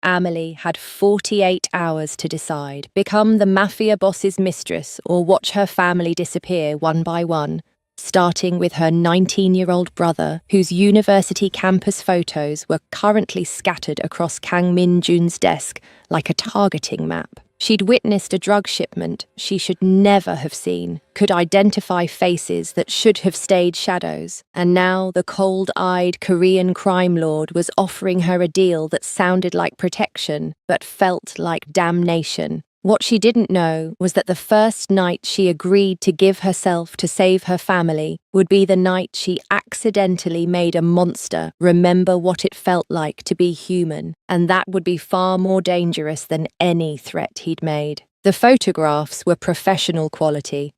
Amelie had 48 hours to decide, become the Mafia boss's mistress or watch her family disappear one by one, starting with her 19-year-old brother, whose university campus photos were currently scattered across Kang Min-jun's desk like a targeting map. She'd witnessed a drug shipment she should never have seen, could identify faces that should have stayed shadows, and now the cold-eyed Korean crime lord was offering her a deal that sounded like protection but felt like damnation. What she didn't know was that the first night she agreed to give herself to save her family would be the night she accidentally made a monster remember what it felt like to be human, and that would be far more dangerous than any threat he'd made. The photographs were professional quality,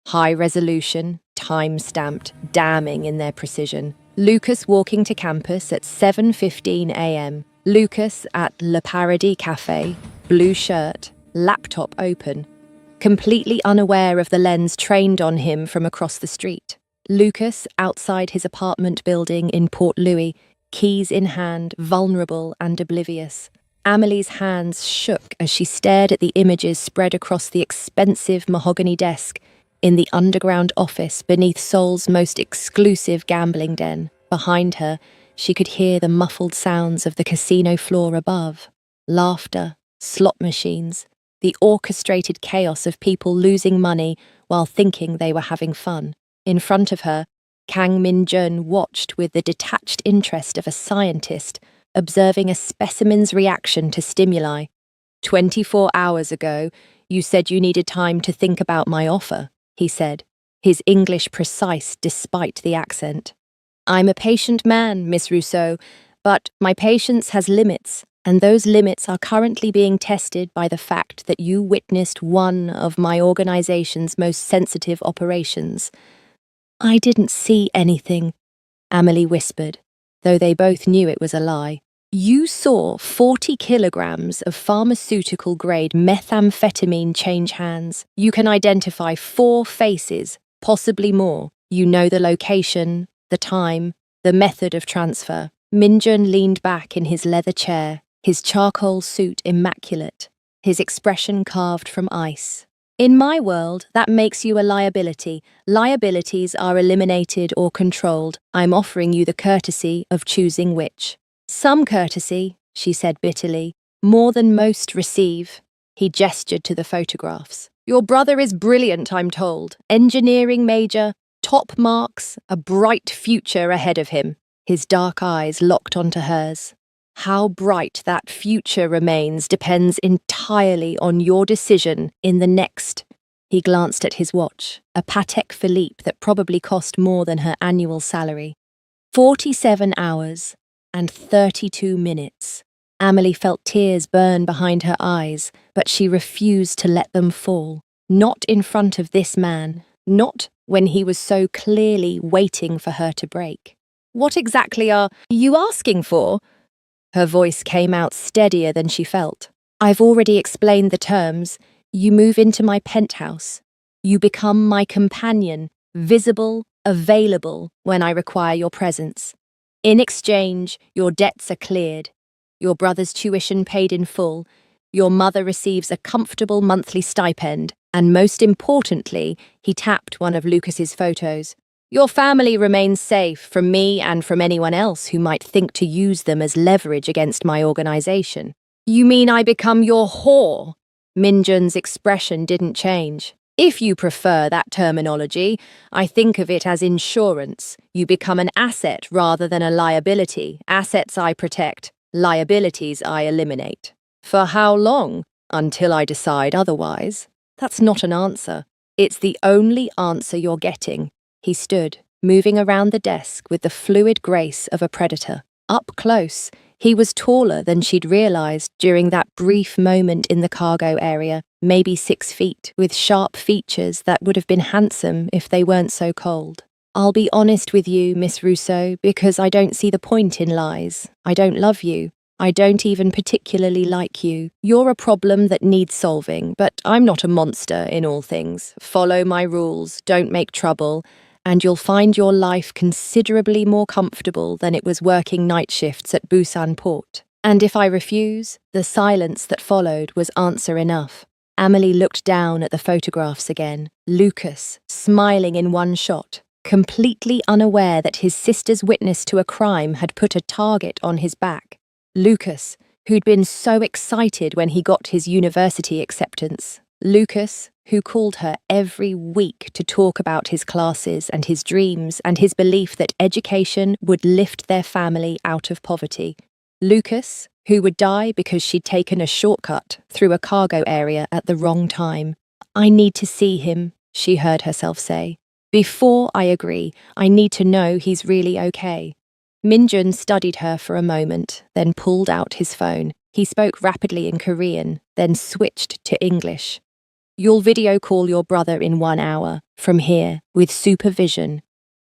high resolution, time-stamped, damning in their precision. Lucas walking to campus at 7:15 a.m. Lucas at Le Paradis Cafe, blue shirt, laptop open, completely unaware of the lens trained on him from across the street. Lucas outside his apartment building in Port Louis, keys in hand, vulnerable and oblivious. Amelie's hands shook as she stared at the images spread across the expensive mahogany desk in the underground office beneath Seoul's most exclusive gambling den. Behind her, she could hear the muffled sounds of the casino floor above. Laughter, slot machines, the orchestrated chaos of people losing money while thinking they were having fun. In front of her, Kang Min-jun watched with the detached interest of a scientist observing a specimen's reaction to stimuli. 24 hours ago, you said you needed time to think about my offer, he said, his English precise despite the accent. I'm a patient man, Miss Rousseau, but my patience has limits, and those limits are currently being tested by the fact that you witnessed one of my organization's most sensitive operations. I didn't see anything, Amelie whispered, though they both knew it was a lie. You saw 40 kilograms of pharmaceutical-grade methamphetamine change hands. You can identify 4 faces, possibly more. You know the location, the time, the method of transfer. Min-jun leaned back in his leather chair, his charcoal suit immaculate, his expression carved from ice. In my world, that makes you a liability. Liabilities are eliminated or controlled. I'm offering you the courtesy of choosing which. Some courtesy, she said bitterly, more than most receive. He gestured to the photographs. Your brother is brilliant, I'm told. Engineering major, top marks, a bright future ahead of him. His dark eyes locked onto hers. How bright that future remains depends entirely on your decision in the next. He glanced at his watch, a Patek Philippe that probably cost more than her annual salary. 47 hours and 32 minutes. Amelie felt tears burn behind her eyes, but she refused to let them fall. Not in front of this man, not when he was so clearly waiting for her to break. What exactly are you asking for? Her voice came out steadier than she felt. I've already explained the terms. You move into my penthouse. You become my companion, visible, available when I require your presence. In exchange, your debts are cleared. Your brother's tuition paid in full. Your mother receives a comfortable monthly stipend. And most importantly, he tapped one of Lucas's photos. Your family remains safe from me and from anyone else who might think to use them as leverage against my organization. You mean I become your whore? Min-jun's expression didn't change. If you prefer that terminology, I think of it as insurance. You become an asset rather than a liability. Assets I protect, liabilities I eliminate. For how long? Until I decide otherwise. That's not an answer. It's the only answer you're getting. He stood, moving around the desk with the fluid grace of a predator. Up close, he was taller than she'd realized during that brief moment in the cargo area, maybe 6 feet, with sharp features that would have been handsome if they weren't so cold. I'll be honest with you, Miss Rousseau, because I don't see the point in lies. I don't love you. I don't even particularly like you. You're a problem that needs solving, but I'm not a monster in all things. Follow my rules, don't make trouble, and you'll find your life considerably more comfortable than it was working night shifts at Busan Port. And if I refuse, the silence that followed was answer enough. Amelie looked down at the photographs again. Lucas, smiling in one shot, completely unaware that his sister's witness to a crime had put a target on his back. Lucas, who'd been so excited when he got his university acceptance. Lucas, who called her every week to talk about his classes and his dreams and his belief that education would lift their family out of poverty. Lucas, who would die because she'd taken a shortcut through a cargo area at the wrong time. I need to see him, she heard herself say. Before I agree, I need to know he's really okay. Minjun studied her for a moment, then pulled out his phone. He spoke rapidly in Korean, then switched to English. You'll video call your brother in 1 hour, from here, with supervision.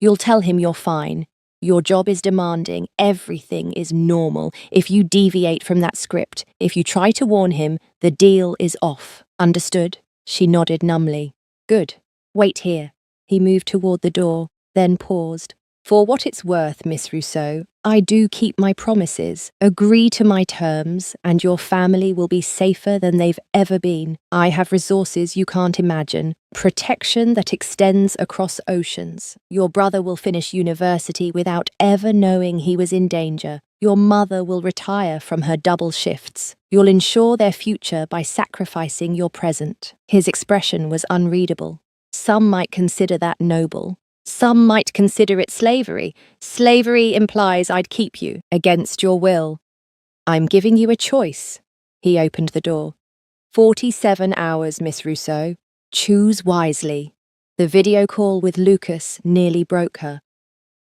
You'll tell him you're fine. Your job is demanding, everything is normal. If you deviate from that script, if you try to warn him, the deal is off. Understood? She nodded numbly. Good. Wait here. He moved toward the door, then paused. For what it's worth, Miss Rousseau, I do keep my promises. Agree to my terms, and your family will be safer than they've ever been. I have resources you can't imagine. Protection that extends across oceans. Your brother will finish university without ever knowing he was in danger. Your mother will retire from her double shifts. You'll ensure their future by sacrificing your present. His expression was unreadable. Some might consider that noble. Some might consider it slavery. Slavery implies I'd keep you, against your will. I'm giving you a choice. He opened the door. 47 hours, Miss Rousseau. Choose wisely. The video call with Lucas nearly broke her.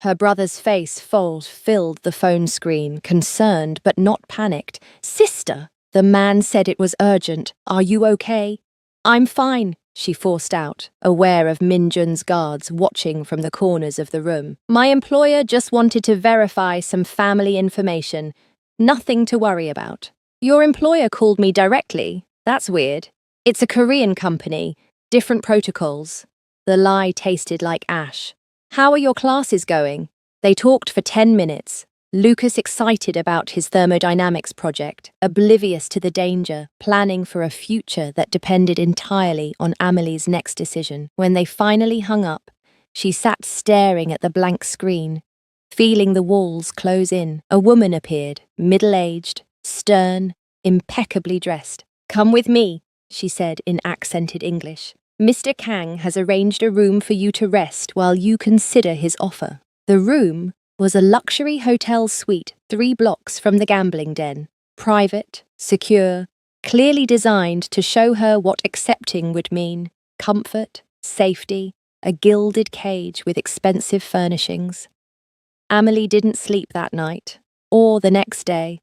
Her brother's face filled the phone screen, concerned but not panicked. Sister! The man said it was urgent. Are you okay? I'm fine, she forced out, aware of Minjun's guards watching from the corners of the room. My employer just wanted to verify some family information. Nothing to worry about. Your employer called me directly. That's weird. It's a Korean company. Different protocols. The lie tasted like ash. How are your classes going? They talked for 10 minutes. Lucas excited about his thermodynamics project, oblivious to the danger, planning for a future that depended entirely on Amelie's next decision. When they finally hung up, she sat staring at the blank screen, feeling the walls close in. A woman appeared, middle-aged, stern, impeccably dressed. Come with me, she said in accented English. Mr. Kang has arranged a room for you to rest while you consider his offer. The room was a luxury hotel suite 3 blocks from the gambling den. Private, secure, clearly designed to show her what accepting would mean. Comfort, safety, a gilded cage with expensive furnishings. Amelie didn't sleep that night, or the next day.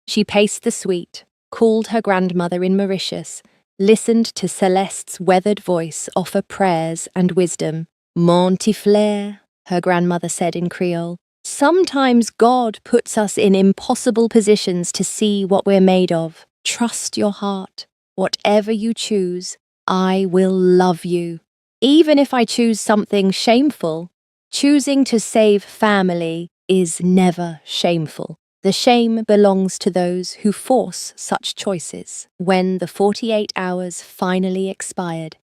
She paced the suite, called her grandmother in Mauritius, listened to Celeste's weathered voice offer prayers and wisdom. Mon petit frère, her grandmother said in Creole. Sometimes God puts us in impossible positions to see what we're made of. Trust your heart. Whatever you choose, I will love you. Even if I choose something shameful, choosing to save family is never shameful. The shame belongs to those who force such choices. When the 48 hours finally expired,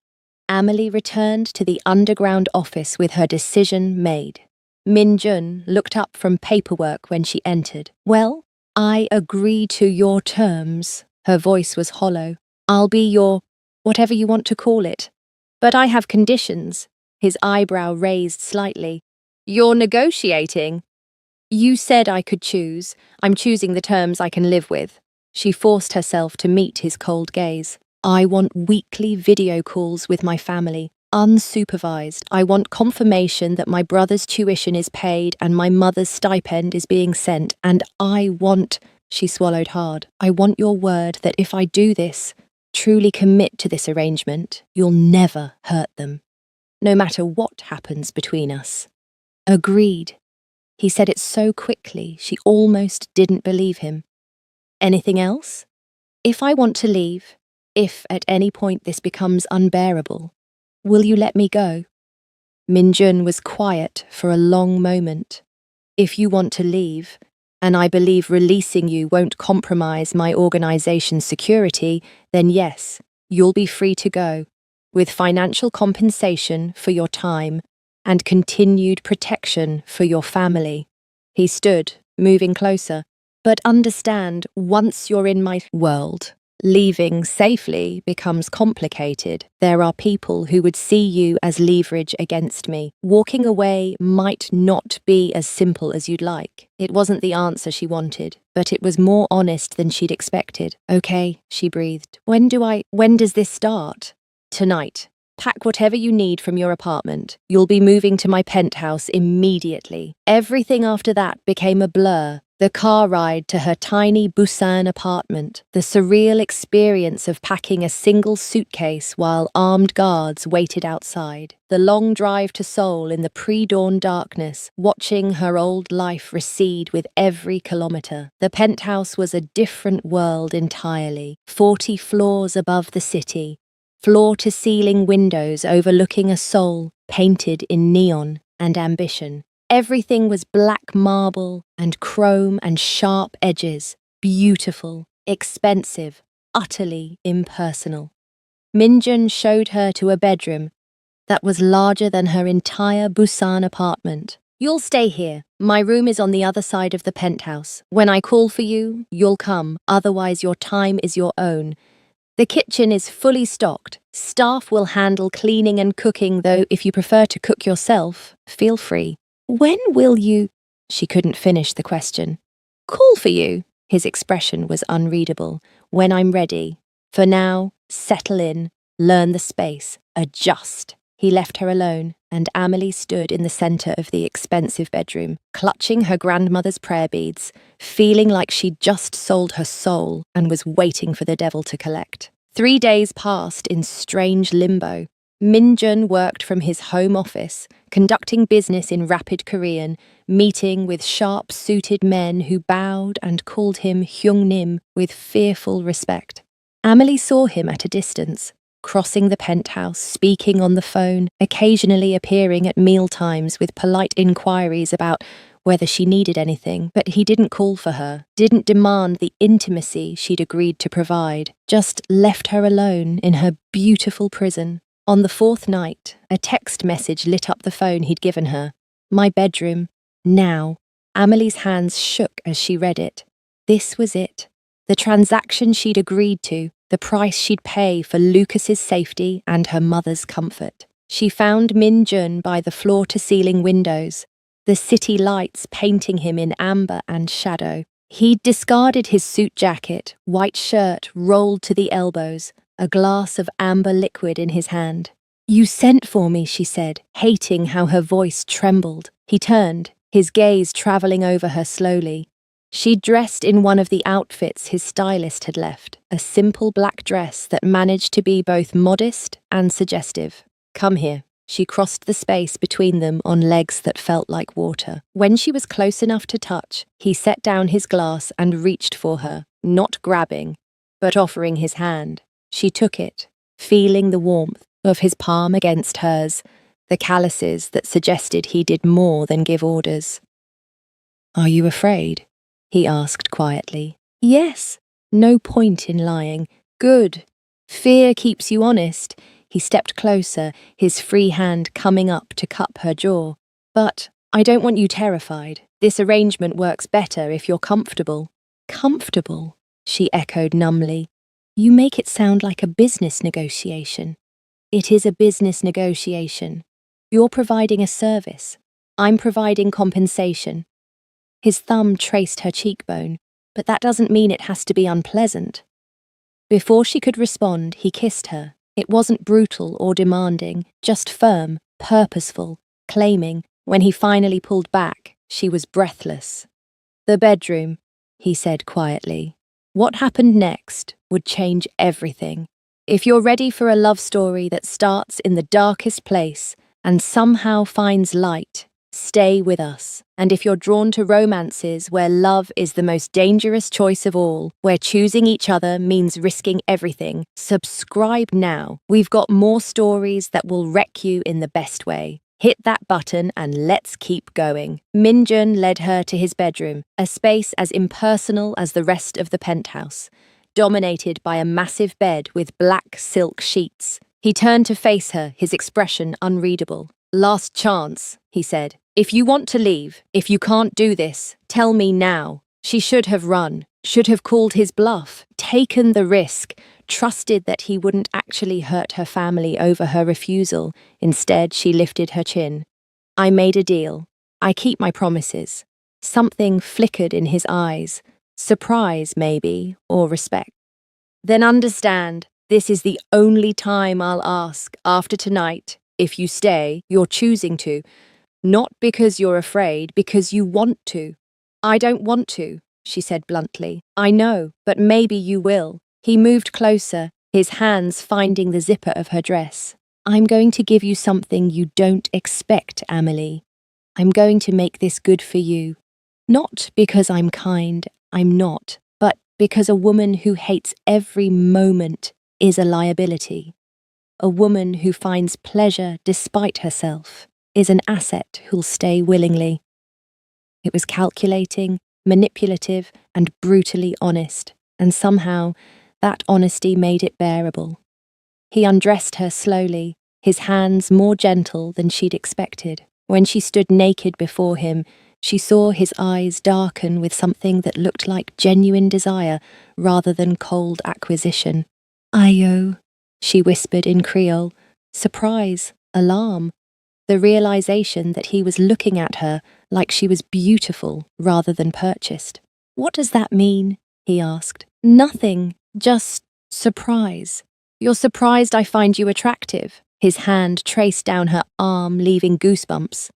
Amelie returned to the underground office with her decision made. Minjun looked up from paperwork when she entered. Well, I agree to your terms. Her voice was hollow. I'll be your, whatever you want to call it. But I have conditions. His eyebrow raised slightly. You're negotiating. You said I could choose. I'm choosing the terms I can live with. She forced herself to meet his cold gaze. I want weekly video calls with my family. Unsupervised. I want confirmation that my brother's tuition is paid and my mother's stipend is being sent. And I want, she swallowed hard, I want your word that if I do this, truly commit to this arrangement, you'll never hurt them. No matter what happens between us. Agreed. He said it so quickly, she almost didn't believe him. Anything else? If I want to leave, if at any point this becomes unbearable, will you let me go? Minjun was quiet for a long moment. If you want to leave, and I believe releasing you won't compromise my organization's security, then yes, you'll be free to go, with financial compensation for your time and continued protection for your family." He stood, moving closer. "But understand, once you're in my world, leaving safely becomes complicated. There are people who would see you as leverage against me. Walking away might not be as simple as you'd like." It wasn't the answer she wanted, but it was more honest than she'd expected. "Okay," she breathed. When does this start?" "Tonight. Pack whatever you need from your apartment. You'll be moving to my penthouse immediately." Everything after that became a blur. The car ride to her tiny Busan apartment, the surreal experience of packing a single suitcase while armed guards waited outside, the long drive to Seoul in the pre-dawn darkness, watching her old life recede with every kilometre. The penthouse was a different world entirely, 40 floors above the city, floor-to-ceiling windows overlooking a Seoul painted in neon and ambition. Everything was black marble and chrome and sharp edges, beautiful, expensive, utterly impersonal. Minjun showed her to a bedroom that was larger than her entire Busan apartment. "You'll stay here. My room is on the other side of the penthouse. When I call for you, you'll come, otherwise your time is your own. The kitchen is fully stocked. Staff will handle cleaning and cooking, though if you prefer to cook yourself, feel free." "When will you—" She couldn't finish the question. "Call for you?" His expression was unreadable. "When I'm ready. For now, settle in, learn the space, adjust." He left her alone, and Amelie stood in the centre of the expensive bedroom, clutching her grandmother's prayer beads, feeling like she'd just sold her soul and was waiting for the devil to collect. 3 days passed in strange limbo. Minjun worked from his home office, conducting business in rapid Korean, meeting with sharp-suited men who bowed and called him Hyungnim with fearful respect. Amelie saw him at a distance, crossing the penthouse, speaking on the phone, occasionally appearing at mealtimes with polite inquiries about whether she needed anything, but he didn't call for her, didn't demand the intimacy she'd agreed to provide, just left her alone in her beautiful prison. On the 4th night, a text message lit up the phone he'd given her. "My bedroom. Now." Amelie's hands shook as she read it. This was it. The transaction she'd agreed to, the price she'd pay for Lucas's safety and her mother's comfort. She found Min Jun by the floor-to-ceiling windows, the city lights painting him in amber and shadow. He'd discarded his suit jacket, white shirt rolled to the elbows, a glass of amber liquid in his hand. "You sent for me," she said, hating how her voice trembled. He turned, his gaze travelling over her slowly. She'd dressed in one of the outfits his stylist had left, a simple black dress that managed to be both modest and suggestive. "Come here." She crossed the space between them on legs that felt like water. When she was close enough to touch, he set down his glass and reached for her, not grabbing, but offering his hand. She took it, feeling the warmth of his palm against hers, the calluses that suggested he did more than give orders. "Are you afraid?" he asked quietly. "Yes. No point in lying. Good. Fear keeps you honest." He stepped closer, his free hand coming up to cup her jaw. "But I don't want you terrified. This arrangement works better if you're comfortable." "Comfortable?" she echoed numbly. "You make it sound like a business negotiation." "It is a business negotiation. You're providing a service. I'm providing compensation." His thumb traced her cheekbone, "But that doesn't mean it has to be unpleasant." Before she could respond, he kissed her. It wasn't brutal or demanding, just firm, purposeful, claiming. When he finally pulled back, she was breathless. "The bedroom," he said quietly. "What happened next would change everything. If you're ready for a love story that starts in the darkest place and somehow finds light, stay with us. And if you're drawn to romances where love is the most dangerous choice of all, where choosing each other means risking everything, subscribe now. We've got more stories that will wreck you in the best way. Hit that button and let's keep going. Minjun led her to his bedroom, a space as impersonal as the rest of the penthouse, dominated by a massive bed with black silk sheets. He turned to face her, his expression unreadable. "Last chance," he said. "If you want to leave, if you can't do this, tell me now." She should have run, should have called his bluff, taken the risk, trusted that he wouldn't actually hurt her family over her refusal. Instead, she lifted her chin. "I made a deal. I keep my promises." Something flickered in his eyes. Surprise, maybe, or respect. "Then understand, this is the only time I'll ask after tonight. If you stay, you're choosing to. Not because you're afraid, because you want to." "I don't want to," she said bluntly. "I know, but maybe you will." He moved closer, his hands finding the zipper of her dress. "I'm going to give you something you don't expect, Amelie. I'm going to make this good for you. Not because I'm kind, I'm not, but because a woman who hates every moment is a liability. A woman who finds pleasure despite herself is an asset who'll stay willingly." It was calculating, manipulative, and brutally honest, and somehow that honesty made it bearable. He undressed her slowly, his hands more gentle than she'd expected. When she stood naked before him, she saw his eyes darken with something that looked like genuine desire rather than cold acquisition. "Ayo," she whispered in Creole. Surprise, alarm, the realization that he was looking at her like she was beautiful rather than purchased. "What does that mean?" he asked. "Nothing, just surprise." "You're surprised I find you attractive?" His hand traced down her arm, leaving goosebumps.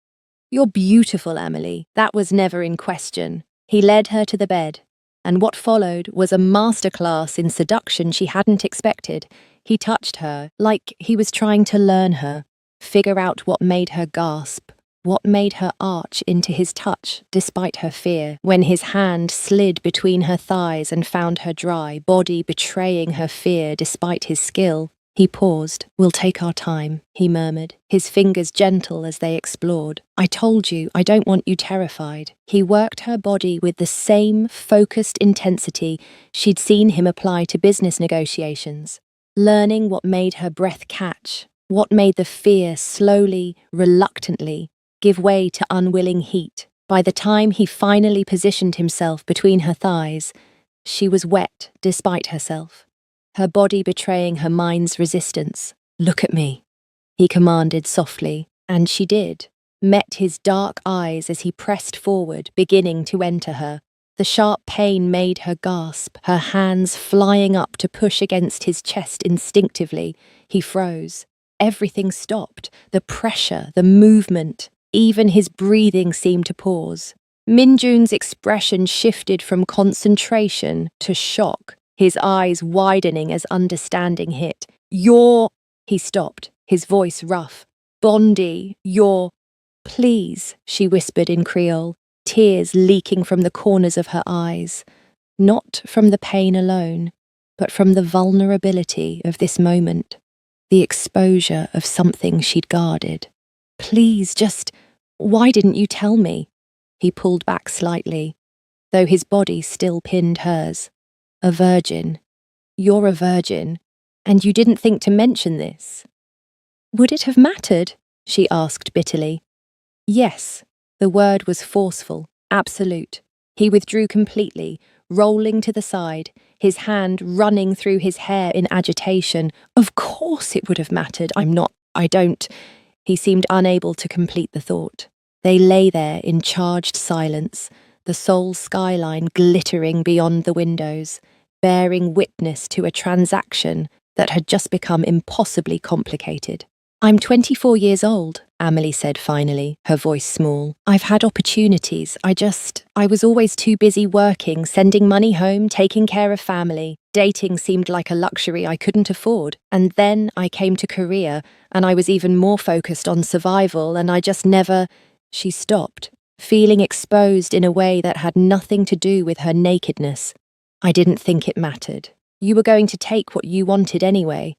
"You're beautiful, Emily. That was never in question." He led her to the bed, and what followed was a masterclass in seduction she hadn't expected. He touched her like he was trying to learn her, figure out what made her gasp, what made her arch into his touch despite her fear. When his hand slid between her thighs and found her dry, body betraying her fear despite his skill, he paused. "We'll take our time," he murmured, his fingers gentle as they explored. "I told you, I don't want you terrified." He worked her body with the same focused intensity she'd seen him apply to business negotiations, learning what made her breath catch, what made the fear slowly, reluctantly, give way to unwilling heat. By the time he finally positioned himself between her thighs, she was wet despite herself, her body betraying her mind's resistance. "Look at me," he commanded softly, and she did, met his dark eyes as he pressed forward, beginning to enter her. The sharp pain made her gasp, her hands flying up to push against his chest instinctively. He froze. Everything stopped, the pressure, the movement. Even his breathing seemed to pause. Minjun's expression shifted from concentration to shock, his eyes widening as understanding hit. "You're—" He stopped, his voice rough. "Bondi, you're—" "Please," she whispered in Creole, tears leaking from the corners of her eyes. Not from the pain alone, but from the vulnerability of this moment, the exposure of something she'd guarded. "Please, just, why didn't you tell me?" He pulled back slightly, though his body still pinned hers. "A virgin. You're a virgin, and you didn't think to mention this." "Would it have mattered?" she asked bitterly. Yes, the word was forceful, absolute. He withdrew completely, rolling to the side, his hand running through his hair in agitation. "Of course it would have mattered. I don't." He seemed unable to complete the thought. They lay there in charged silence, the Seoul skyline glittering beyond the windows, bearing witness to a transaction that had just become impossibly complicated. "I'm 24 years old," Amelie said finally, her voice small. "I've had opportunities. I was always too busy working, sending money home, taking care of family. Dating seemed like a luxury I couldn't afford. And then I came to Korea, and I was even more focused on survival, and I just never—" She stopped, feeling exposed in a way that had nothing to do with her nakedness. "I didn't think it mattered. You were going to take what you wanted anyway."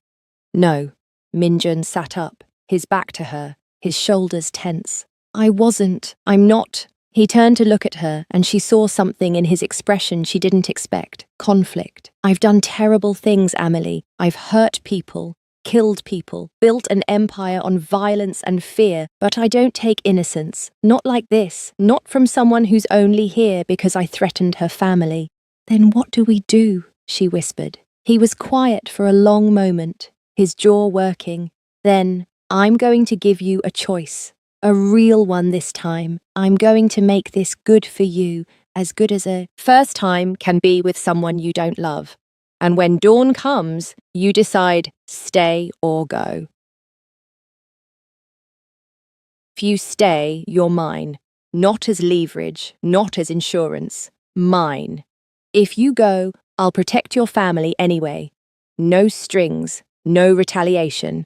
"No." Minjun sat up, his back to her, his shoulders tense. I'm not. He turned to look at her, and she saw something in his expression she didn't expect. Conflict. I've done terrible things, Amelie. I've hurt people, killed people, built an empire on violence and fear, but I don't take innocence. Not like this. Not from someone who's only here because I threatened her family. Then what do we do? She whispered. He was quiet for a long moment, his jaw working. Then, I'm going to give you a choice. A real one this time. I'm going to make this good for you, as good as a first time can be with someone you don't love. And when dawn comes, you decide stay or go. If you stay, you're mine. Not as leverage, not as insurance. Mine. If you go, I'll protect your family anyway. No strings, no retaliation.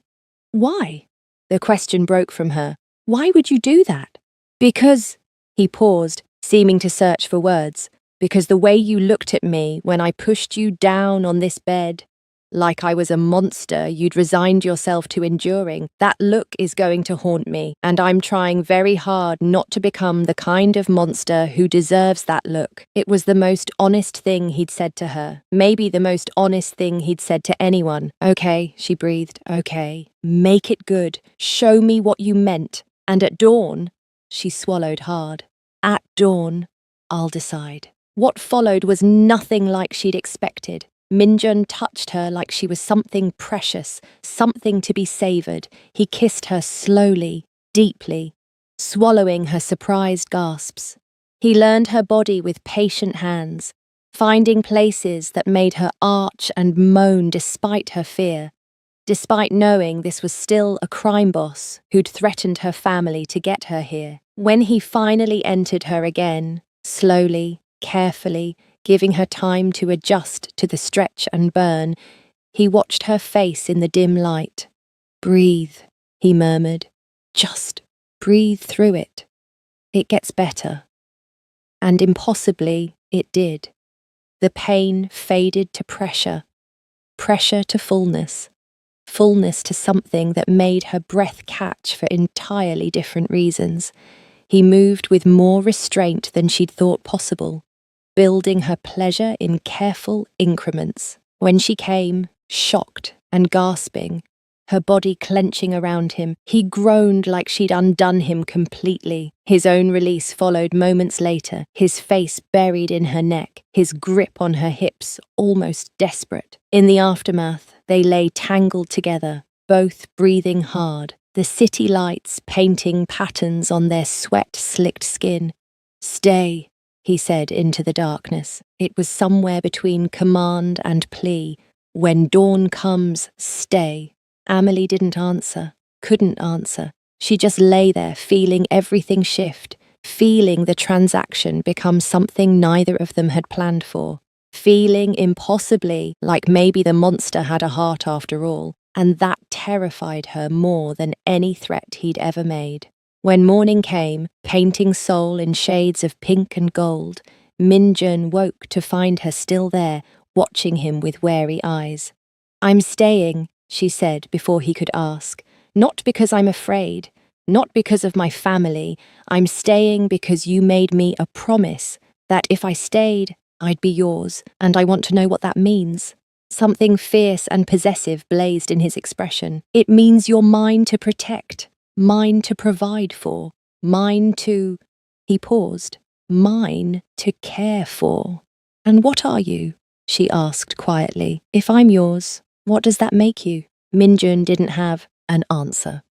Why? The question broke from her. Why would you do that? Because, he paused, seeming to search for words, because the way you looked at me when I pushed you down on this bed, like I was a monster you'd resigned yourself to enduring, that look is going to haunt me, and I'm trying very hard not to become the kind of monster who deserves that look. It was the most honest thing he'd said to her, maybe the most honest thing he'd said to anyone. Okay, she breathed, okay, make it good, show me what you meant. And at dawn, she swallowed hard. At dawn, I'll decide. What followed was nothing like she'd expected. Minjun touched her like she was something precious, something to be savoured. He kissed her slowly, deeply, swallowing her surprised gasps. He learned her body with patient hands, finding places that made her arch and moan despite her fear. Despite knowing this was still a crime boss who'd threatened her family to get her here. When he finally entered her again, slowly, carefully, giving her time to adjust to the stretch and burn, he watched her face in the dim light. Breathe, he murmured. Just breathe through it. It gets better. And impossibly, it did. The pain faded to pressure. Pressure to fullness. Fullness to something that made her breath catch for entirely different reasons. He moved with more restraint than she'd thought possible, building her pleasure in careful increments. When she came, shocked and gasping, her body clenching around him, he groaned like she'd undone him completely. His own release followed moments later, his face buried in her neck, his grip on her hips almost desperate. In the aftermath, they lay tangled together, both breathing hard, the city lights painting patterns on their sweat-slicked skin. Stay, he said into the darkness. It was somewhere between command and plea. When dawn comes, stay. Amelie didn't answer, couldn't answer. She just lay there, feeling everything shift, feeling the transaction become something neither of them had planned for, feeling impossibly like maybe the monster had a heart after all, and that terrified her more than any threat he'd ever made. When morning came, painting Seoul in shades of pink and gold, Minjun woke to find her still there, watching him with wary eyes. I'm staying, she said before he could ask. Not because I'm afraid, not because of my family. I'm staying because you made me a promise that if I stayed, I'd be yours, and I want to know what that means. Something fierce and possessive blazed in his expression. It means you're mine to protect, mine to provide for, mine to... He paused. Mine to care for. And what are you? She asked quietly. If I'm yours, what does that make you? Minjun didn't have an answer.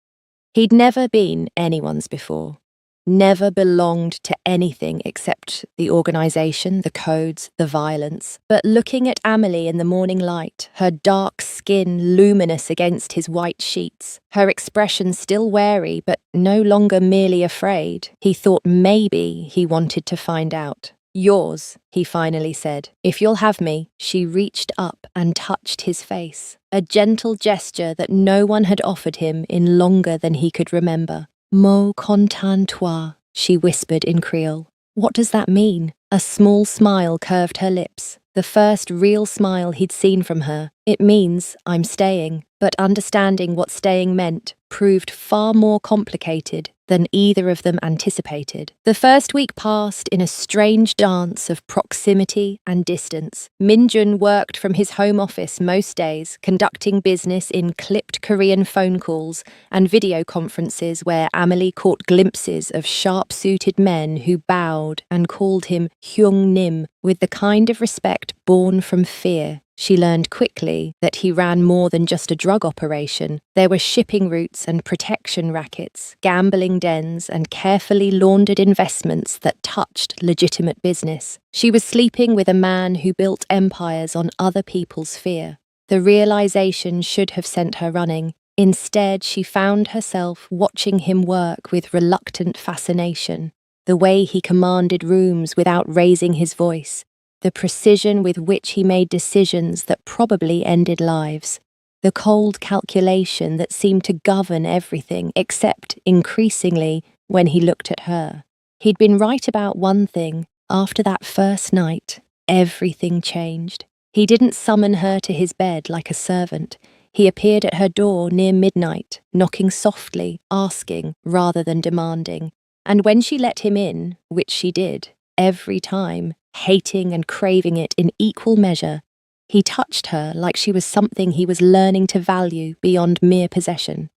He'd never been anyone's before. Never belonged to anything except the organization, the codes, the violence. But looking at Amelie in the morning light, her dark skin luminous against his white sheets, her expression still wary but no longer merely afraid, he thought maybe he wanted to find out. Yours, he finally said. If you'll have me. She reached up and touched his face, a gentle gesture that no one had offered him in longer than he could remember. Mo content toi, she whispered in Creole. What does that mean? A small smile curved her lips, the first real smile he'd seen from her. It means I'm staying, but understanding what staying meant proved far more complicated than either of them anticipated. The first week passed in a strange dance of proximity and distance. Min-jun worked from his home office most days, conducting business in clipped Korean phone calls and video conferences where Amelie caught glimpses of sharp-suited men who bowed and called him Hyung-nim with the kind of respect born from fear. She learned quickly that he ran more than just a drug operation. There were shipping routes and protection rackets, gambling dens, and carefully laundered investments that touched legitimate business. She was sleeping with a man who built empires on other people's fear. The realization should have sent her running. Instead, she found herself watching him work with reluctant fascination. The way he commanded rooms without raising his voice, the precision with which he made decisions that probably ended lives, the cold calculation that seemed to govern everything, except, increasingly, when he looked at her. He'd been right about one thing. After that first night, everything changed. He didn't summon her to his bed like a servant. He appeared at her door near midnight, knocking softly, asking rather than demanding. And when she let him in, which she did, every time, hating and craving it in equal measure, he touched her like she was something he was learning to value beyond mere possession.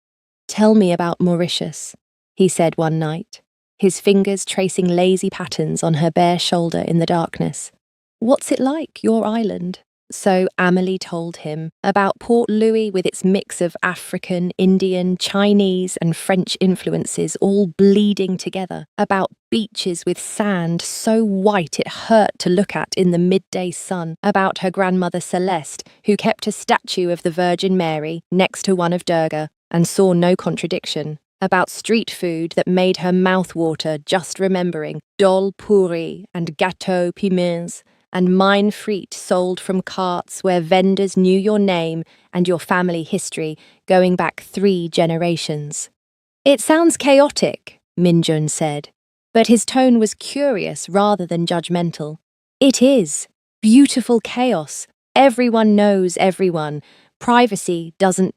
"Tell me about Mauritius," he said one night, his fingers tracing lazy patterns on her bare shoulder in the darkness. "What's it like, your island?" So Amelie told him about Port Louis with its mix of African, Indian, Chinese and French influences all bleeding together, about beaches with sand so white it hurt to look at in the midday sun, about her grandmother Celeste, who kept a statue of the Virgin Mary next to one of Durga and saw no contradiction, about street food that made her mouth water just remembering dol puri and gâteau piments, and mine frite sold from carts where vendors knew your name and your family history going back 3 generations. "It sounds chaotic," Min-jun said, but his tone was curious rather than judgmental. "It is. Beautiful chaos. Everyone knows everyone. Privacy doesn't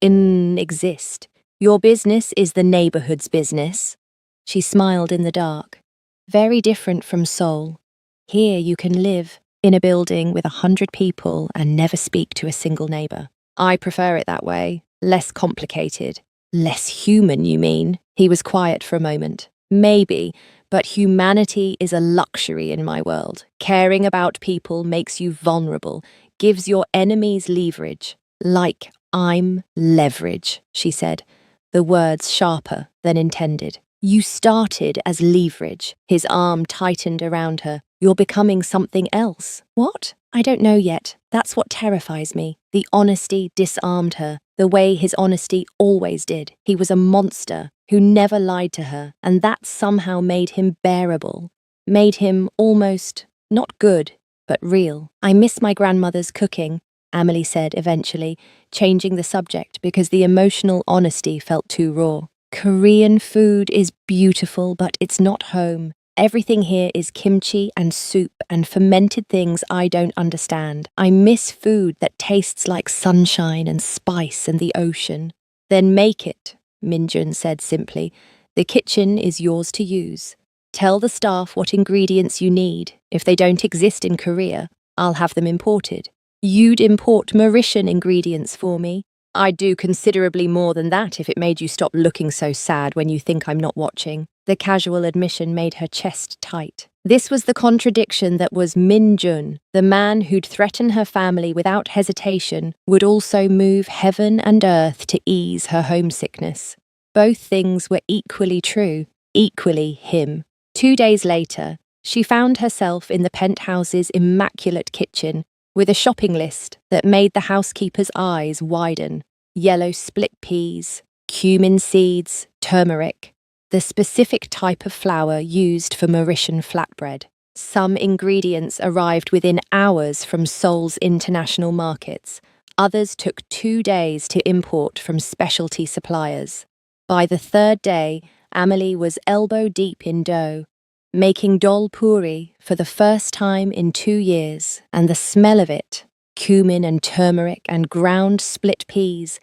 exist. Your business is the neighborhood's business." She smiled in the dark. "Very different from Seoul. Here you can live in a building with 100 people and never speak to a single neighbor. I prefer it that way. Less complicated. Less human, you mean?" He was quiet for a moment. "Maybe, but humanity is a luxury in my world. Caring about people makes you vulnerable, gives your enemies leverage. Like I'm leverage," she said, the words sharper than intended. "You started as leverage." His arm tightened around her. "You're becoming something else." "What?" "I don't know yet. That's what terrifies me." The honesty disarmed her, the way his honesty always did. He was a monster who never lied to her, and that somehow made him bearable, made him almost not good, but real. "I miss my grandmother's cooking," Amelie said eventually, changing the subject because the emotional honesty felt too raw. "Korean food is beautiful, but it's not home. Everything here is kimchi and soup and fermented things I don't understand. I miss food that tastes like sunshine and spice and the ocean." "Then make it," Min-jun said simply. "The kitchen is yours to use. Tell the staff what ingredients you need. If they don't exist in Korea, I'll have them imported." "You'd import Mauritian ingredients for me?" "I'd do considerably more than that if it made you stop looking so sad when you think I'm not watching." The casual admission made her chest tight. This was the contradiction that was Min-jun, the man who'd threaten her family without hesitation, would also move heaven and earth to ease her homesickness. Both things were equally true, equally him. 2 days later, she found herself in the penthouse's immaculate kitchen, with a shopping list that made the housekeeper's eyes widen. Yellow split peas, cumin seeds, turmeric, the specific type of flour used for Mauritian flatbread. Some ingredients arrived within hours from Seoul's international markets. Others took 2 days to import from specialty suppliers. By the 3rd day, Amelie was elbow-deep in dough, making dol puri for the first time in 2 years, and the smell of it, cumin and turmeric and ground split peas,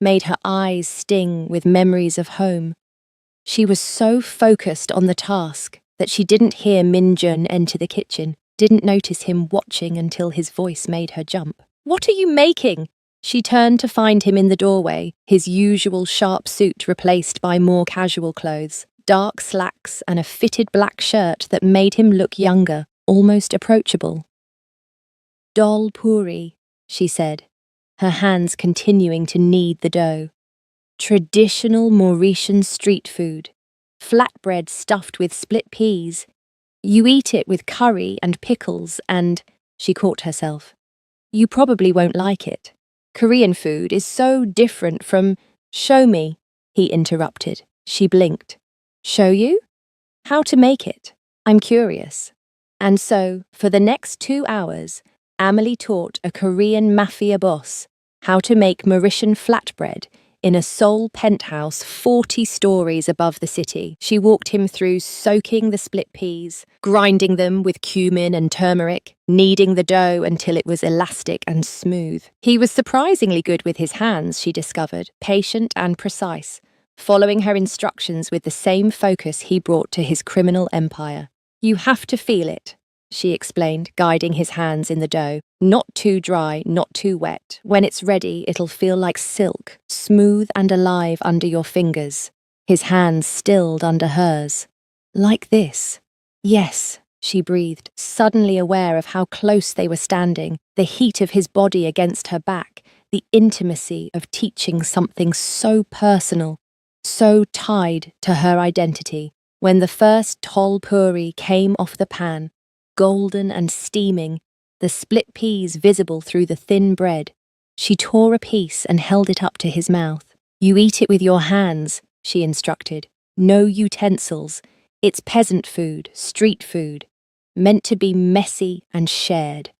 made her eyes sting with memories of home. She was so focused on the task that she didn't hear Min-jun enter the kitchen, didn't notice him watching until his voice made her jump. "What are you making?" She turned to find him in the doorway, his usual sharp suit replaced by more casual clothes, dark slacks and a fitted black shirt that made him look younger, almost approachable. "Dal puri," she said, her hands continuing to knead the dough. Traditional Mauritian street food. Flatbread stuffed with split peas. You eat it with curry and pickles and, she caught herself. You probably won't like it. Korean food is so different from, show me, he interrupted. She blinked. Show you? How to make it? I'm curious. And so, for the next 2 hours, Amelie taught a Korean Mafia boss how to make Mauritian flatbread in a Seoul penthouse 40 stories above the city. She walked him through soaking the split peas, grinding them with cumin and turmeric, kneading the dough until it was elastic and smooth. He was surprisingly good with his hands, she discovered, patient and precise, following her instructions with the same focus he brought to his criminal empire. You have to feel it, she explained, guiding his hands in the dough. Not too dry, not too wet. When it's ready, it'll feel like silk, smooth and alive under your fingers. His hands stilled under hers. Like this. Yes, she breathed, suddenly aware of how close they were standing, the heat of his body against her back, the intimacy of teaching something so personal, so tied to her identity. When the first tol puri came off the pan, golden and steaming, the split peas visible through the thin bread, she tore a piece and held it up to his mouth. You eat it with your hands, she instructed. No utensils. It's peasant food, street food, meant to be messy and shared.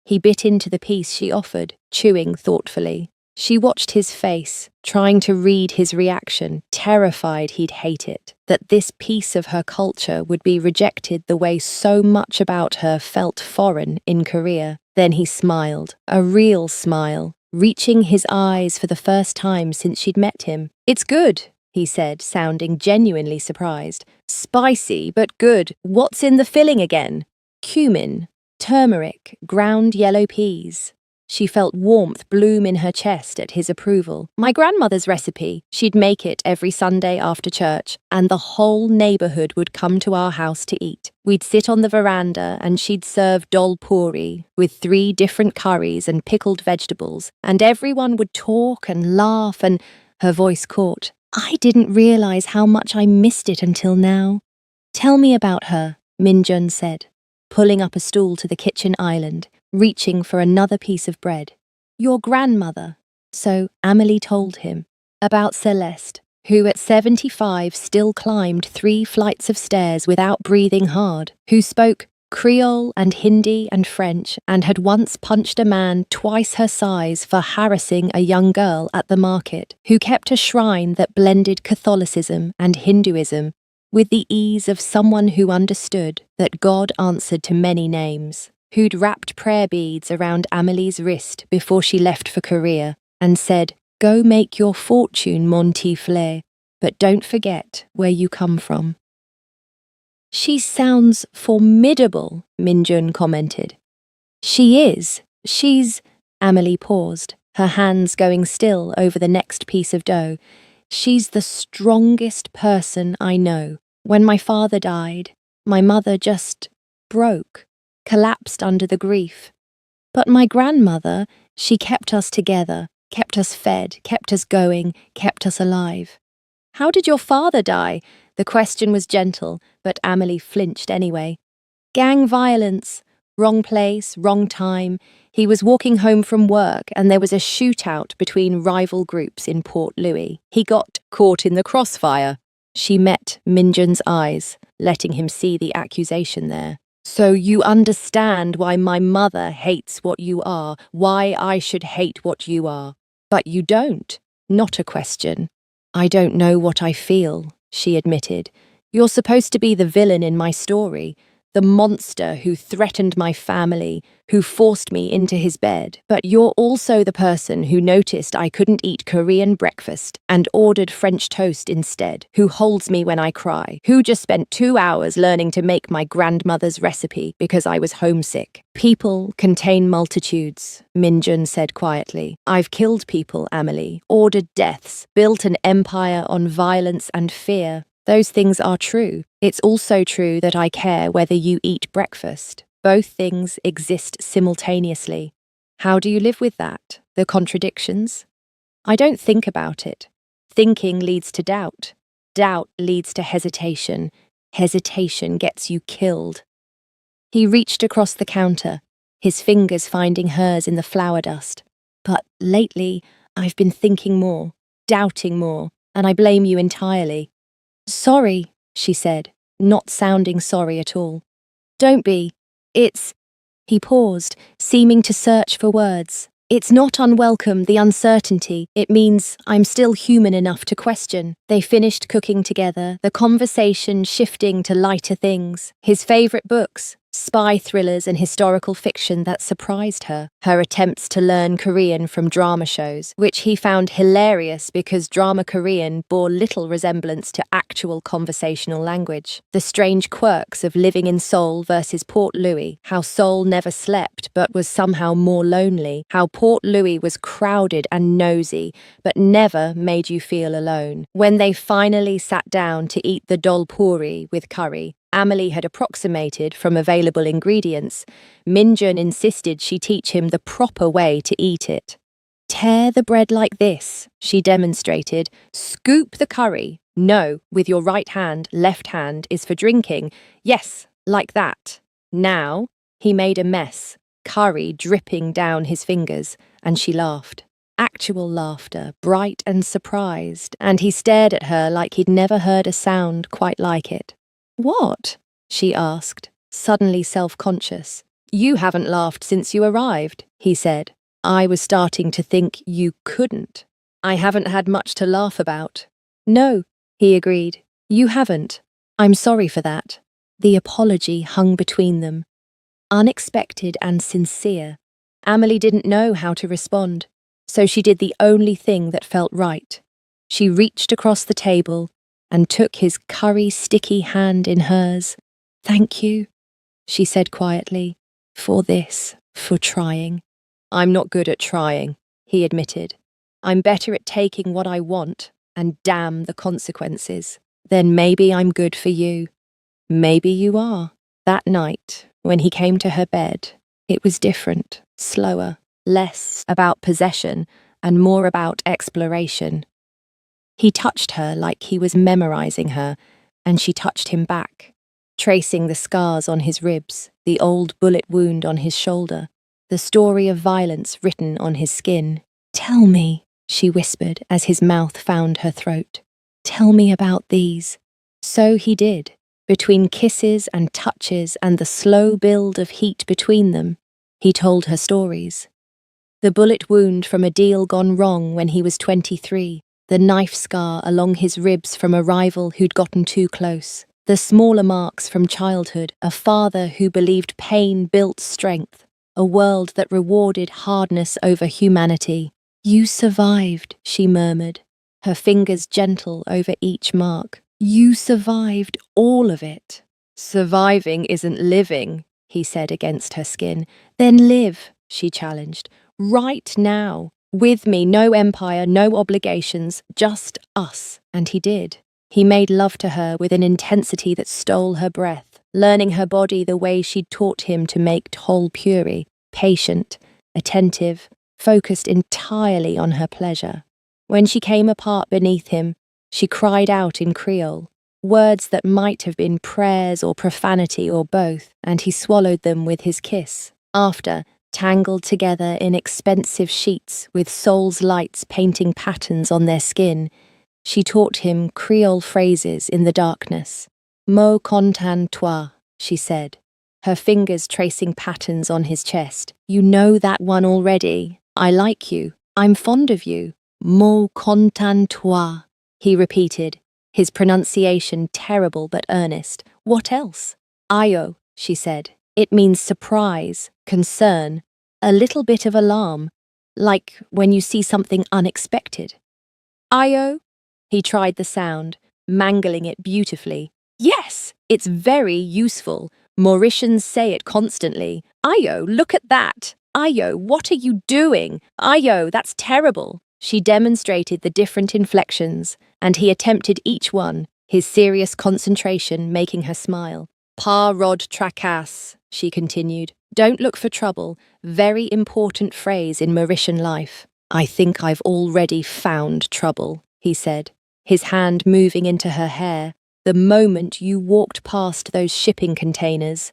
He bit into the piece she offered, chewing thoughtfully. She watched his face, trying to read his reaction, terrified he'd hate it, that this piece of her culture would be rejected the way so much about her felt foreign in Korea. Then he smiled, a real smile, reaching his eyes for the first time since she'd met him. "It's good," he said, sounding genuinely surprised. "Spicy, but good. What's in the filling again?" "Cumin, turmeric, ground yellow peas." She felt warmth bloom in her chest at his approval. "My grandmother's recipe. She'd make it every Sunday after church, and the whole neighborhood would come to our house to eat. We'd sit on the veranda and she'd serve dal puri with 3 different curries and pickled vegetables, and everyone would talk and laugh and..." Her voice caught. "I didn't realize how much I missed it until now." "Tell me about her," Min-jun said, pulling up a stool to the kitchen island, reaching for another piece of bread. "Your grandmother." So Amelie told him about Celeste, who at 75 still climbed 3 flights of stairs without breathing hard, who spoke Creole and Hindi and French and had once punched a man twice her size for harassing a young girl at the market, who kept a shrine that blended Catholicism and Hinduism with the ease of someone who understood that God answered to many names, who'd wrapped prayer beads around Amelie's wrist before she left for Korea and said, "Go make your fortune, mon tiflet, but don't forget where you come from." "She sounds formidable," Min-jun commented. "She is. She's..." Amelie paused, her hands going still over the next piece of dough. "She's the strongest person I know. When my father died, my mother just broke, collapsed under the grief. But my grandmother, she kept us together, kept us fed, kept us going, kept us alive." "How did your father die?" The question was gentle, but Amelie flinched anyway. "Gang violence. Wrong place, wrong time. He was walking home from work and there was a shootout between rival groups in Port Louis. He got caught in the crossfire." She met Min-jun's eyes, letting him see the accusation there. "So you understand why my mother hates what you are, why I should hate what you are. But you don't. Not a question." "I don't know what I feel," she admitted. "You're supposed to be the villain in my story. the monster who threatened my family, who forced me into his bed. But you're also the person who noticed I couldn't eat Korean breakfast and ordered French toast instead, who holds me when I cry, who just spent 2 hours learning to make my grandmother's recipe because I was homesick. People contain multitudes, Minjun said quietly. I've killed people, Amelie, ordered deaths, built an empire on violence and fear. Those things are true. It's also true that I care whether you eat breakfast. Both things exist simultaneously. How do you live with that? The contradictions? I don't think about it. Thinking leads to doubt. Doubt leads to hesitation. Hesitation gets you killed. He reached across the counter, his fingers finding hers in the flour dust. But lately, I've been thinking more, doubting more, and I blame you entirely. Sorry, she said, not sounding sorry at all. Don't be. It's... He paused, seeming to search for words. It's not unwelcome, the uncertainty. It means I'm still human enough to question. They finished cooking together, the conversation shifting to lighter things. His favourite books, spy thrillers and historical fiction that surprised her. Her attempts to learn Korean from drama shows, which he found hilarious because drama Korean bore little resemblance to actual conversational language. The strange quirks of living in Seoul versus Port Louis, how Seoul never slept but was somehow more lonely, how Port Louis was crowded and nosy but never made you feel alone. When they finally sat down to eat the dol puri with curry, Amelie had approximated from available ingredients. Minjun insisted she teach him the proper way to eat it. Tear the bread like this, she demonstrated. Scoop the curry. No, with your right hand, left hand is for drinking. Yes, like that. Now, he made a mess, curry dripping down his fingers, and she laughed. Actual laughter, bright and surprised, and he stared at her like he'd never heard a sound quite like it. What? She asked, suddenly self-conscious. You haven't laughed since you arrived, he said. I was starting to think you couldn't. I haven't had much to laugh about. No, he agreed. You haven't. I'm sorry for that. The apology hung between them. Unexpected and sincere. Amelie didn't know how to respond, so she did the only thing that felt right. She reached across the table and took his curry-sticky hand in hers. Thank you, she said quietly, for this, for trying. I'm not good at trying, he admitted. I'm better at taking what I want, and damn the consequences. Then maybe I'm good for you. Maybe you are. That night, when he came to her bed, it was different, slower, less about possession and more about exploration. He touched her like he was memorizing her, and she touched him back, tracing the scars on his ribs, the old bullet wound on his shoulder, the story of violence written on his skin. Tell me, she whispered as his mouth found her throat. Tell me about these. So he did. Between kisses and touches and the slow build of heat between them, he told her stories. The bullet wound from a deal gone wrong when he was 23, the knife scar along his ribs from a rival who'd gotten too close, the smaller marks from childhood, a father who believed pain built strength, a world that rewarded hardness over humanity. You survived, she murmured, her fingers gentle over each mark. You survived all of it. Surviving isn't living, he said against her skin. Then live, she challenged. Right now. With me, no empire, no obligations, just us. And he did. He made love to her with an intensity that stole her breath, learning her body the way she'd taught him to make tol puri, patient, attentive, focused entirely on her pleasure. When she came apart beneath him, she cried out in Creole, words that might have been prayers or profanity or both, and he swallowed them with his kiss. After, tangled together in expensive sheets with Seoul's lights painting patterns on their skin, she taught him Creole phrases in the darkness. Mo content toi, she said, her fingers tracing patterns on his chest. You know that one already. I like you. I'm fond of you. Mo content toi, he repeated, his pronunciation terrible but earnest. What else? Ayo, she said. It means surprise, concern, a little bit of alarm, like when you see something unexpected. Ayo? He tried the sound, mangling it beautifully. Yes, it's very useful. Mauritians say it constantly. Ayo, look at that. Ayo, what are you doing? Ayo, that's terrible. She demonstrated the different inflections, and he attempted each one, his serious concentration making her smile. Pas rod tracasse, she continued. Don't look for trouble. Very important phrase in Mauritian life. I think I've already found trouble, he said, his hand moving into her hair, the moment you walked past those shipping containers.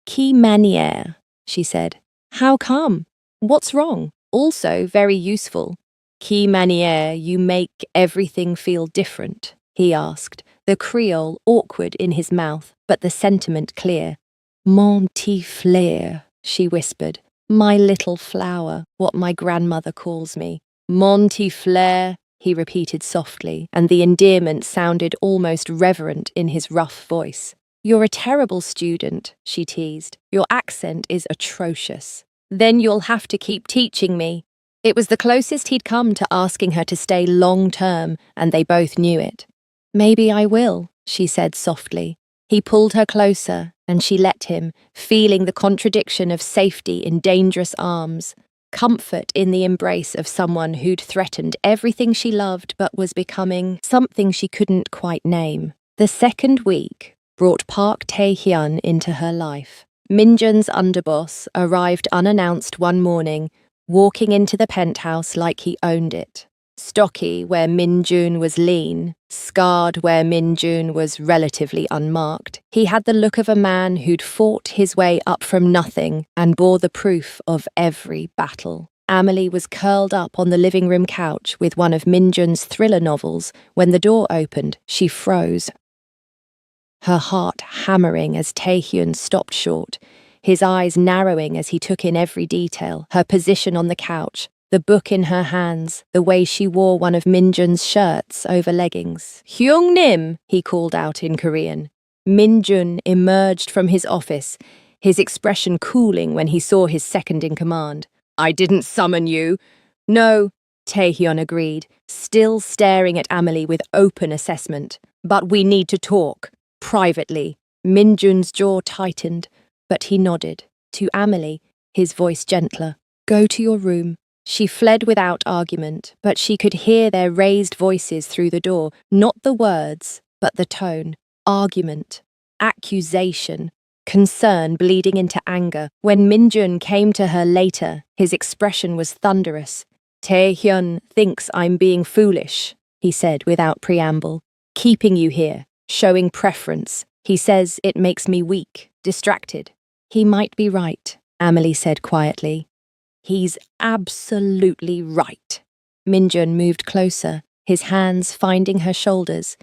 Qui manière, she said. How come? What's wrong? Also very useful. Qui manière you make everything feel different, he asked, the Creole awkward in his mouth, but the sentiment clear. Mon petit fleur, she whispered. My little flower, what my grandmother calls me. Mon petit fleur, he repeated softly, and the endearment sounded almost reverent in his rough voice. You're a terrible student, she teased. Your accent is atrocious. Then you'll have to keep teaching me. It was the closest he'd come to asking her to stay long-term, and they both knew it. Maybe I will, she said softly. He pulled her closer, and she let him, feeling the contradiction of safety in dangerous arms, comfort in the embrace of someone who'd threatened everything she loved but was becoming something she couldn't quite name. The second week brought Park Tae-hyun into her life. Minjun's underboss arrived unannounced one morning, walking into the penthouse like he owned it. Stocky where Minjun was lean, scarred where Minjun was relatively unmarked. He had the look of a man who'd fought his way up from nothing and bore the proof of every battle. Amelie was curled up on the living room couch with one of Minjun's thriller novels. When the door opened, she froze, her heart hammering as Taehyun stopped short, his eyes narrowing as he took in every detail, her position on the couch, the book in her hands, the way she wore one of Minjun's shirts over leggings. Hyung-nim, he called out in Korean. Minjun emerged from his office, his expression cooling when he saw his second-in-command. I didn't summon you. No, Taehyun agreed, still staring at Amelie with open assessment. But we need to talk. Privately. Minjun's jaw tightened, but he nodded. To Amelie, his voice gentler. Go to your room. She fled without argument, but she could hear their raised voices through the door, not the words, but the tone. Argument, accusation, concern bleeding into anger. When Minjun came to her later, his expression was thunderous. Taehyun thinks I'm being foolish, he said without preamble. Keeping you here, showing preference. He says it makes me weak, distracted. He might be right, Amelie said quietly. He's absolutely right. Minjun moved closer, his hands finding her shoulders,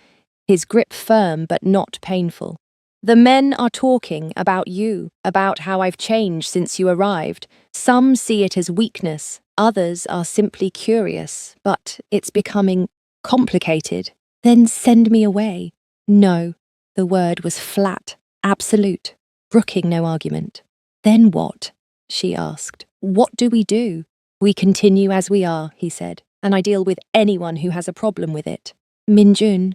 his grip firm but not painful. The men are talking about you, about how I've changed since you arrived. Some see it as weakness, others are simply curious, but it's becoming complicated. Then send me away. No, the word was flat, absolute, brooking no argument. Then what? She asked. What do we do? We continue as we are, he said, and I deal with anyone who has a problem with it. Minjun,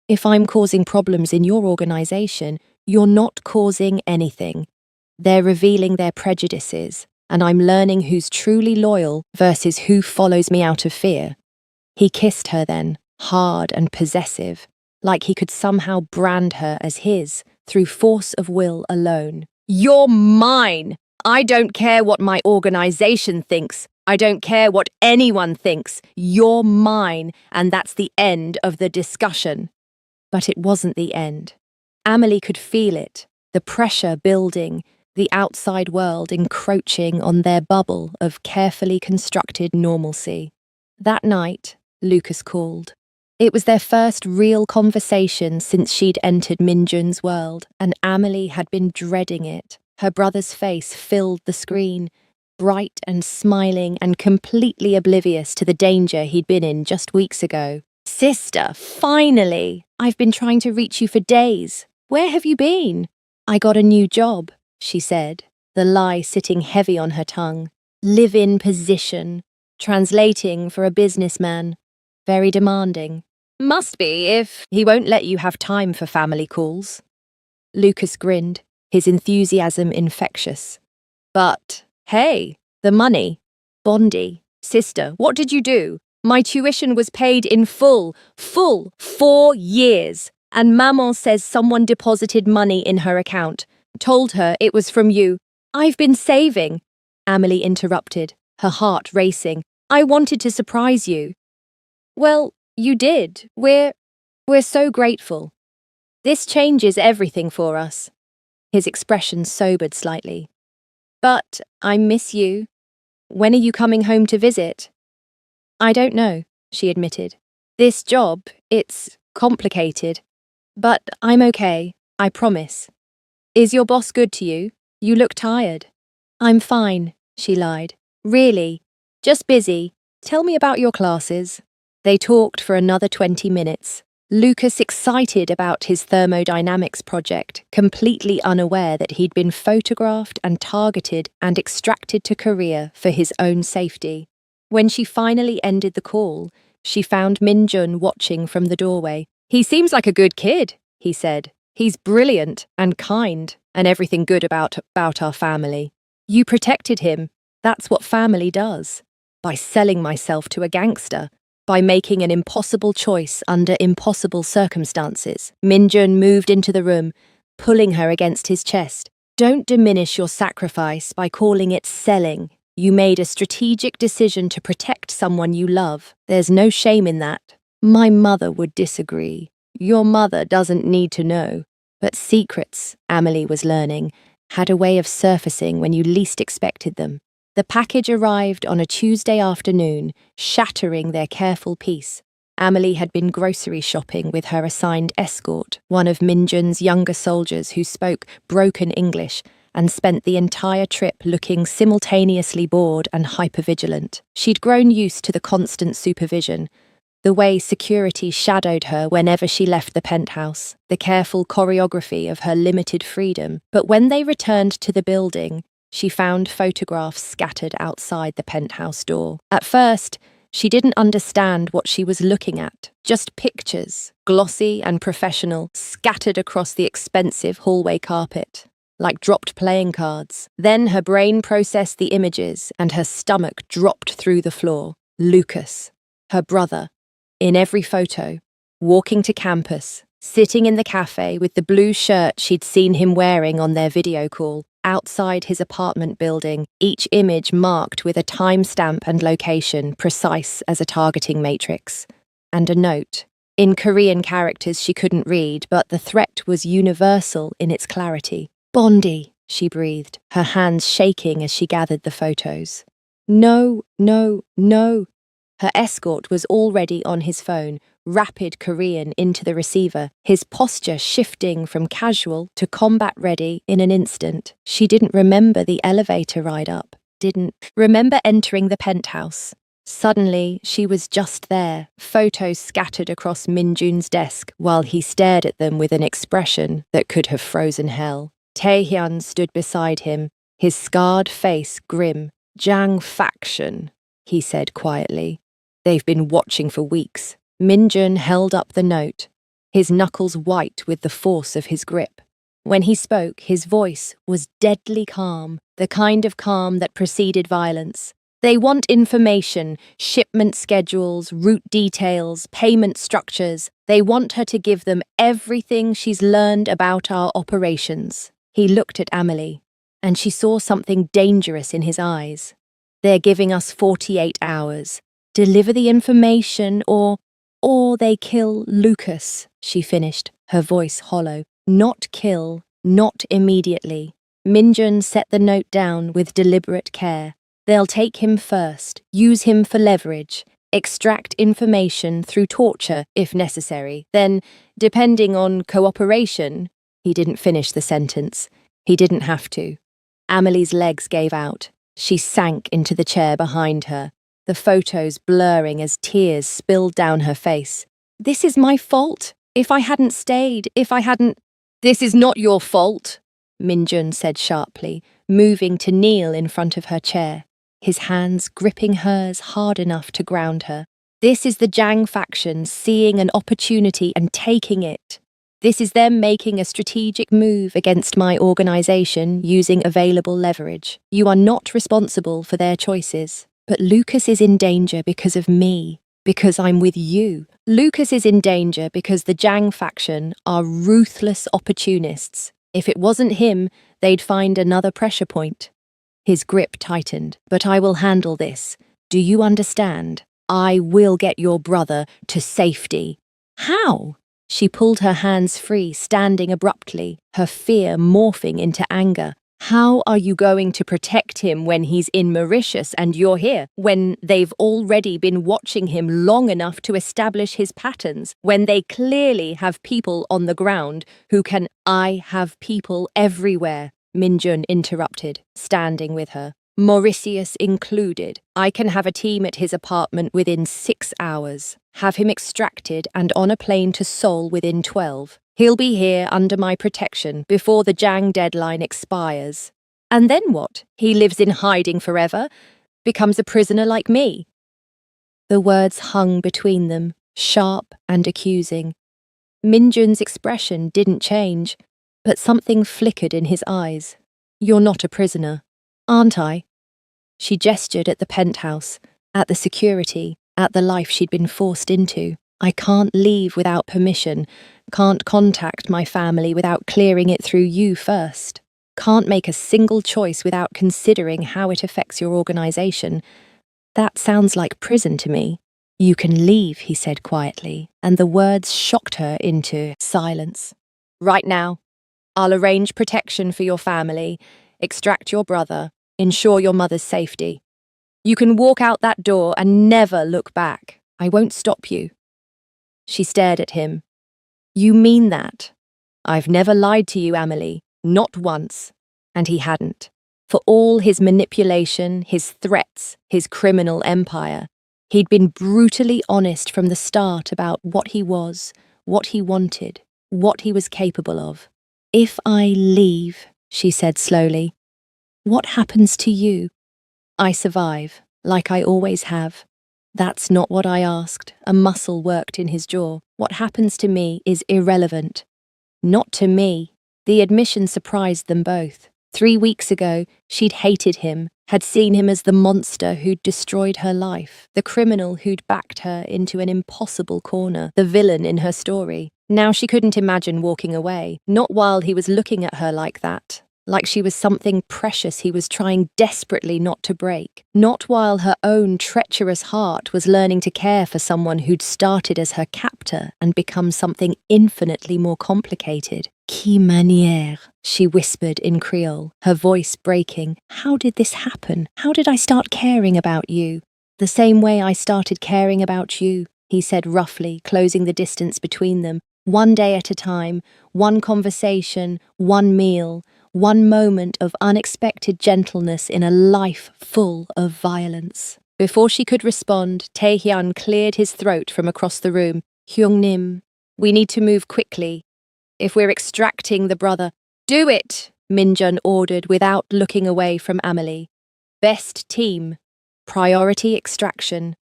if I'm causing problems in your organization, you're not causing anything. They're revealing their prejudices, and I'm learning who's truly loyal versus who follows me out of fear. He kissed her then, hard and possessive, like he could somehow brand her as his through force of will alone. You're mine! I don't care what my organization thinks. I don't care what anyone thinks. You're mine, and that's the end of the discussion. But it wasn't the end. Amelie could feel it, the pressure building, the outside world encroaching on their bubble of carefully constructed normalcy. That night, Lucas called. It was their first real conversation since she'd entered Minjun's world, and Amelie had been dreading it. Her brother's face filled the screen, bright and smiling and completely oblivious to the danger he'd been in just weeks ago. Sister, finally! I've been trying to reach you for days. Where have you been? I got a new job. she said, the lie sitting heavy on her tongue. Live-in position, translating for a businessman. Very demanding. Must be if he won't let you have time for family calls. Lucas grinned, his enthusiasm infectious. But, hey, the money. Bondi, sister, what did you do? My tuition was paid in full 4 years. And Maman says someone deposited money in her account. Told her it was from you. I've been saving. Amelie interrupted, her heart racing. I wanted to surprise you. Well, you did. We're so grateful. This changes everything for us. His expression sobered slightly. But I miss you. When are you coming home to visit? I don't know, she admitted. This job, it's complicated. But I'm okay, I promise. Is your boss good to you? You look tired. I'm fine, she lied. Really, just busy. Tell me about your classes. They talked for another 20 minutes. Lucas excited about his thermodynamics project, completely unaware that he'd been photographed and targeted and extracted to Korea for his own safety. When she finally ended the call, she found Min-jun watching from the doorway. He seems like a good kid, he said. He's brilliant and kind and everything good about our family. You protected him. That's what family does. By selling myself to a gangster. By making an impossible choice under impossible circumstances. Min-jun moved into the room, pulling her against his chest. Don't diminish your sacrifice by calling it selling. You made a strategic decision to protect someone you love. There's no shame in that. My mother would disagree. Your mother doesn't need to know. But secrets, Amelie was learning, had a way of surfacing when you least expected them. The package arrived on a Tuesday afternoon, shattering their careful peace. Amelie had been grocery shopping with her assigned escort, one of Min-jun's younger soldiers who spoke broken English and spent the entire trip looking simultaneously bored and hypervigilant. She'd grown used to the constant supervision, the way security shadowed her whenever she left the penthouse, the careful choreography of her limited freedom. But when they returned to the building, she found photographs scattered outside the penthouse door. At first, she didn't understand what she was looking at. Just pictures, glossy and professional, scattered across the expensive hallway carpet, like dropped playing cards. Then her brain processed the images and her stomach dropped through the floor. Lucas, her brother, in every photo, walking to campus, sitting in the cafe with the blue shirt she'd seen him wearing on their video call, outside his apartment building, each image marked with a timestamp and location precise as a targeting matrix. And a note, in Korean characters she couldn't read, but the threat was universal in its clarity. Bondi, she breathed, her hands shaking as she gathered the photos. No, no, no. Her escort was already on his phone, rapid Korean into the receiver, his posture shifting from casual to combat-ready in an instant. She didn't remember the elevator ride up, didn't remember entering the penthouse. Suddenly, she was just there, photos scattered across Min-jun's desk, while he stared at them with an expression that could have frozen hell. Taehyun stood beside him, his scarred face grim. Jang faction, he said quietly. They've been watching for weeks. Min-jun held up the note, his knuckles white with the force of his grip. When he spoke, his voice was deadly calm, the kind of calm that preceded violence. They want information, shipment schedules, route details, payment structures. They want her to give them everything she's learned about our operations. He looked at Amelie, and she saw something dangerous in his eyes. They're giving us 48 hours. Deliver the information or they kill Lucas, she finished, her voice hollow. Not kill, not immediately. Min-jun set the note down with deliberate care. They'll take him first, use him for leverage, extract information through torture if necessary. Then, depending on cooperation, he didn't finish the sentence. He didn't have to. Amelie's legs gave out. She sank into the chair behind her, the photos blurring as tears spilled down her face. This is my fault. If I hadn't stayed, This is not your fault, Minjun said sharply, moving to kneel in front of her chair, his hands gripping hers hard enough to ground her. This is the Jiang faction seeing an opportunity and taking it. This is them making a strategic move against my organization using available leverage. You are not responsible for their choices. But Lucas is in danger because of me, because I'm with you. Lucas is in danger because the Jiang faction are ruthless opportunists. If it wasn't him, they'd find another pressure point. His grip tightened. But I will handle this. Do you understand? I will get your brother to safety. How? She pulled her hands free, standing abruptly, her fear morphing into anger. How are you going to protect him when he's in Mauritius and you're here? When they've already been watching him long enough to establish his patterns? When they clearly have people on the ground who can— I have people everywhere, Minjun interrupted, standing with her. Mauritius included. I can have a team at his apartment within 6 hours. Have him extracted and on a plane to Seoul within 12. He'll be here under my protection before the Jiang deadline expires. And then what? He lives in hiding forever? Becomes a prisoner like me? The words hung between them, sharp and accusing. Minjun's expression didn't change, but something flickered in his eyes. You're not a prisoner, aren't I? She gestured at the penthouse, at the security, at the life she'd been forced into. I can't leave without permission, can't contact my family without clearing it through you first, can't make a single choice without considering how it affects your organization. That sounds like prison to me. You can leave, he said quietly, and the words shocked her into silence. Right now. I'll arrange protection for your family, extract your brother, ensure your mother's safety. You can walk out that door and never look back. I won't stop you. She stared at him. You mean that? I've never lied to you, Amelie, not once. And he hadn't. For all his manipulation, his threats, his criminal empire, he'd been brutally honest from the start about what he was, what he wanted, what he was capable of. If I leave, she said slowly, what happens to you? I survive, like I always have. That's not what I asked. A muscle worked in his jaw. What happens to me is irrelevant. Not to me. The admission surprised them both. 3 weeks ago, she'd hated him, had seen him as the monster who'd destroyed her life, the criminal who'd backed her into an impossible corner, the villain in her story. Now she couldn't imagine walking away, not while he was looking at her like that. Like she was something precious he was trying desperately not to break. Not while her own treacherous heart was learning to care for someone who'd started as her captor and become something infinitely more complicated. Qui manière, she whispered in Creole, her voice breaking. How did this happen? How did I start caring about you? The same way I started caring about you, he said roughly, closing the distance between them. One day at a time, one conversation, one meal, one moment of unexpected gentleness in a life full of violence. Before she could respond, Tae-hyun cleared his throat from across the room. Hyung-nim, we need to move quickly. If we're extracting the brother— Do it, Minjun ordered without looking away from Amelie. Best team, priority extraction,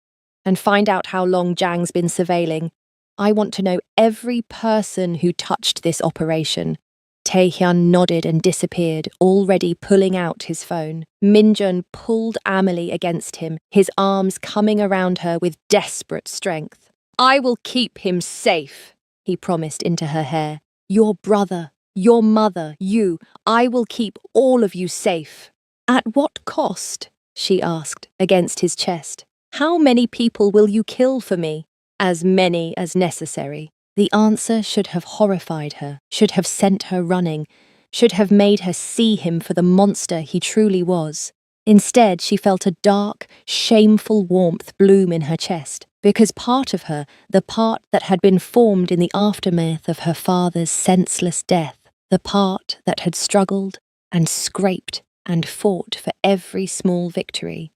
and find out how long Jiang's been surveilling. I want to know every person who touched this operation. Tae-hyun nodded and disappeared, already pulling out his phone. Minjun pulled Amelie against him, his arms coming around her with desperate strength. I will keep him safe, he promised into her hair. Your brother, your mother, you, I will keep all of you safe. At what cost? She asked, against his chest. How many people will you kill for me? As many as necessary. The answer should have horrified her, should have sent her running, should have made her see him for the monster he truly was. Instead, she felt a dark, shameful warmth bloom in her chest, because part of her, the part that had been formed in the aftermath of her father's senseless death, the part that had struggled and scraped and fought for every small victory,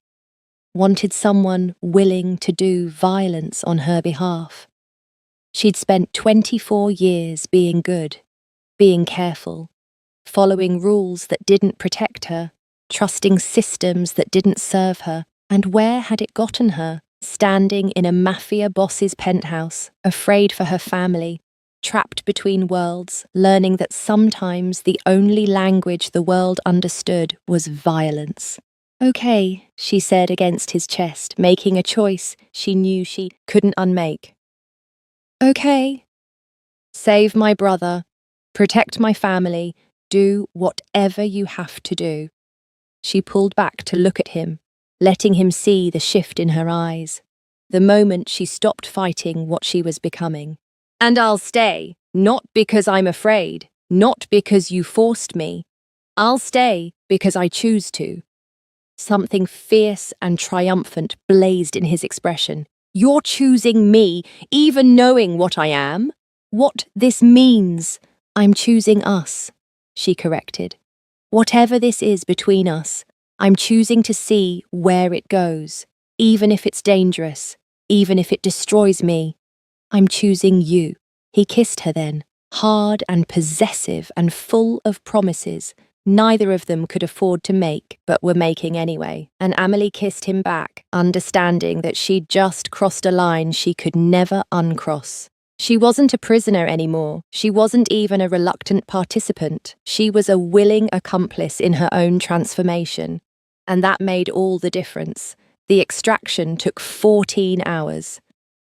wanted someone willing to do violence on her behalf. She'd spent 24 years being good, being careful, following rules that didn't protect her, trusting systems that didn't serve her. And where had it gotten her? Standing in a mafia boss's penthouse, afraid for her family, trapped between worlds, learning that sometimes the only language the world understood was violence. Okay, she said against his chest, making a choice she knew she couldn't unmake. Okay. Save my brother, protect my family, do whatever you have to do. She pulled back to look at him, letting him see the shift in her eyes, the moment she stopped fighting what she was becoming. And I'll stay, not because I'm afraid, not because you forced me. I'll stay because I choose to. Something fierce and triumphant blazed in his expression. You're choosing me, even knowing what I am? What this means. I'm choosing us, she corrected. Whatever this is between us, I'm choosing to see where it goes, even if it's dangerous, even if it destroys me. I'm choosing you. He kissed her then, hard and possessive and full of promises. Neither of them could afford to make, but were making anyway. And Amelie kissed him back, understanding that she'd just crossed a line she could never uncross. She wasn't a prisoner anymore. She wasn't even a reluctant participant. She was a willing accomplice in her own transformation. And that made all the difference. The extraction took 14 hours.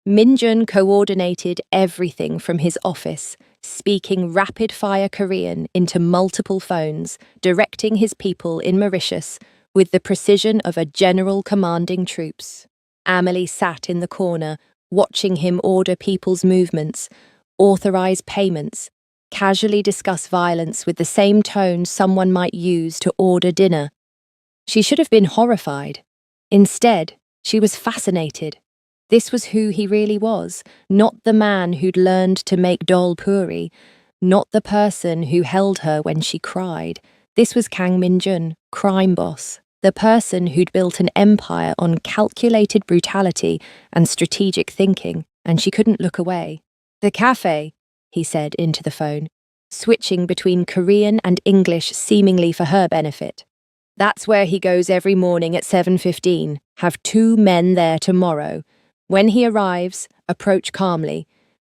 Minjun coordinated everything from his office, speaking rapid-fire Korean into multiple phones, directing his people in Mauritius with the precision of a general commanding troops. Amelie sat in the corner, watching him order people's movements, authorize payments, casually discuss violence with the same tone someone might use to order dinner. She should have been horrified. Instead, she was fascinated. This was who he really was, not the man who'd learned to make dal puri, not the person who held her when she cried. This was Kang Min-jun, crime boss, the person who'd built an empire on calculated brutality and strategic thinking, and she couldn't look away. The cafe, he said into the phone, switching between Korean and English seemingly for her benefit. That's where he goes every morning at 7:15. Have 2 men there tomorrow. When he arrives, approach calmly.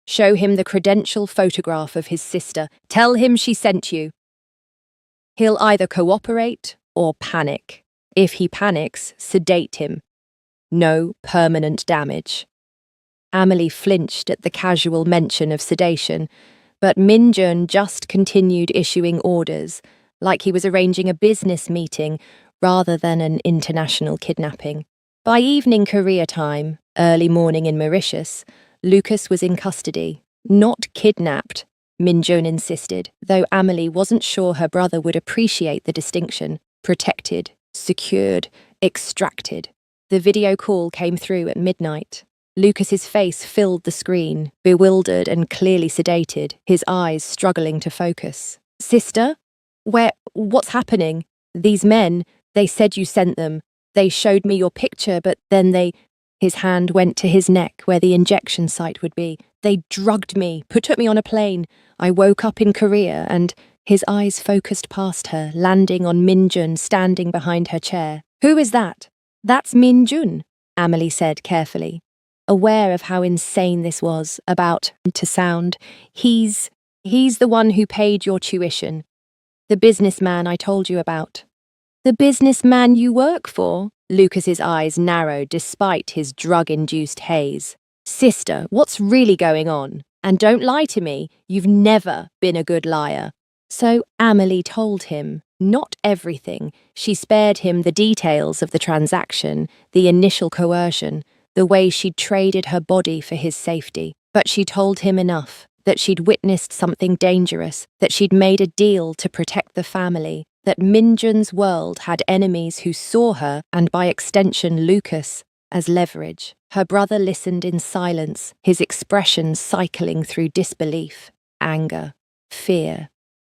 Show him the credential photograph of his sister. Tell him she sent you. He'll either cooperate or panic. If he panics, sedate him. No permanent damage. Amelie flinched at the casual mention of sedation, but Min-jun just continued issuing orders, like he was arranging a business meeting rather than an international kidnapping. By evening Korea time, early morning in Mauritius, Lucas was in custody. Not kidnapped, Min-jun insisted, though Amelie wasn't sure her brother would appreciate the distinction. Protected, secured, extracted. The video call came through at midnight. Lucas's face filled the screen, bewildered and clearly sedated, his eyes struggling to focus. Sister? What's happening? These men, they said you sent them. They showed me your picture, but then His hand went to his neck where the injection site would be. They drugged me, took me on a plane. I woke up in Korea and his eyes focused past her, landing on Min-jun standing behind her chair. Who is that? That's Min-jun, Amelie said carefully, aware of how insane this was, about to sound. He's the one who paid your tuition. The businessman I told you about. The businessman you work for? Lucas's eyes narrowed despite his drug-induced haze. Sister, what's really going on? And don't lie to me, you've never been a good liar. So Amelie told him, not everything. She spared him the details of the transaction, the initial coercion, the way she'd traded her body for his safety. But she told him enough, that she'd witnessed something dangerous, that she'd made a deal to protect the family, that Min-jun's world had enemies who saw her, and by extension Lucas, as leverage. Her brother listened in silence, his expression cycling through disbelief, anger, fear,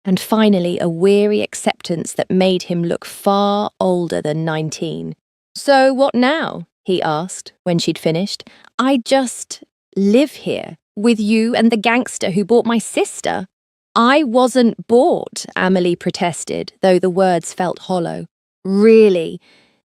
and finally a weary acceptance that made him look far older than 19. So what now? He asked when she'd finished. I just live here with you and the gangster who bought my sister. I wasn't bought, Amelie protested, though the words felt hollow. Really?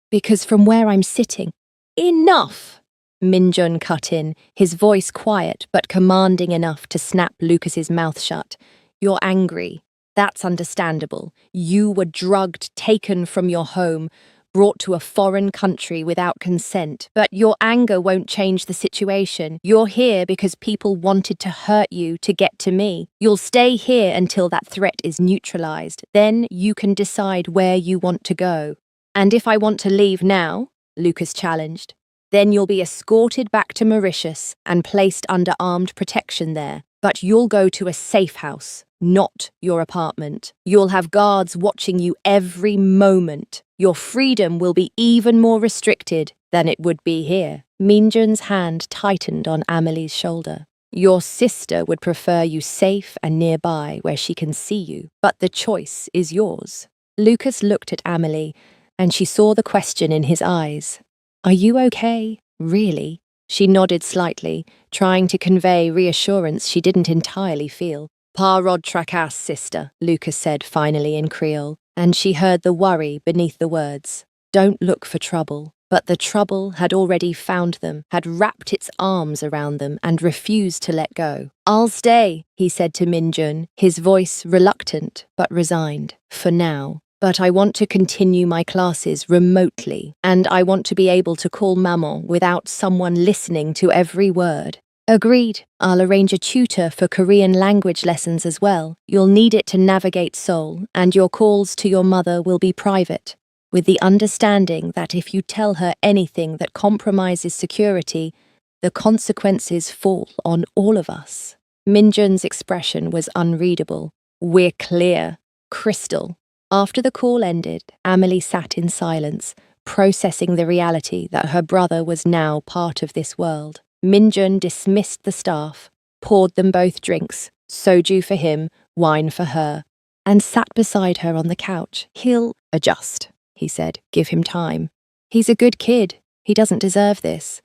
Because from where I'm sitting. Enough! Minjun cut in, his voice quiet but commanding enough to snap Lucas's mouth shut. You're angry. That's understandable. You were drugged, taken from your home, brought to a foreign country without consent. But your anger won't change the situation. You're here because people wanted to hurt you to get to me. You'll stay here until that threat is neutralized. Then you can decide where you want to go. And if I want to leave now, Lucas challenged, then you'll be escorted back to Mauritius and placed under armed protection there. But you'll go to a safe house, not your apartment. You'll have guards watching you every moment. Your freedom will be even more restricted than it would be here. Minjun's hand tightened on Amelie's shoulder. Your sister would prefer you safe and nearby where she can see you, but the choice is yours. Lucas looked at Amelie, and she saw the question in his eyes. Are you okay? Really? She nodded slightly, trying to convey reassurance she didn't entirely feel. Pa rod tracasse, sister, Lucas said finally in Creole, and she heard the worry beneath the words. Don't look for trouble. But the trouble had already found them, had wrapped its arms around them and refused to let go. I'll stay, he said to Minjun, his voice reluctant but resigned, for now. But I want to continue my classes remotely, and I want to be able to call maman without someone listening to every word. Agreed. I'll arrange a tutor for Korean language lessons as well. You'll need it to navigate Seoul, and your calls to your mother will be private, with the understanding that if you tell her anything that compromises security, the consequences fall on all of us. Minjun's expression was unreadable. We're clear. Crystal. After the call ended, Amelie sat in silence, processing the reality that her brother was now part of this world. Minjun dismissed the staff, poured them both drinks, soju for him, wine for her, and sat beside her on the couch. He'll adjust, he said. Give him time. He's a good kid. He doesn't deserve this.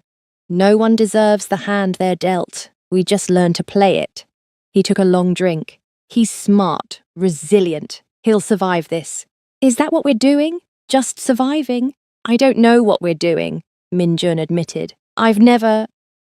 No one deserves the hand they're dealt. We just learn to play it. He took a long drink. He's smart, resilient. He'll survive this. Is that what we're doing? Just surviving? I don't know what we're doing, Minjun admitted. I've never...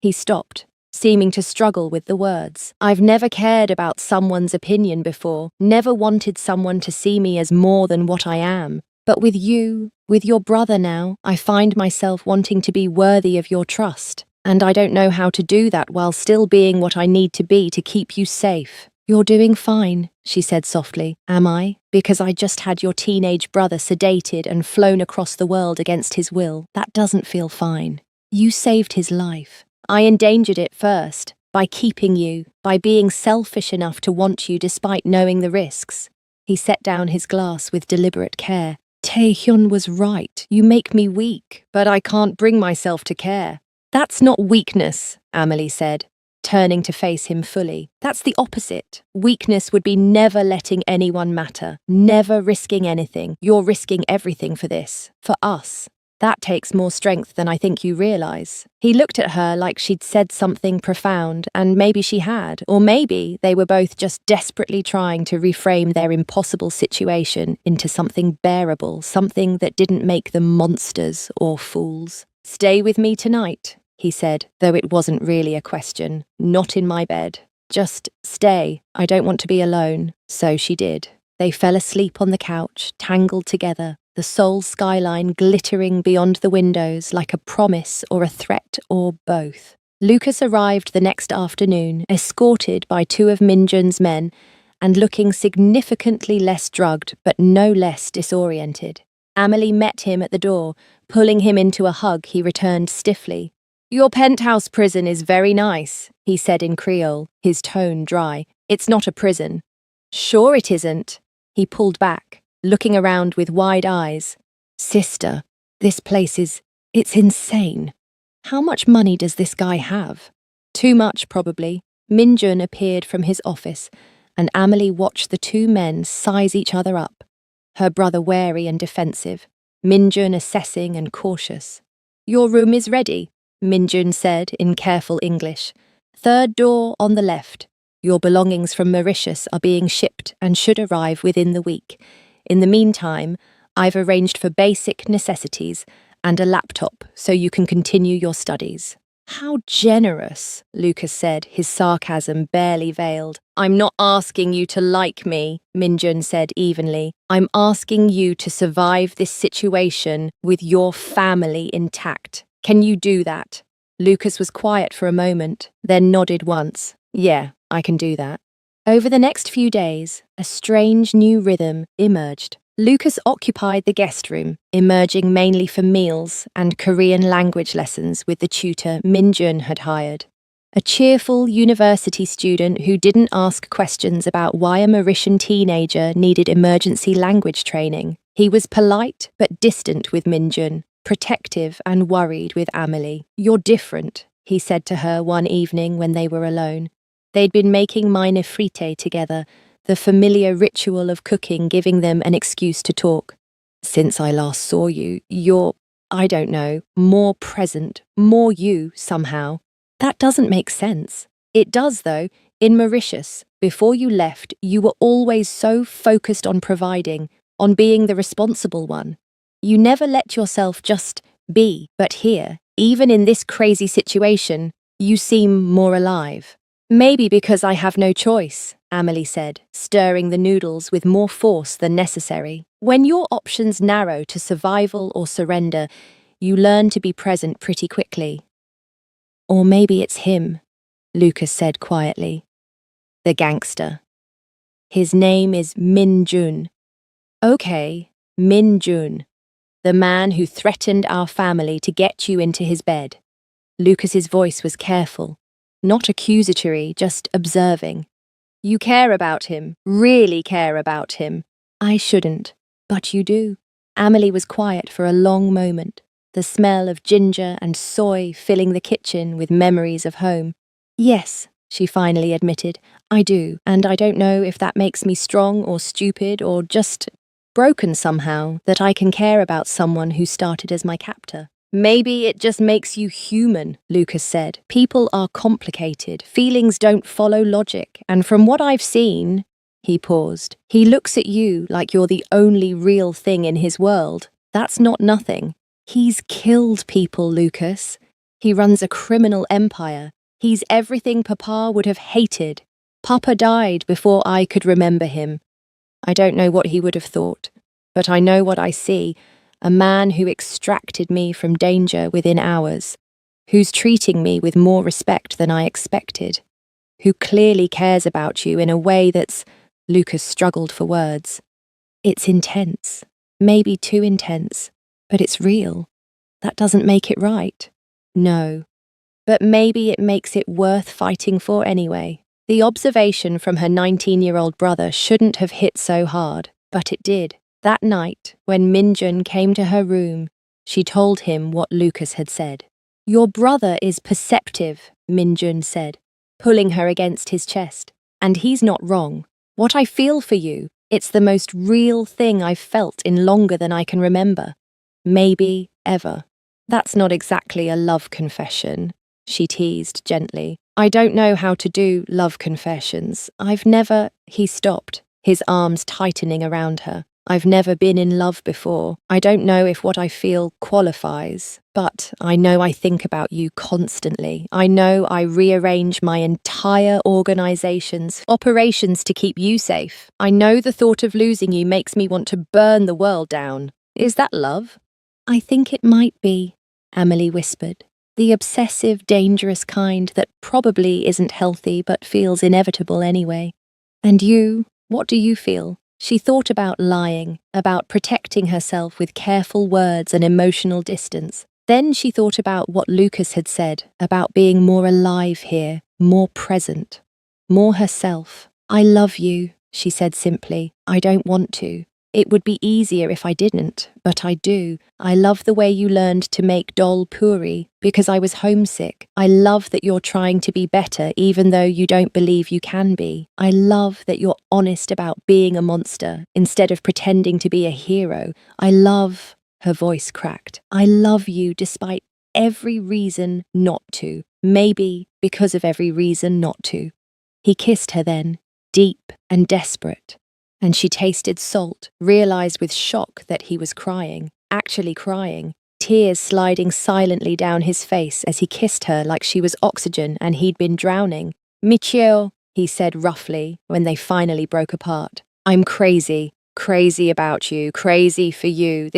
He stopped, seeming to struggle with the words. I've never cared about someone's opinion before, never wanted someone to see me as more than what I am. But with you, with your brother now, I find myself wanting to be worthy of your trust. And I don't know how to do that while still being what I need to be to keep you safe. You're doing fine, she said softly. Am I? Because I just had your teenage brother sedated and flown across the world against his will. That doesn't feel fine. You saved his life. I endangered it first, by keeping you, by being selfish enough to want you despite knowing the risks. He set down his glass with deliberate care. Taehyun was right. You make me weak, but I can't bring myself to care. That's not weakness, Amelie said, turning to face him fully. That's the opposite. Weakness would be never letting anyone matter, never risking anything. You're risking everything for this, for us. That takes more strength than I think you realize. He looked at her like she'd said something profound, and maybe she had, or maybe they were both just desperately trying to reframe their impossible situation into something bearable, something that didn't make them monsters or fools. Stay with me tonight, he said, though it wasn't really a question. Not in my bed. Just stay. I don't want to be alone. So she did. They fell asleep on the couch, tangled together, the Seoul skyline glittering beyond the windows like a promise or a threat or both. Lucas arrived the next afternoon, escorted by two of Minjun's men, and looking significantly less drugged but no less disoriented. Amelie met him at the door. Pulling him into a hug, he returned stiffly. Your penthouse prison is very nice, he said in Creole, his tone dry. It's not a prison. Sure it isn't. He pulled back, looking around with wide eyes. Sister, this place it's insane. How much money does this guy have? Too much, probably. Minjun appeared from his office, and Amelie watched the two men size each other up, her brother wary and defensive, Minjun assessing and cautious. Your room is ready, Minjun said in careful English. Third door on the left. Your belongings from Mauritius are being shipped and should arrive within the week. In the meantime, I've arranged for basic necessities and a laptop so you can continue your studies." "How generous," Lucas said, his sarcasm barely veiled. "I'm not asking you to like me," Minjun said evenly. "I'm asking you to survive this situation with your family intact. Can you do that?" Lucas was quiet for a moment, then nodded once. "Yeah, I can do that." Over the next few days, a strange new rhythm emerged. Lucas occupied the guest room, emerging mainly for meals and Korean language lessons with the tutor Minjun had hired. A cheerful university student who didn't ask questions about why a Mauritian teenager needed emergency language training. He was polite but distant with Minjun, protective and worried with Amelie. "You're different," he said to her one evening when they were alone. They'd been making minor frite together, the familiar ritual of cooking giving them an excuse to talk. "Since I last saw you, you're, I don't know, more present, more you, somehow." "That doesn't make sense." "It does, though. In Mauritius, before you left, you were always so focused on providing, on being the responsible one. You never let yourself just be. But here, even in this crazy situation, you seem more alive." "Maybe because I have no choice," Amelie said, stirring the noodles with more force than necessary. "When your options narrow to survival or surrender, you learn to be present pretty quickly." "Or maybe it's him," Lucas said quietly. "The gangster. His name is Min Jun." "Okay, Min Jun. The man who threatened our family to get you into his bed." Lucas's voice was careful, not accusatory, just observing. "You care about him, really care about him." "I shouldn't, but you do." Amelie was quiet for a long moment, the smell of ginger and soy filling the kitchen with memories of home. "Yes," she finally admitted, "I do, and I don't know if that makes me strong or stupid or just broken somehow, that I can care about someone who started as my captor." "Maybe it just makes you human," Lucas said. "People are complicated, feelings don't follow logic, and from what I've seen—" He paused. "He looks at you like you're the only real thing in his world. That's not nothing. He's killed people, Lucas. He runs a criminal empire. He's everything Papa would have hated. Papa died before I could remember him. I don't know what he would have thought, but I know what I see. A man who extracted me from danger within hours, who's treating me with more respect than I expected, who clearly cares about you in a way that's—" Lucas struggled for words. "It's intense, maybe too intense, but it's real. That doesn't make it right." "No, but maybe it makes it worth fighting for anyway." The observation from her 19-year-old brother shouldn't have hit so hard, but it did. That night, when Minjun came to her room, she told him what Lucas had said. "Your brother is perceptive," Minjun said, pulling her against his chest. "And he's not wrong. What I feel for you, it's the most real thing I've felt in longer than I can remember. Maybe ever." "That's not exactly a love confession," she teased gently. "I don't know how to do love confessions. I've never—" He stopped, his arms tightening around her. "I've never been in love before. I don't know if what I feel qualifies, but I know I think about you constantly. I know I rearrange my entire organization's operations to keep you safe. I know the thought of losing you makes me want to burn the world down. Is that love?" "I think it might be," Amelie whispered. "The obsessive, dangerous kind that probably isn't healthy but feels inevitable anyway." "And you, what do you feel?" She thought about lying, about protecting herself with careful words and emotional distance. Then she thought about what Lucas had said, about being more alive here, more present, more herself. "I love you," she said simply. "I don't want to. It would be easier if I didn't, but I do. I love the way you learned to make dal puri because I was homesick. I love that you're trying to be better even though you don't believe you can be. I love that you're honest about being a monster instead of pretending to be a hero. I love—" Her voice cracked. "I love you despite every reason not to. Maybe because of every reason not to." He kissed her then, deep and desperate, and she tasted salt, realized with shock that he was crying, actually crying, tears sliding silently down his face as he kissed her like she was oxygen and he'd been drowning. Michio, he said roughly when they finally broke apart. I'm crazy, crazy about you, crazy for you.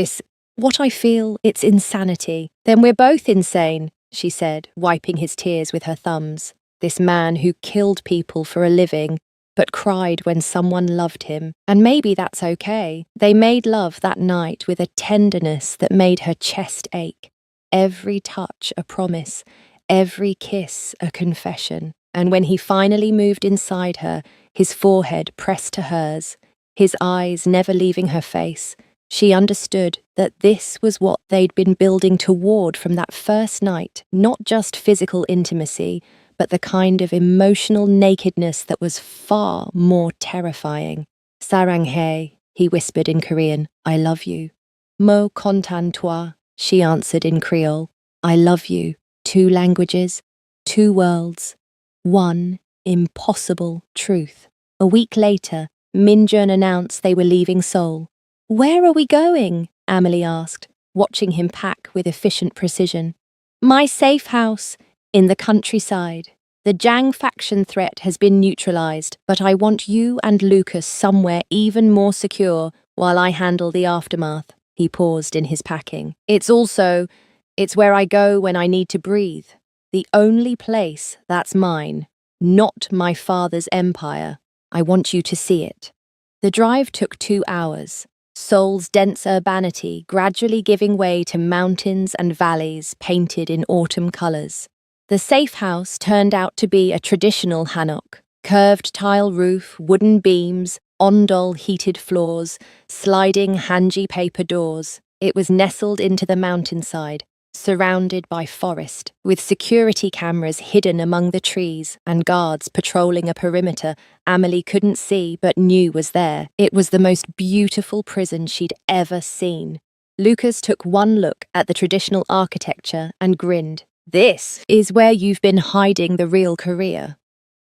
What I feel, it's insanity. Then we're both insane, she said, wiping his tears with her thumbs. This man who killed people for a living, but cried when someone loved him. And maybe that's okay. They made love that night with a tenderness that made her chest ache. Every touch a promise, every kiss a confession. And when he finally moved inside her, his forehead pressed to hers, his eyes never leaving her face, she understood that this was what they'd been building toward from that first night, not just physical intimacy, but the kind of emotional nakedness that was far more terrifying. Saranghae, he whispered in Korean, I love you. Mo kontan toi, she answered in Creole, I love you. 2 languages, 2 worlds, 1 impossible truth. A week later, Minjun announced they were leaving Seoul. Where are we going? Amelie asked, watching him pack with efficient precision. My safe house, in the countryside. The Jang faction threat has been neutralized, but I want you and Lucas somewhere even more secure while I handle the aftermath. He paused in his packing. It's where I go when I need to breathe. The only place that's mine, not my father's empire. I want you to see it. The drive took 2 hours. Seoul's dense urbanity gradually giving way to mountains and valleys painted in autumn colors. The safe house turned out to be a traditional hanok. Curved tile roof, wooden beams, ondol heated floors, sliding hanji paper doors. It was nestled into the mountainside, surrounded by forest, with security cameras hidden among the trees and guards patrolling a perimeter Amelie couldn't see but knew was there. It was the most beautiful prison she'd ever seen. Lucas took one look at the traditional architecture and grinned. This is where you've been hiding the real career.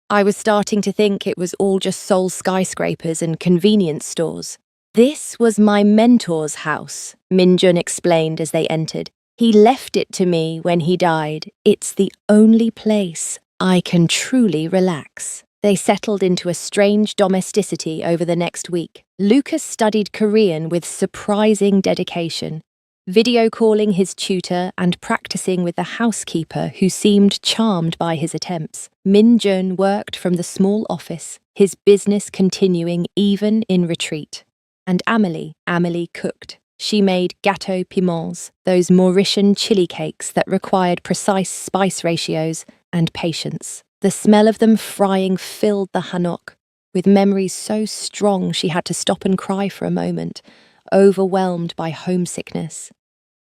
I was starting to think it was all just Seoul skyscrapers and convenience stores. This was my mentor's house, Minjun explained as they entered. He left it to me when he died. It's the only place I can truly relax. They settled into a strange domesticity over the next week. Lucas studied Korean with surprising dedication, video calling his tutor and practicing with the housekeeper who seemed charmed by his attempts. Min Jun worked from the small office, his business continuing even in retreat. And Amelie cooked. She made gâteaux piments, those Mauritian chili cakes that required precise spice ratios and patience. The smell of them frying filled the hanok, with memories so strong she had to stop and cry for a moment, overwhelmed by homesickness.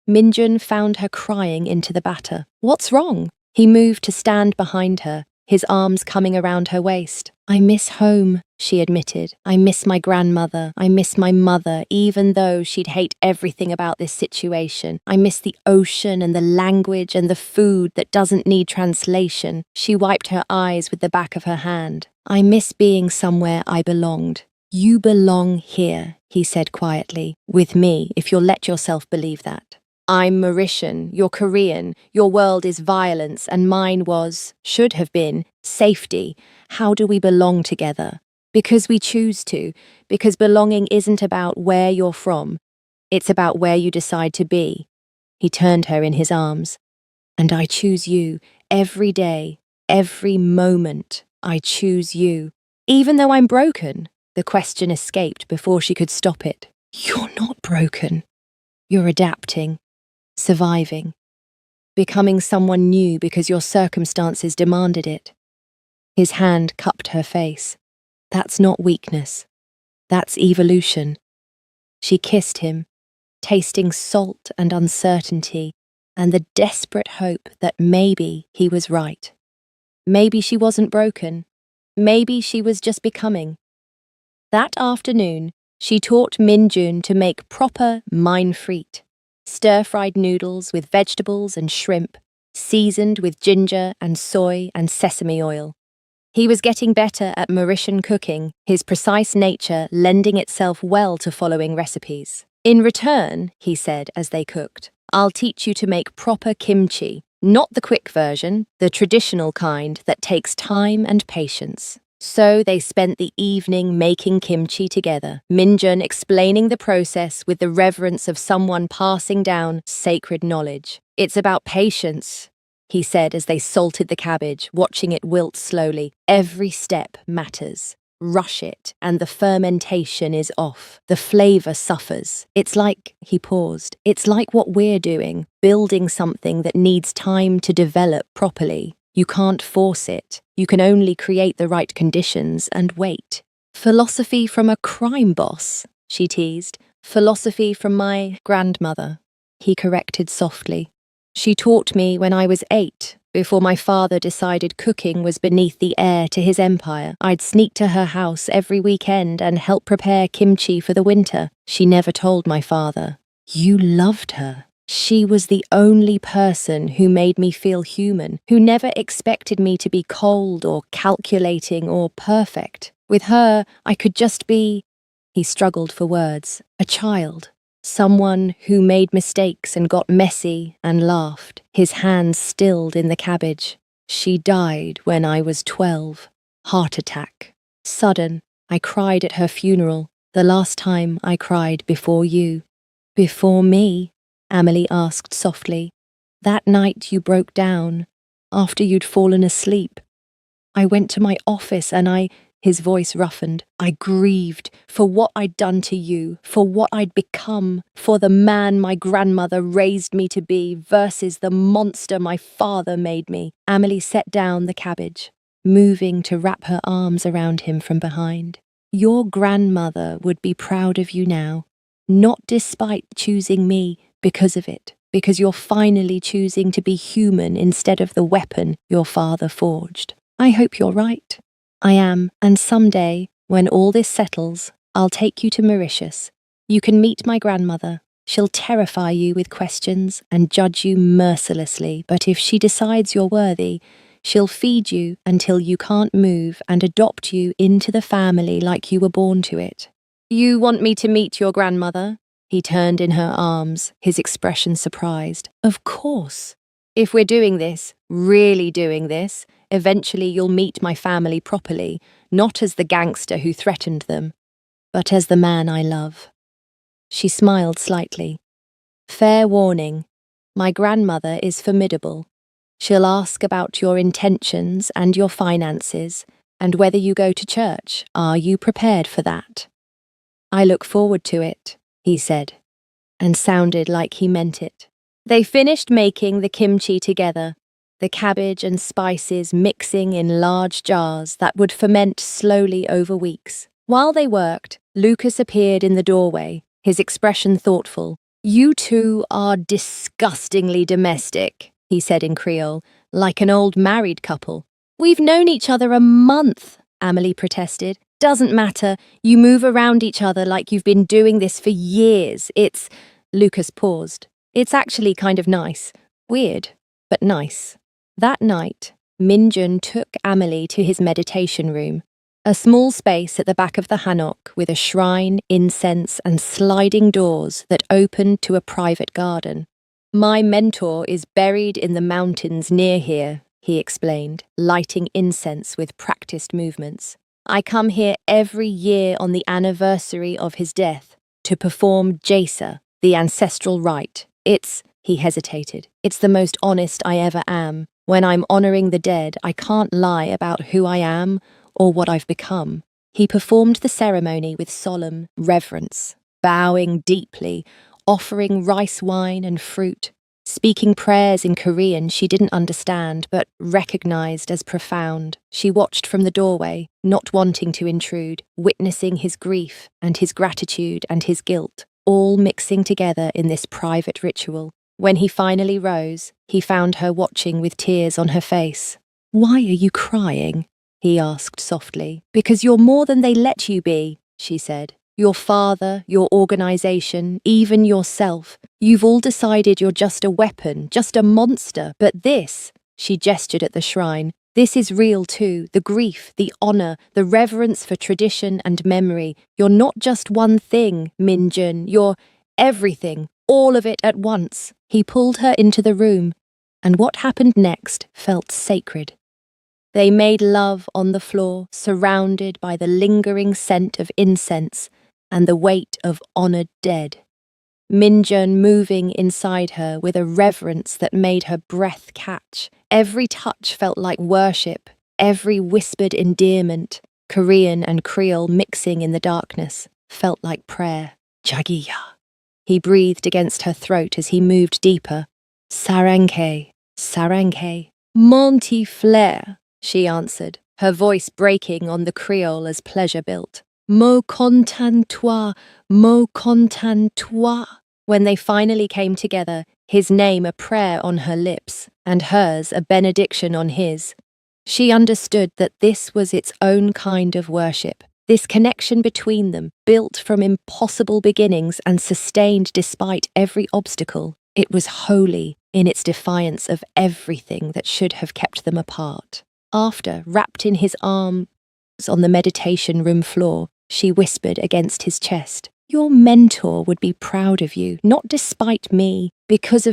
Minjun found her crying into the batter. What's wrong? He moved to stand behind her, his arms coming around her waist. I miss home, she admitted. I miss my grandmother. I miss my mother, even though she'd hate everything about this situation. I miss the ocean and the language and the food that doesn't need translation. She wiped her eyes with the back of her hand. I miss being somewhere I belonged. You belong here, he said quietly, with me, if you'll let yourself believe that. I'm Mauritian, you're Korean, your world is violence, and mine should have been, safety. How do we belong together? Because we choose to, because belonging isn't about where you're from, it's about where you decide to be. He turned her in his arms. And I choose you, every day, every moment, I choose you. Even though I'm broken, the question escaped before she could stop it. You're not broken. You're adapting. Surviving, becoming someone new because your circumstances demanded it. His hand cupped her face. That's not weakness. That's evolution. She kissed him, tasting salt and uncertainty and the desperate hope that maybe he was right. Maybe she wasn't broken. Maybe she was just becoming. That afternoon, she taught Minjun to make proper mine frite. Stir-fried noodles with vegetables and shrimp, seasoned with ginger and soy and sesame oil. He was getting better at Mauritian cooking, his precise nature lending itself well to following recipes. In return, he said as they cooked, I'll teach you to make proper kimchi, not the quick version, the traditional kind that takes time and patience. So they spent the evening making kimchi together, Minjun explaining the process with the reverence of someone passing down sacred knowledge. It's about patience, he said as they salted the cabbage, watching it wilt slowly. Every step matters. Rush it, and the fermentation is off. The flavour suffers. It's like, he paused, it's like what we're doing, building something that needs time to develop properly. You can't force it. You can only create the right conditions and wait. Philosophy from a crime boss, she teased. Philosophy from my grandmother, he corrected softly. She taught me when I was 8, before my father decided cooking was beneath the heir to his empire. I'd sneak to her house every weekend and help prepare kimchi for the winter. She never told my father. You loved her. She was the only person who made me feel human, who never expected me to be cold or calculating or perfect. With her, I could just be, he struggled for words, a child. Someone who made mistakes and got messy and laughed, his hands stilled in the cabbage. She died when I was 12. Heart attack. Sudden. I cried at her funeral, the last time I cried before you. Before me? Amelie asked softly. That night you broke down, after you'd fallen asleep. I went to my office and his voice roughened. I grieved for what I'd done to you, for what I'd become, for the man my grandmother raised me to be versus the monster my father made me. Amelie set down the cabbage, moving to wrap her arms around him from behind. Your grandmother would be proud of you now, not despite choosing me, because of it, because you're finally choosing to be human instead of the weapon your father forged. I hope you're right. I am, and someday, when all this settles, I'll take you to Mauritius. You can meet my grandmother. She'll terrify you with questions and judge you mercilessly, but if she decides you're worthy, she'll feed you until you can't move and adopt you into the family like you were born to it. You want me to meet your grandmother? He turned in her arms, his expression surprised. Of course. If we're doing this, really doing this, eventually you'll meet my family properly, not as the gangster who threatened them, but as the man I love. She smiled slightly. Fair warning, my grandmother is formidable. She'll ask about your intentions and your finances, and whether you go to church. Are you prepared for that? I look forward to it, he said, and sounded like he meant it. They finished making the kimchi together, the cabbage and spices mixing in large jars that would ferment slowly over weeks. While they worked, Lucas appeared in the doorway, his expression thoughtful. You two are disgustingly domestic, he said in Creole, like an old married couple. We've known each other a month, Amelie protested. Doesn't matter, you move around each other like you've been doing this for years. Lucas paused. It's actually kind of nice. Weird, but nice. That night, Minjun took Amelie to his meditation room, a small space at the back of the hanok with a shrine, incense, and sliding doors that opened to a private garden. My mentor is buried in the mountains near here, he explained, lighting incense with practiced movements. I come here every year on the anniversary of his death to perform Jesa, the ancestral rite. He hesitated. It's the most honest I ever am. When I'm honoring the dead, I can't lie about who I am or what I've become. He performed the ceremony with solemn reverence, bowing deeply, offering rice wine and fruit, speaking prayers in Korean she didn't understand but recognized as profound. She watched from the doorway, not wanting to intrude, witnessing his grief and his gratitude and his guilt, all mixing together in this private ritual. When he finally rose, he found her watching with tears on her face. Why are you crying? He asked softly. Because you're more than they let you be, she said. Your father, your organization, even yourself. You've all decided you're just a weapon, just a monster. But this, she gestured at the shrine, This is real too. The grief, the honor, the reverence for tradition and memory. You're not just one thing, Minjun. You're everything, all of it at once. He pulled her into the room, and what happened next felt sacred. They made love on the floor, surrounded by the lingering scent of incense and the weight of honored dead. Minjun moving inside her with a reverence that made her breath catch. Every touch felt like worship, every whispered endearment, Korean and Creole mixing in the darkness, felt like prayer. Jagiya. He breathed against her throat as he moved deeper. Saranghe, Saranghe. Monty Flair, she answered, her voice breaking on the Creole as pleasure built. Mo content toi, mo content toi. When they finally came together, his name a prayer on her lips, and hers a benediction on his. She understood that this was its own kind of worship, this connection between them, built from impossible beginnings and sustained despite every obstacle. It was holy in its defiance of everything that should have kept them apart. After, wrapped in his arms on the meditation room floor, she whispered against his chest, "Your mentor would be proud of you, not despite me, because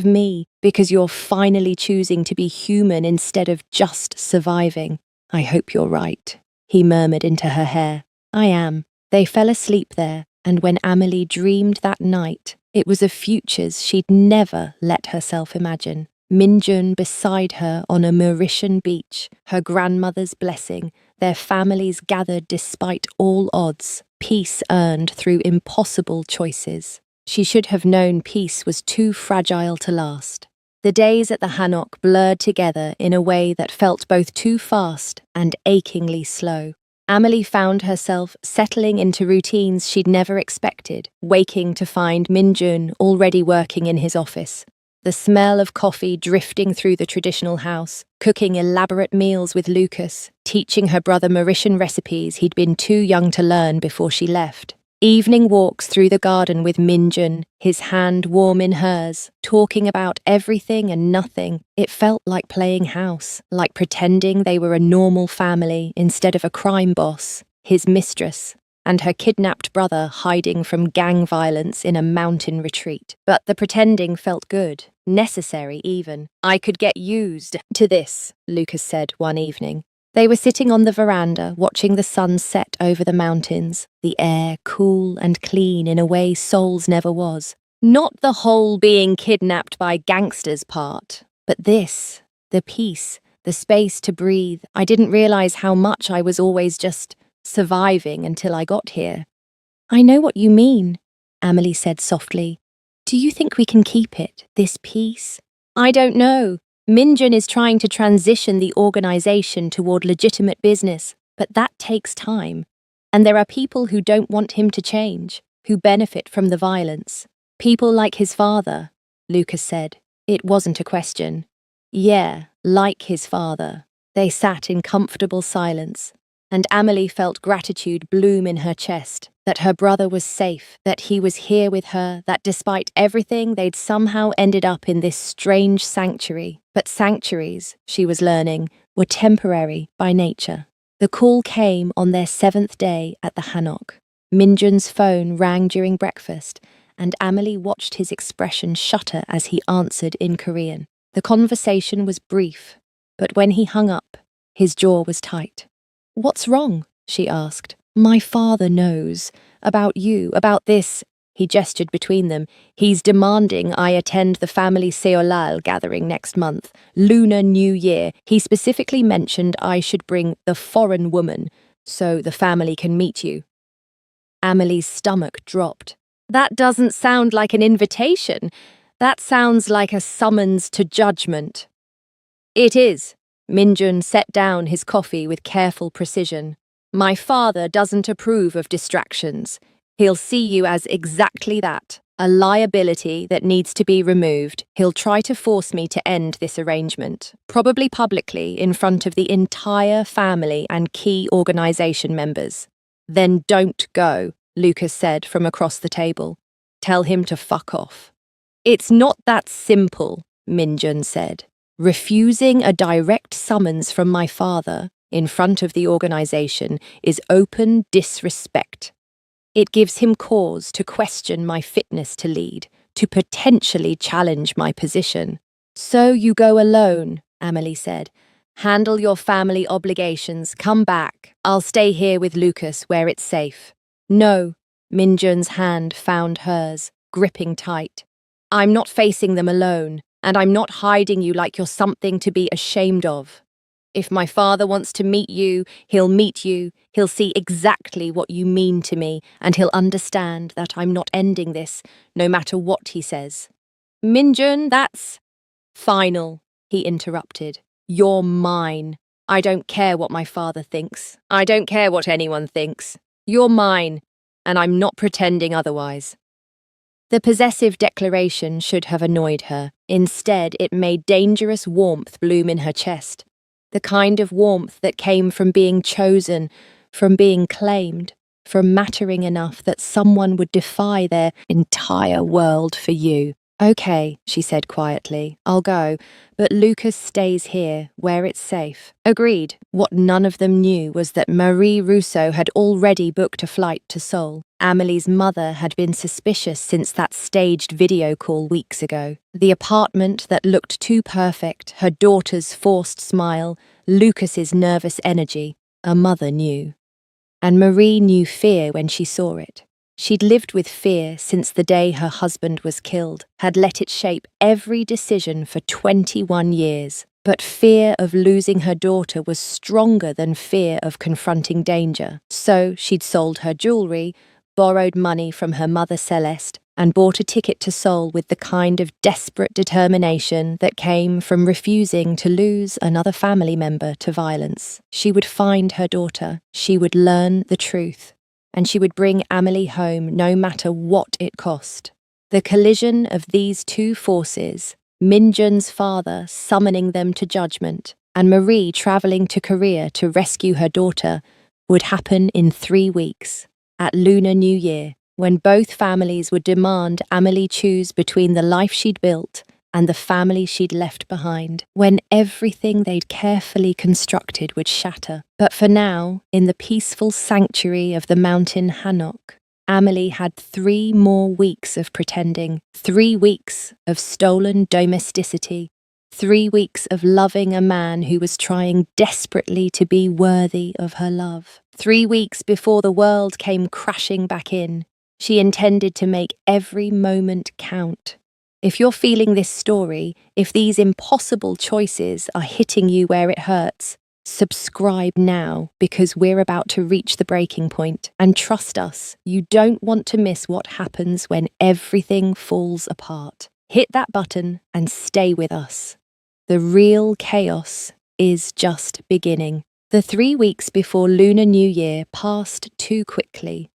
you're finally choosing to be human instead of just surviving. I hope you're right," he murmured into her hair. "I am." They fell asleep there, and when Amelie dreamed that night, it was of futures she'd never let herself imagine. Minjun beside her on a Mauritian beach, her grandmother's blessing, their families gathered despite all odds, peace earned through impossible choices. She should have known peace was too fragile to last. The days at the Hanok blurred together in a way that felt both too fast and achingly slow. Amelie found herself settling into routines she'd never expected, waking to find Minjun already working in his office. The smell of coffee drifting through the traditional house, cooking elaborate meals with Lucas, teaching her brother Mauritian recipes he'd been too young to learn before she left. Evening walks through the garden with Minjun, his hand warm in hers, talking about everything and nothing. It felt like playing house, like pretending they were a normal family instead of a crime boss, his mistress, and her kidnapped brother hiding from gang violence in a mountain retreat. But the pretending felt good, necessary even. "I could get used to this," Lucas said one evening. They were sitting on the veranda, watching the sun set over the mountains, the air cool and clean in a way Seoul's never was. Not the whole being kidnapped by gangsters part, but this, the peace, the space to breathe. I didn't realize how much I was always just surviving until I got here. "I know what you mean," Amelie said softly. "Do you think we can keep it, this peace?" "I don't know. Minjun is trying to transition the organization toward legitimate business, but that takes time. And there are people who don't want him to change, who benefit from the violence. People like his father," Lucas said. It wasn't a question. "Yeah, like his father." They sat in comfortable silence, and Amelie felt gratitude bloom in her chest, that her brother was safe, that he was here with her, that despite everything they'd somehow ended up in this strange sanctuary. But sanctuaries, she was learning, were temporary by nature. The call came on their 7th day at the Hanok. Minjun's phone rang during breakfast, and Amelie watched his expression shudder as he answered in Korean. The conversation was brief, but when he hung up, his jaw was tight. "What's wrong?" she asked. "My father knows. About you, about this." He gestured between them. "He's demanding I attend the family Seolal gathering next month, Lunar New Year. He specifically mentioned I should bring the foreign woman, so the family can meet you." Amelie's stomach dropped. "That doesn't sound like an invitation. That sounds like a summons to judgment." "It is." Minjun set down his coffee with careful precision. "My father doesn't approve of distractions. He'll see you as exactly that, a liability that needs to be removed. He'll try to force me to end this arrangement, probably publicly in front of the entire family and key organization members." "Then don't go," Lucas said from across the table. "Tell him to fuck off." "It's not that simple," Minjun said. Refusing a direct summons from my father in front of the organization is open disrespect. It gives him cause to question my fitness to lead, to potentially challenge my position. So you go alone, Amelie said. Handle your family obligations, come back. I'll stay here with Lucas where it's safe. No, Minjun's hand found hers, gripping tight. I'm not facing them alone, and I'm not hiding you like you're something to be ashamed of. If my father wants to meet you, he'll meet you, he'll see exactly what you mean to me, and he'll understand that I'm not ending this, no matter what he says. Minjun, that's final, he interrupted. You're mine. I don't care what my father thinks. I don't care what anyone thinks. You're mine, and I'm not pretending otherwise. The possessive declaration should have annoyed her. Instead, it made dangerous warmth bloom in her chest. The kind of warmth that came from being chosen, from being claimed, from mattering enough that someone would defy their entire world for you. Okay, she said quietly, I'll go, but Lucas stays here, where it's safe. Agreed. What none of them knew was that Marie Rousseau had already booked a flight to Seoul. Amelie's mother had been suspicious since that staged video call weeks ago. The apartment that looked too perfect, her daughter's forced smile, Lucas's nervous energy. A mother knew. And Marie knew fear when she saw it. She'd lived with fear since the day her husband was killed, had let it shape every decision for 21 years. But fear of losing her daughter was stronger than fear of confronting danger. So she'd sold her jewelry, borrowed money from her mother Celeste, and bought a ticket to Seoul with the kind of desperate determination that came from refusing to lose another family member to violence. She would find her daughter, she would learn the truth, and she would bring Amelie home no matter what it cost. The collision of these two forces, Minjun's father summoning them to judgment, and Marie travelling to Korea to rescue her daughter, would happen in 3 weeks, at Lunar New Year, when both families would demand Amelie choose between the life she'd built and the family she'd left behind, when everything they'd carefully constructed would shatter. But for now, in the peaceful sanctuary of the mountain Hanok, Amelie had 3 more weeks of pretending, 3 weeks of stolen domesticity, 3 weeks of loving a man who was trying desperately to be worthy of her love. 3 weeks before the world came crashing back in, she intended to make every moment count. If you're feeling this story, if these impossible choices are hitting you where it hurts, subscribe now, because we're about to reach the breaking point. And trust us, you don't want to miss what happens when everything falls apart. Hit that button and stay with us. The real chaos is just beginning. The 3 weeks before Lunar New Year passed too quickly.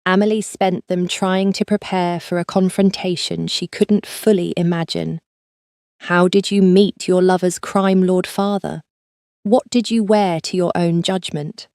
Amelie spent them trying to prepare for a confrontation she couldn't fully imagine. How did you meet your lover's crime lord father? What did you wear to your own judgment?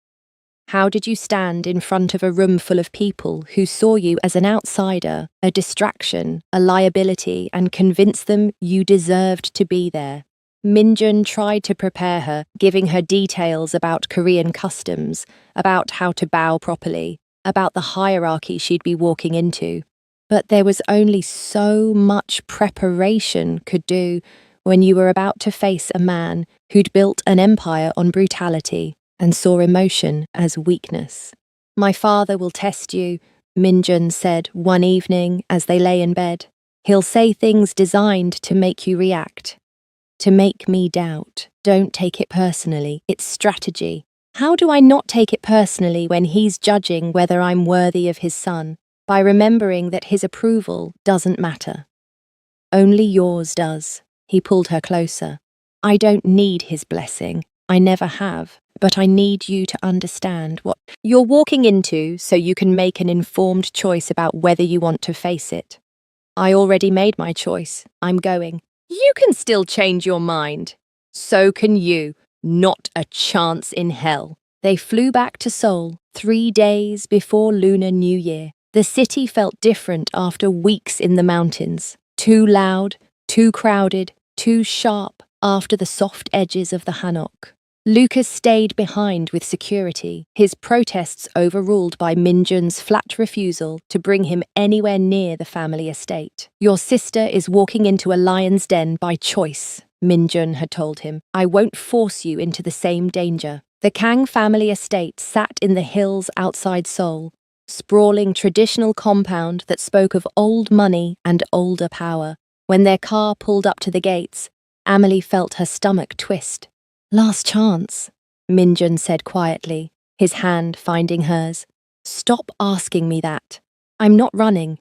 How did you stand in front of a room full of people who saw you as an outsider, a distraction, a liability, and convince them you deserved to be there? Minjun tried to prepare her, giving her details about Korean customs, about how to bow properly, about the hierarchy she'd be walking into. But there was only so much preparation could do when you were about to face a man who'd built an empire on brutality and saw emotion as weakness. My father will test you, Minjun said one evening as they lay in bed. He'll say things designed to make you react, to make me doubt. Don't take it personally, it's strategy. How do I not take it personally when he's judging whether I'm worthy of his son? By remembering that his approval doesn't matter. Only yours does. He pulled her closer. I don't need his blessing. I never have. But I need you to understand what you're walking into so you can make an informed choice about whether you want to face it. I already made my choice. I'm going. You can still change your mind. So can you. Not a chance in hell. They flew back to Seoul 3 days before Lunar New Year. The city felt different after weeks in the mountains. Too loud, too crowded, too sharp, after the soft edges of the hanok. Lucas stayed behind with security, his protests overruled by Minjun's flat refusal to bring him anywhere near the family estate. "Your sister is walking into a lion's den by choice," Minjun had told him. "I won't force you into the same danger." The Kang family estate sat in the hills outside Seoul, sprawling traditional compound that spoke of old money and older power. When their car pulled up to the gates, Amelie felt her stomach twist. "Last chance," Minjun said quietly, his hand finding hers. "Stop asking me that. I'm not running."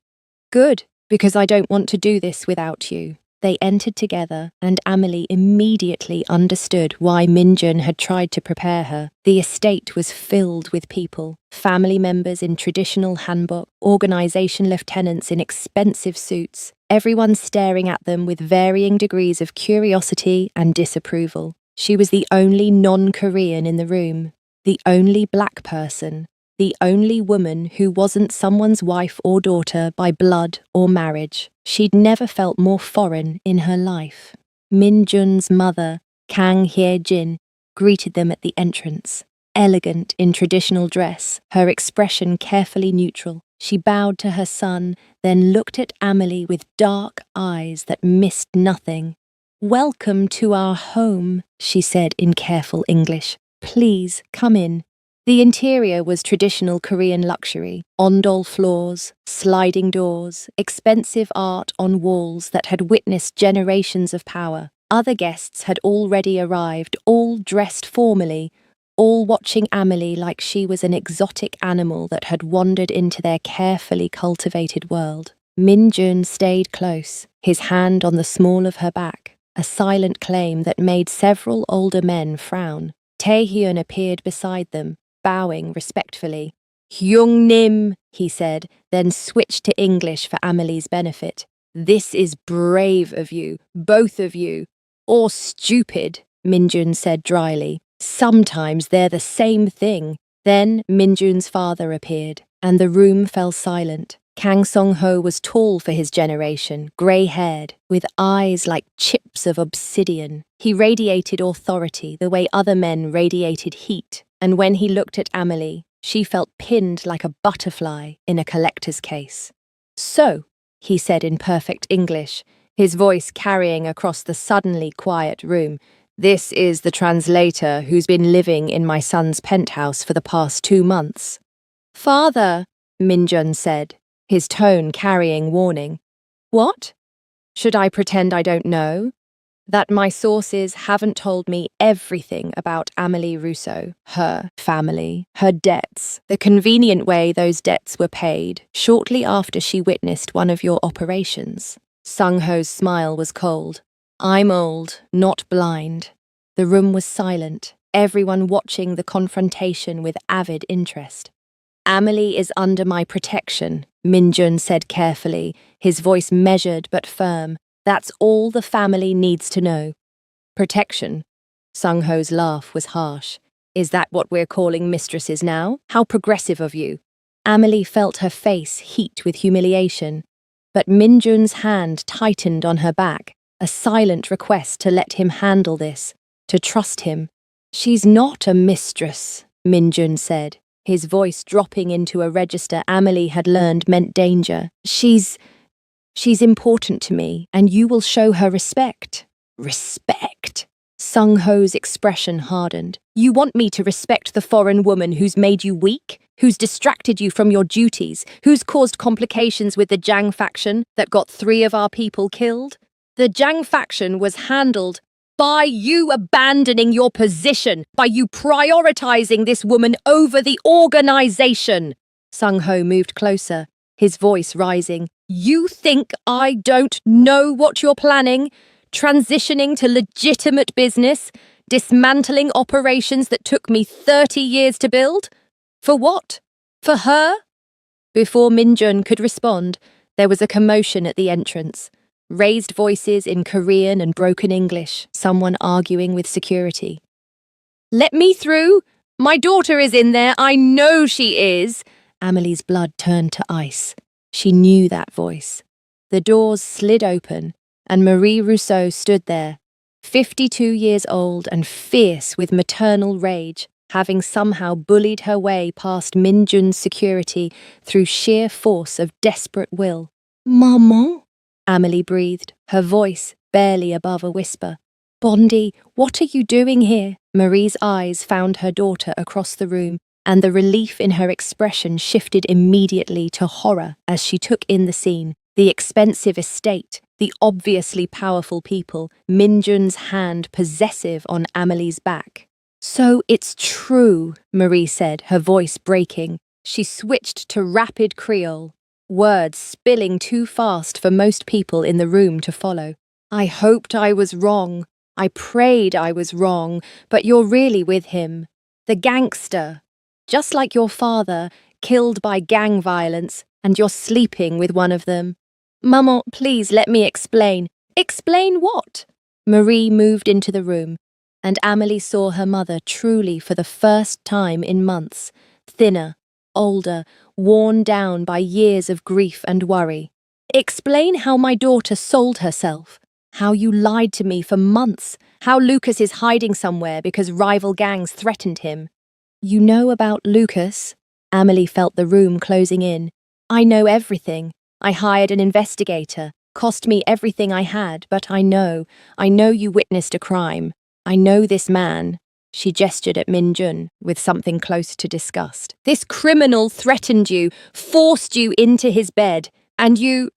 "Good, because I don't want to do this without you." They entered together, and Amelie immediately understood why Minjun had tried to prepare her. The estate was filled with people, family members in traditional hanbok, organization lieutenants in expensive suits, everyone staring at them with varying degrees of curiosity and disapproval. She was the only non-Korean in the room, the only black person, the only woman who wasn't someone's wife or daughter by blood or marriage. She'd never felt more foreign in her life. Minjun's mother, Kang Hye-jin, greeted them at the entrance. Elegant in traditional dress, her expression carefully neutral. She bowed to her son, then looked at Amelie with dark eyes that missed nothing. "Welcome to our home," she said in careful English. "Please come in." The interior was traditional Korean luxury, ondol floors, sliding doors, expensive art on walls that had witnessed generations of power. Other guests had already arrived, all dressed formally, all watching Amelie like she was an exotic animal that had wandered into their carefully cultivated world. Minjun stayed close, his hand on the small of her back, a silent claim that made several older men frown. Taehyun appeared beside them, bowing respectfully. "Hyungnim," he said, then switched to English for Amelie's benefit. "This is brave of you, both of you. Or stupid," Minjun said dryly. "Sometimes they're the same thing." Then Minjun's father appeared, and the room fell silent. Kang Song-ho was tall for his generation, grey-haired, with eyes like chips of obsidian. He radiated authority the way other men radiated heat, and when he looked at Amelie, she felt pinned like a butterfly in a collector's case. "So," he said in perfect English, his voice carrying across the suddenly quiet room, "this is the translator who's been living in my son's penthouse for the past 2 months." "Father," Minjun said, his tone carrying warning. "What? Should I pretend I don't know? That my sources haven't told me everything about Amelie Rousseau, her family, her debts, the convenient way those debts were paid shortly after she witnessed one of your operations?" Sung-ho's smile was cold. "I'm old, not blind." The room was silent, everyone watching the confrontation with avid interest. "Amelie is under my protection," Minjun said carefully, his voice measured but firm. "That's all the family needs to know." "Protection?" Sung-ho's laugh was harsh. "Is that what we're calling mistresses now? How progressive of you." Amelie felt her face heat with humiliation, but Minjun's hand tightened on her back, a silent request to let him handle this, to trust him. "She's not a mistress," Minjun said, his voice dropping into a register Amelie had learned meant danger. She's important to me, and you will show her respect." "Respect?" Sung-ho's expression hardened. "You want me to respect the foreign woman who's made you weak, who's distracted you from your duties, who's caused complications with the Jang faction that got 3 of our people killed? The Jang faction was handled by you abandoning your position, by you prioritizing this woman over the organization." Sung-ho moved closer, his voice rising. "You think I don't know what you're planning? Transitioning to legitimate business? Dismantling operations that took me 30 years to build? For what? For her?" Before Minjun could respond, there was a commotion at the entrance. Raised voices in Korean and broken English, someone arguing with security. "Let me through! My daughter is in there, I know she is!" Amelie's blood turned to ice. She knew that voice. The doors slid open, and Marie Rousseau stood there, 52 years old and fierce with maternal rage, having somehow bullied her way past Minjun's security through sheer force of desperate will. "Maman?" Amelie breathed, her voice barely above a whisper. "Bondi, what are you doing here?" Marie's eyes found her daughter across the room, and the relief in her expression shifted immediately to horror as she took in the scene. The expensive estate, the obviously powerful people, Minjun's hand possessive on Amelie's back. "So it's true," Marie said, her voice breaking. She switched to rapid Creole, words spilling too fast for most people in the room to follow. "I hoped I was wrong. I prayed I was wrong, but you're really with him. The gangster. Just like your father, killed by gang violence, and you're sleeping with one of them." "Maman, please let me explain." "Explain what?" Marie moved into the room, and Amelie saw her mother truly for the first time in months, thinner, older, worn down by years of grief and worry. "Explain how my daughter sold herself, how you lied to me for months, how Lucas is hiding somewhere because rival gangs threatened him." "You know about Lucas?" Amelie felt the room closing in. "I know everything. I hired an investigator. Cost me everything I had, but I know you witnessed a crime. I know this man." She gestured at Minjun with something close to disgust. "This criminal threatened you, forced you into his bed, and you—"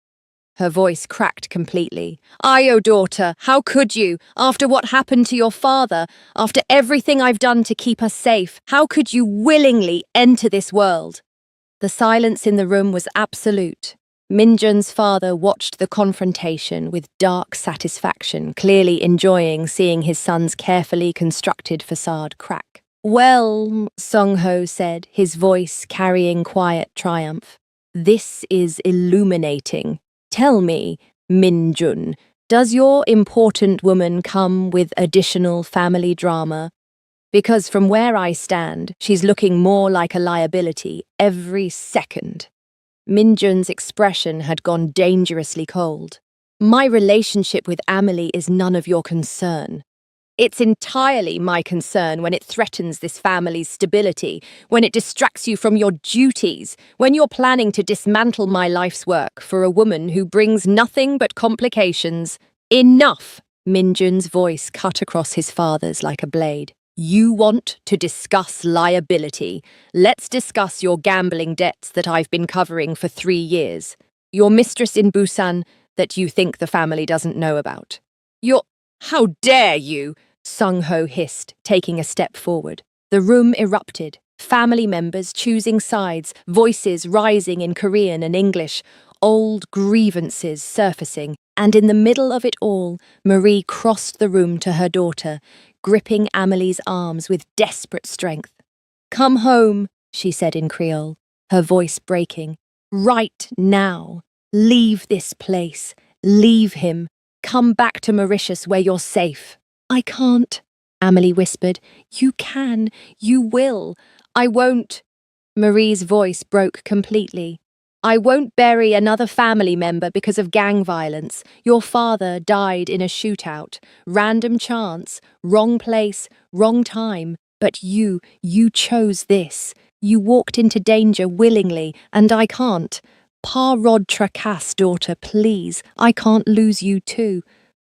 Her voice cracked completely. "Io, daughter, how could you? After what happened to your father, after everything I've done to keep us safe, how could you willingly enter this world?" The silence in the room was absolute. Minjun's father watched the confrontation with dark satisfaction, clearly enjoying seeing his son's carefully constructed facade crack. "Well," Sung-ho said, his voice carrying quiet triumph, "this is illuminating. Tell me, Minjun, does your important woman come with additional family drama? Because from where I stand, she's looking more like a liability every second." Minjun's expression had gone dangerously cold. "My relationship with Amelie is none of your concern. It's entirely my concern when it threatens this family's stability, when it distracts you from your duties, when you're planning to dismantle my life's work for a woman who brings nothing but complications." "Enough!" Minjun's voice cut across his father's like a blade. "You want to discuss liability. Let's discuss your gambling debts that I've been covering for 3 years. Your mistress in Busan that you think the family doesn't know about. How dare you?" Sung-ho hissed, taking a step forward. The room erupted, family members choosing sides, voices rising in Korean and English, old grievances surfacing, and in the middle of it all, Marie crossed the room to her daughter, gripping Amelie's arms with desperate strength. "Come home," she said in Creole, her voice breaking. "Right now. Leave this place. Leave him. Come back to Mauritius where you're safe." "I can't," Amelie whispered. "You can. You will. I won't." Marie's voice broke completely. "I won't bury another family member because of gang violence. Your father died in a shootout. Random chance, wrong place, wrong time. But you chose this. You walked into danger willingly, and I can't. Pa Rod Tracasse, daughter, please. I can't lose you too.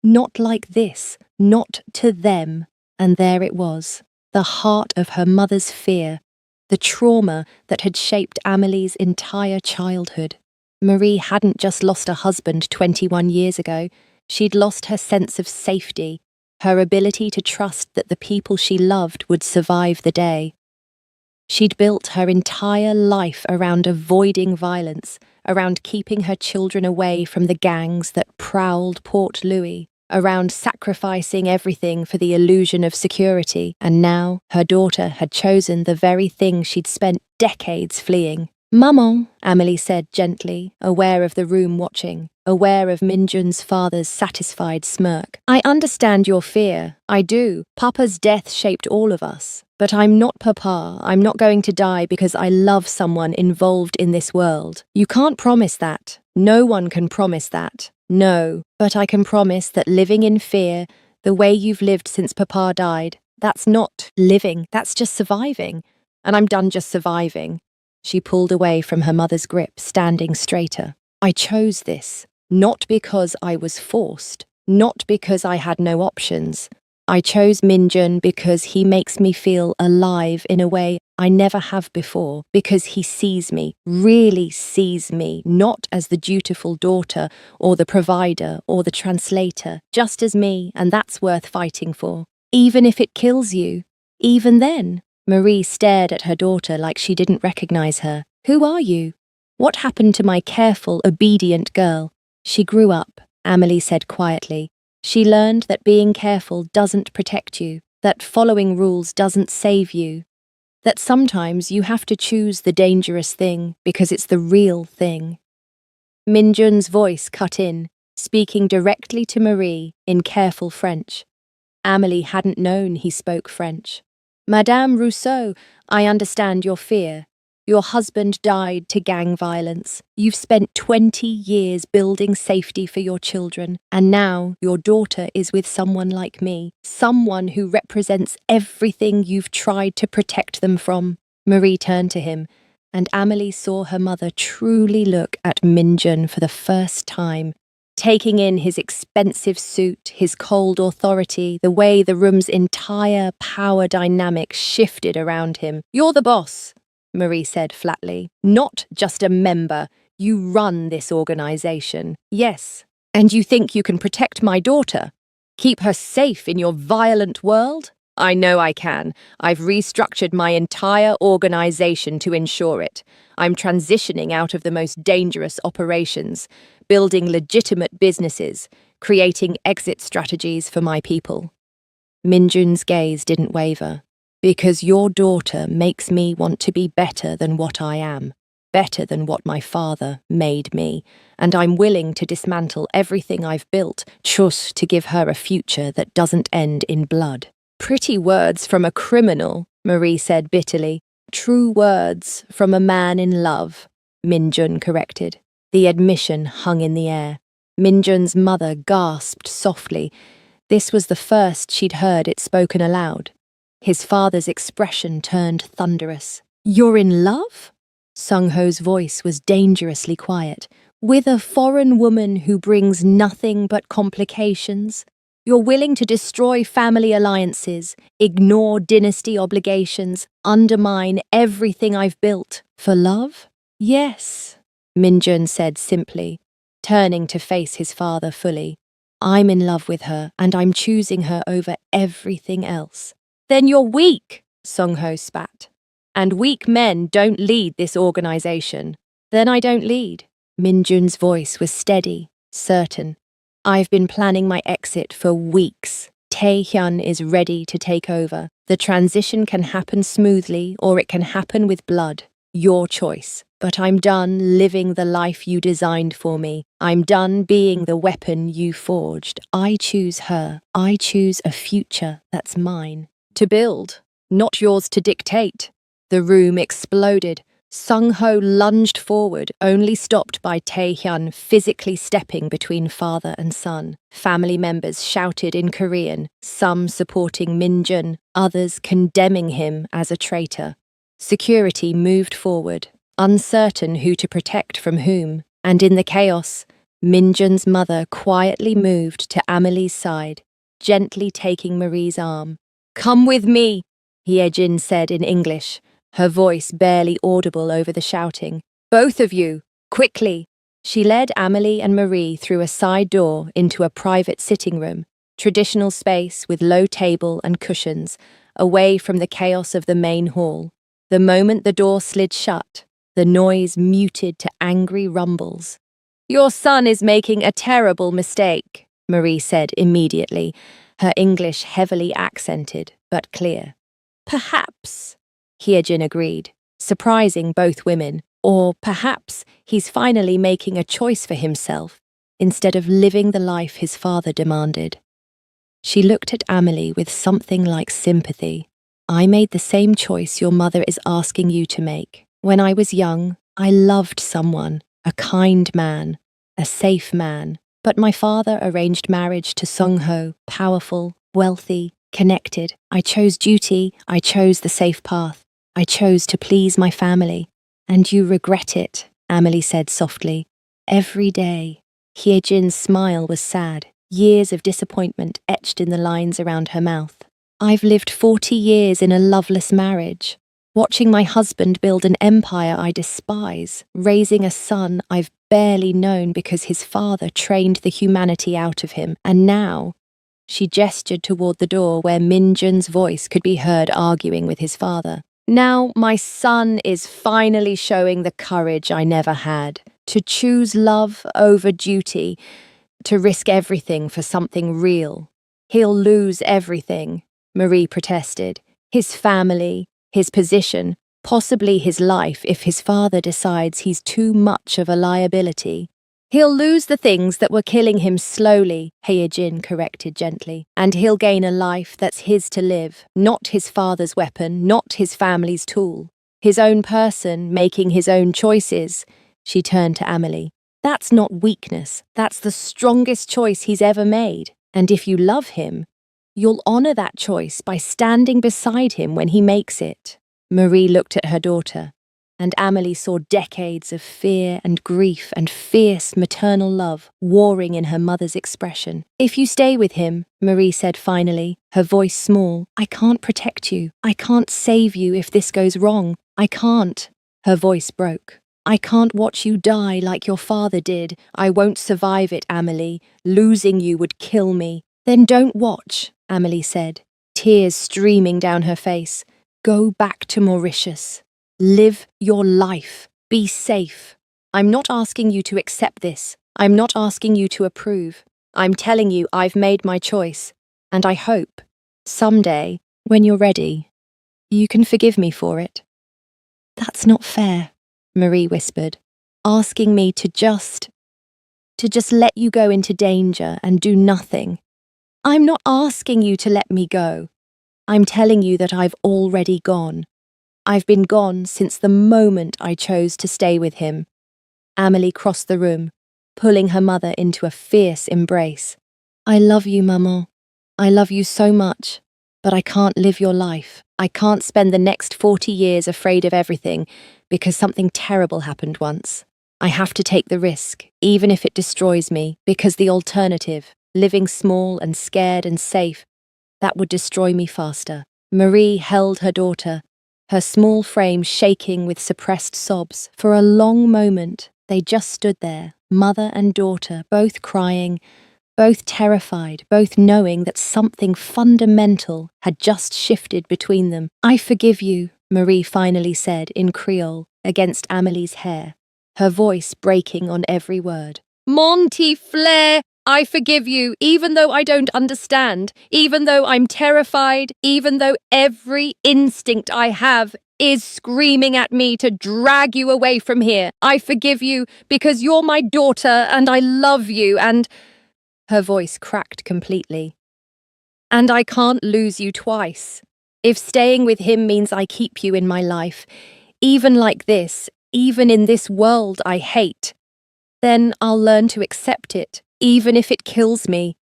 Not like this. Not to them." And there it was, the heart of her mother's fear, the trauma that had shaped Amelie's entire childhood. Marie hadn't just lost a husband 21 years ago, she'd lost her sense of safety, her ability to trust that the people she loved would survive the day. She'd built her entire life around avoiding violence, around keeping her children away from the gangs that prowled Port Louis, around sacrificing everything for the illusion of security, and now her daughter had chosen the very thing she'd spent decades fleeing. "Maman," Amelie said gently, aware of the room watching, aware of Minjun's father's satisfied smirk. "I understand your fear, I do. Papa's death shaped all of us. But I'm not Papa. I'm not going to die because I love someone involved in this world. You can't promise that. No one can promise that. No, but I can promise that living in fear, The way you've lived since Papa died, that's not living, that's just surviving. And I'm done just surviving." She pulled away from her mother's grip, standing straighter. "I chose this, not because I was forced, not because I had no options. I chose Minjun because he makes me feel alive in a way I never have before, because he sees me, really sees me, not as the dutiful daughter or the provider or the translator, just as me, and that's worth fighting for. Even if it kills you, even then." Marie stared at her daughter like she didn't recognize her. "Who are you? What happened to my careful, obedient girl?" "She grew up," Amelie said quietly. "She learned that being careful doesn't protect you, that following rules doesn't save you, that sometimes you have to choose the dangerous thing because it's the real thing." Minjun's voice cut in, speaking directly to Marie in careful French. Amelie hadn't known he spoke French. "Madame Rousseau, I understand your fear. Your husband died to gang violence. You've spent 20 years building safety for your children, and now your daughter is with someone like me, someone who represents everything you've tried to protect them from." Marie turned to him, and Amelie saw her mother truly look at Minjun for the first time, taking in his expensive suit, his cold authority, the way the room's entire power dynamic shifted around him. "You're the boss," Marie said flatly. "Not just a member. You run this organization." "Yes. And you think you can protect my daughter? Keep her safe in your violent world?" "I know I can. I've restructured my entire organization to ensure it. I'm transitioning out of the most dangerous operations, building legitimate businesses, creating exit strategies for my people." Minjun's gaze didn't waver. "Because your daughter makes me want to be better than what I am, better than what my father made me, and I'm willing to dismantle everything I've built just to give her a future that doesn't end in blood." "Pretty words from a criminal," Marie said bitterly. "True words from a man in love," Minjun corrected. The admission hung in the air. Minjun's mother gasped softly. This was the first she'd heard it spoken aloud. His father's expression turned thunderous. "You're in love?" Sung-ho's voice was dangerously quiet. "With a foreign woman who brings nothing but complications? You're willing to destroy family alliances, ignore dynasty obligations, undermine everything I've built. For love?" "Yes," Minjun said simply, turning to face his father fully. "I'm in love with her, and I'm choosing her over everything else." "Then you're weak," Sung-ho spat. "And weak men don't lead this organization." "Then I don't lead." Minjun's voice was steady, certain. "I've been planning my exit for weeks. Tae-hyun is ready to take over. The transition can happen smoothly or it can happen with blood. Your choice. But I'm done living the life you designed for me. I'm done being the weapon you forged. I choose her. I choose a future that's mine. To build, not yours to dictate." The room exploded. Sung-ho lunged forward, only stopped by Tae-hyun physically stepping between father and son. Family members shouted in Korean, some supporting Minjun, others condemning him as a traitor. Security moved forward, uncertain who to protect from whom, and in the chaos, Minjun's mother quietly moved to Amelie's side, gently taking Marie's arm. "Come with me," Hyejin said in English, her voice barely audible over the shouting. "Both of you, quickly." She led Amelie and Marie through a side door into a private sitting room, traditional space with low table and cushions, away from the chaos of the main hall. The moment the door slid shut, the noise muted to angry rumbles. "Your son is making a terrible mistake," Marie said immediately, her English heavily accented, but clear. "Perhaps," Hyejin agreed, surprising both women. "Or perhaps he's finally making a choice for himself, instead of living the life his father demanded." She looked at Amelie with something like sympathy. "I made the same choice your mother is asking you to make. When I was young, I loved someone, a kind man, a safe man. But my father arranged marriage to Sung-ho, powerful, wealthy, connected. I chose duty, I chose the safe path. I chose to please my family. And you regret it, Amelie said softly. Every day. Hyejin's smile was sad, years of disappointment etched in the lines around her mouth. I've lived 40 years in a loveless marriage, watching my husband build an empire I despise, raising a son I've barely known because his father trained the humanity out of him, and now, she gestured toward the door where Minjun's voice could be heard arguing with his father. Now my son is finally showing the courage I never had, to choose love over duty, to risk everything for something real. He'll lose everything, Marie protested. His family, his position, possibly his life if his father decides he's too much of a liability. He'll lose the things that were killing him slowly, Hyejin corrected gently, and he'll gain a life that's his to live, not his father's weapon, not his family's tool. His own person, making his own choices. She turned to Amelie. That's not weakness, that's the strongest choice he's ever made. And if you love him, you'll honor that choice by standing beside him when he makes it. Marie looked at her daughter, and Amelie saw decades of fear and grief and fierce maternal love warring in her mother's expression. If you stay with him, Marie said finally, her voice small, I can't protect you. I can't save you if this goes wrong. I can't. Her voice broke. I can't watch you die like your father did. I won't survive it, Amelie. Losing you would kill me. Then don't watch, Amelie said, tears streaming down her face. Go back to Mauritius. Live your life. Be safe. I'm not asking you to accept this. I'm not asking you to approve. I'm telling you I've made my choice. And I hope, someday, when you're ready, you can forgive me for it. That's not fair, Marie whispered, asking me to just let you go into danger and do nothing. I'm not asking you to let me go. I'm telling you that I've already gone. I've been gone since the moment I chose to stay with him. Amelie crossed the room, pulling her mother into a fierce embrace. I love you, Maman. I love you so much, but I can't live your life. I can't spend the next 40 years afraid of everything because something terrible happened once. I have to take the risk, even if it destroys me, because the alternative, living small and scared and safe, that would destroy me faster. Marie held her daughter, her small frame shaking with suppressed sobs. For a long moment, they just stood there, mother and daughter, both crying, both terrified, both knowing that something fundamental had just shifted between them. I forgive you, Marie finally said in Creole, against Amelie's hair, her voice breaking on every word. Monty Flair! I forgive you, even though I don't understand, even though I'm terrified, even though every instinct I have is screaming at me to drag you away from here. I forgive you because you're my daughter and I love you and... Her voice cracked completely. And I can't lose you twice. If staying with him means I keep you in my life, even like this, even in this world I hate, then I'll learn to accept it, even if it kills me.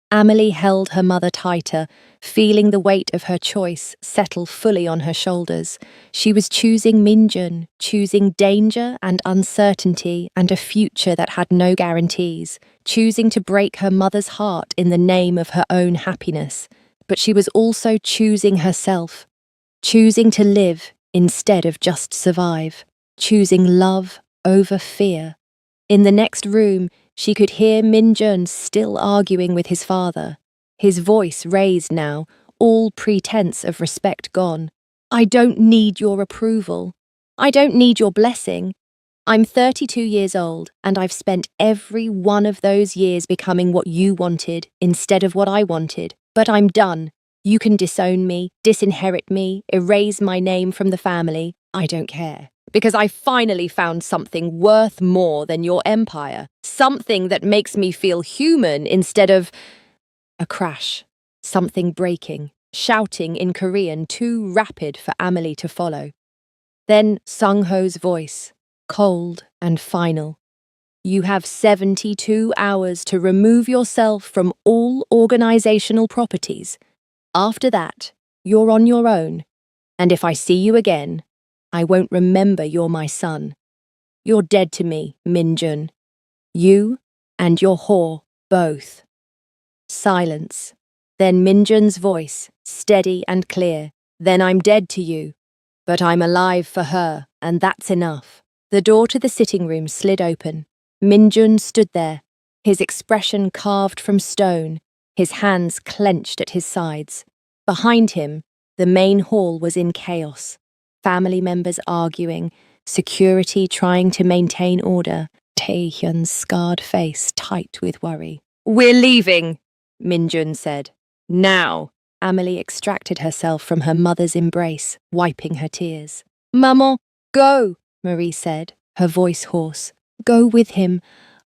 Amelie held her mother tighter, feeling the weight of her choice settle fully on her shoulders. She was choosing Minjun, choosing danger and uncertainty and a future that had no guarantees, choosing to break her mother's heart in the name of her own happiness. But she was also choosing herself, choosing to live instead of just survive, choosing love over fear. In the next room, she could hear Minjun still arguing with his father, his voice raised now, all pretense of respect gone. I don't need your approval. I don't need your blessing. I'm 32 years old, and I've spent every one of those years becoming what you wanted instead of what I wanted. But I'm done. You can disown me, disinherit me, erase my name from the family. I don't care. Because I finally found something worth more than your empire. Something that makes me feel human instead of... A crash. Something breaking. Shouting in Korean too rapid for Amelie to follow. Then Sung-ho's voice, cold and final. You have 72 hours to remove yourself from all organizational properties. After that, you're on your own, and if I see you again, I won't remember you're my son. You're dead to me, Minjun. You and your whore, both. Silence. Then Minjun's voice, steady and clear. Then I'm dead to you, but I'm alive for her, and that's enough. The door to the sitting room slid open. Minjun stood there, his expression carved from stone, his hands clenched at his sides. Behind him, the main hall was in chaos. Family members arguing, security trying to maintain order, Taehyun's scarred face tight with worry. "We're leaving," Minjun said. "Now." Amelie extracted herself from her mother's embrace, wiping her tears. "Maman, go," Marie said, her voice hoarse. "Go with him.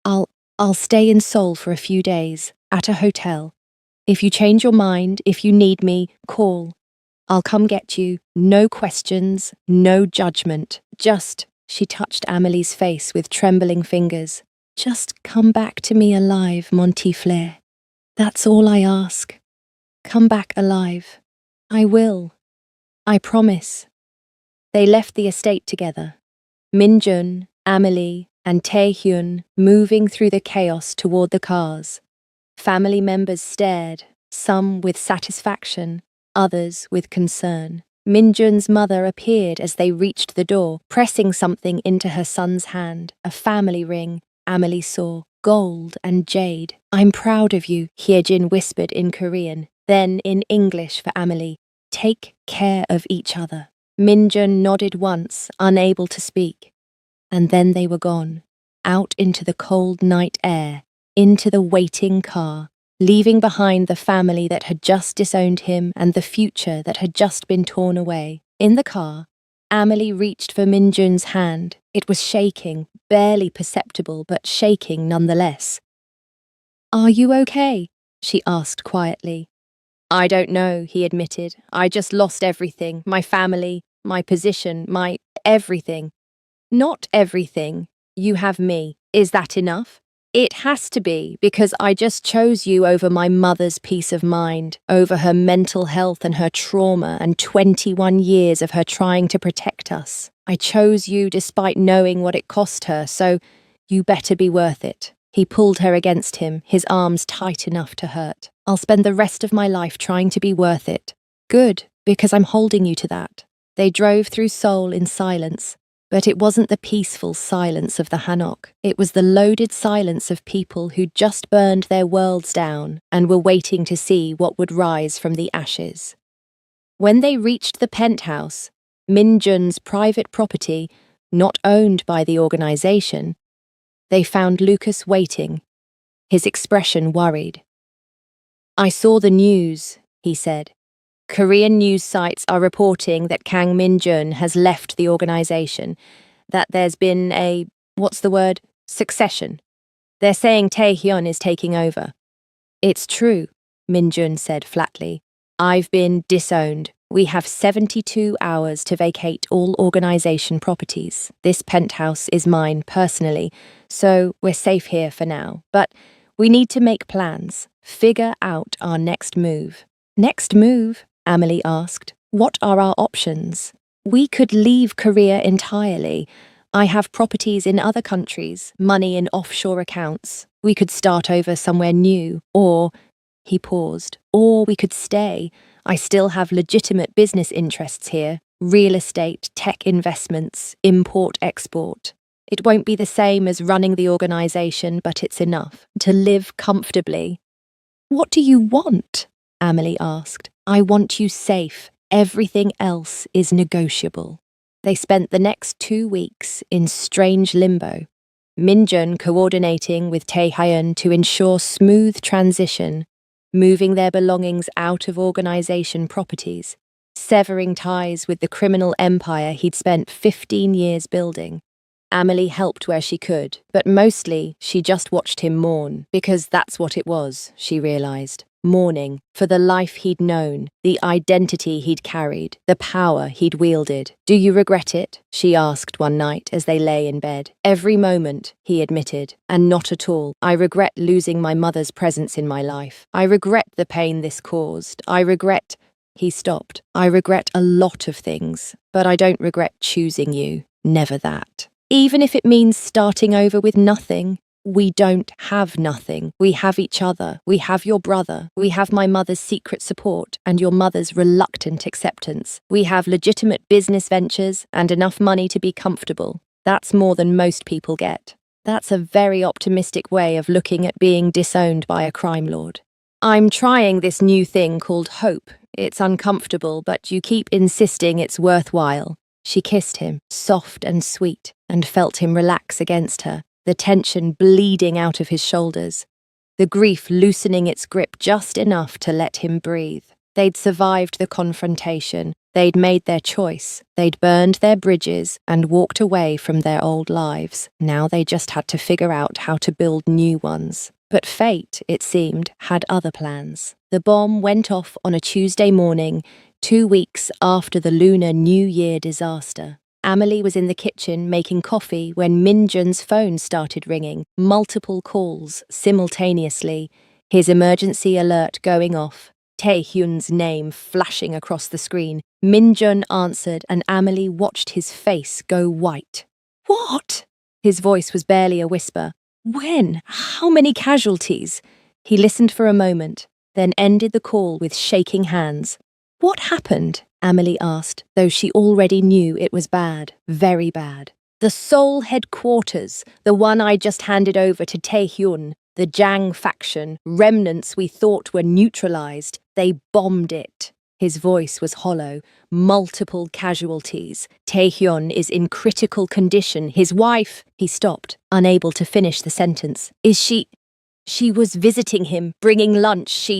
I'll stay in Seoul for a few days, at a hotel. If you change your mind, if you need me, call. I'll come get you. No questions, no judgment. Just," she touched Amelie's face with trembling fingers, "just come back to me alive, Montifleur. That's all I ask. Come back alive. I will. I promise." They left the estate together. Minjun, Amelie, and Taehyun moving through the chaos toward the cars. Family members stared, some with satisfaction, others with concern. Minjun's mother appeared as they reached the door, pressing something into her son's hand, a family ring. Amelie saw gold and jade. "I'm proud of you," Hyejin whispered in Korean, then in English for Amelie. "Take care of each other." Minjun nodded once, unable to speak. And then they were gone, out into the cold night air, into the waiting car, leaving behind the family that had just disowned him and the future that had just been torn away. In the car, Amelie reached for Minjun's hand. It was shaking, barely perceptible, but shaking nonetheless. "Are you okay?" she asked quietly. "I don't know," he admitted. "I just lost everything. My family, my position, my everything." "Not everything. You have me. Is that enough?" "It has to be, because I just chose you over my mother's peace of mind, over her mental health and her trauma and 21 years of her trying to protect us. I chose you despite knowing what it cost her, so you better be worth it." He pulled her against him, his arms tight enough to hurt. "I'll spend the rest of my life trying to be worth it." "Good, because I'm holding you to that." They drove through Seoul in silence. But it wasn't the peaceful silence of the Hanok. It was the loaded silence of people who'd just burned their worlds down and were waiting to see what would rise from the ashes. When they reached the penthouse, Minjun's private property, not owned by the organization, they found Lucas waiting, his expression worried. "I saw the news," he said. "Korean news sites are reporting that Kang Minjun has left the organization, that there's been succession. They're saying Taehyun is taking over." "It's true," Minjun said flatly. "I've been disowned. We have 72 hours to vacate all organization properties. This penthouse is mine personally, so we're safe here for now. But we need to make plans, figure out our next move." "Next move?" Amelie asked. "What are our options?" "We could leave Korea entirely. I have properties in other countries, money in offshore accounts. We could start over somewhere new, or," he paused, "or we could stay. I still have legitimate business interests here, real estate, tech investments, import-export. It won't be the same as running the organization, but it's enough to live comfortably." "What do you want?" Amelie asked. "I want you safe. Everything else is negotiable." They spent the next 2 weeks in strange limbo, Minjun coordinating with Taehyun to ensure smooth transition, moving their belongings out of organization properties, severing ties with the criminal empire he'd spent 15 years building. Amelie helped where she could, but mostly she just watched him mourn, because that's what it was, she realized. mourning for the life he'd known, the identity he'd carried, the power he'd wielded. "Do you regret it?" she asked one night as they lay in bed. "Every moment," he admitted, "and not at all. I regret losing my mother's presence in my life. I regret the pain this caused. I regret—" He stopped. "I regret a lot of things, but I don't regret choosing you. Never that. Even if it means starting over with nothing." "We don't have nothing. We have each other. We have your brother. We have my mother's secret support and your mother's reluctant acceptance. We have legitimate business ventures and enough money to be comfortable. That's more than most people get." That's a very optimistic way of looking at being disowned by a crime lord. "I'm trying this new thing called hope. It's uncomfortable, but you keep insisting it's worthwhile." She kissed him, soft and sweet, and felt him relax against her, the tension bleeding out of his shoulders, the grief loosening its grip just enough to let him breathe. They'd survived the confrontation, they'd made their choice, they'd burned their bridges and walked away from their old lives. Now they just had to figure out how to build new ones. But fate, it seemed, had other plans. The bomb went off on a Tuesday morning, 2 weeks after the Lunar New Year disaster. Amelie was in the kitchen making coffee when Minjun's phone started ringing, multiple calls simultaneously, his emergency alert going off, Taehyun's name flashing across the screen. Minjun answered and Amelie watched his face go white. "What?" His voice was barely a whisper. "When? How many casualties?" He listened for a moment, then ended the call with shaking hands. "What happened?" Amelie asked, though she already knew it was bad, very bad. "The Seoul headquarters, the one I just handed over to Taehyun, the Jang faction, remnants we thought were neutralized, they bombed it." His voice was hollow. "Multiple casualties. Taehyun is in critical condition. His wife—" He stopped, unable to finish the sentence. "Is she— She was visiting him, bringing lunch.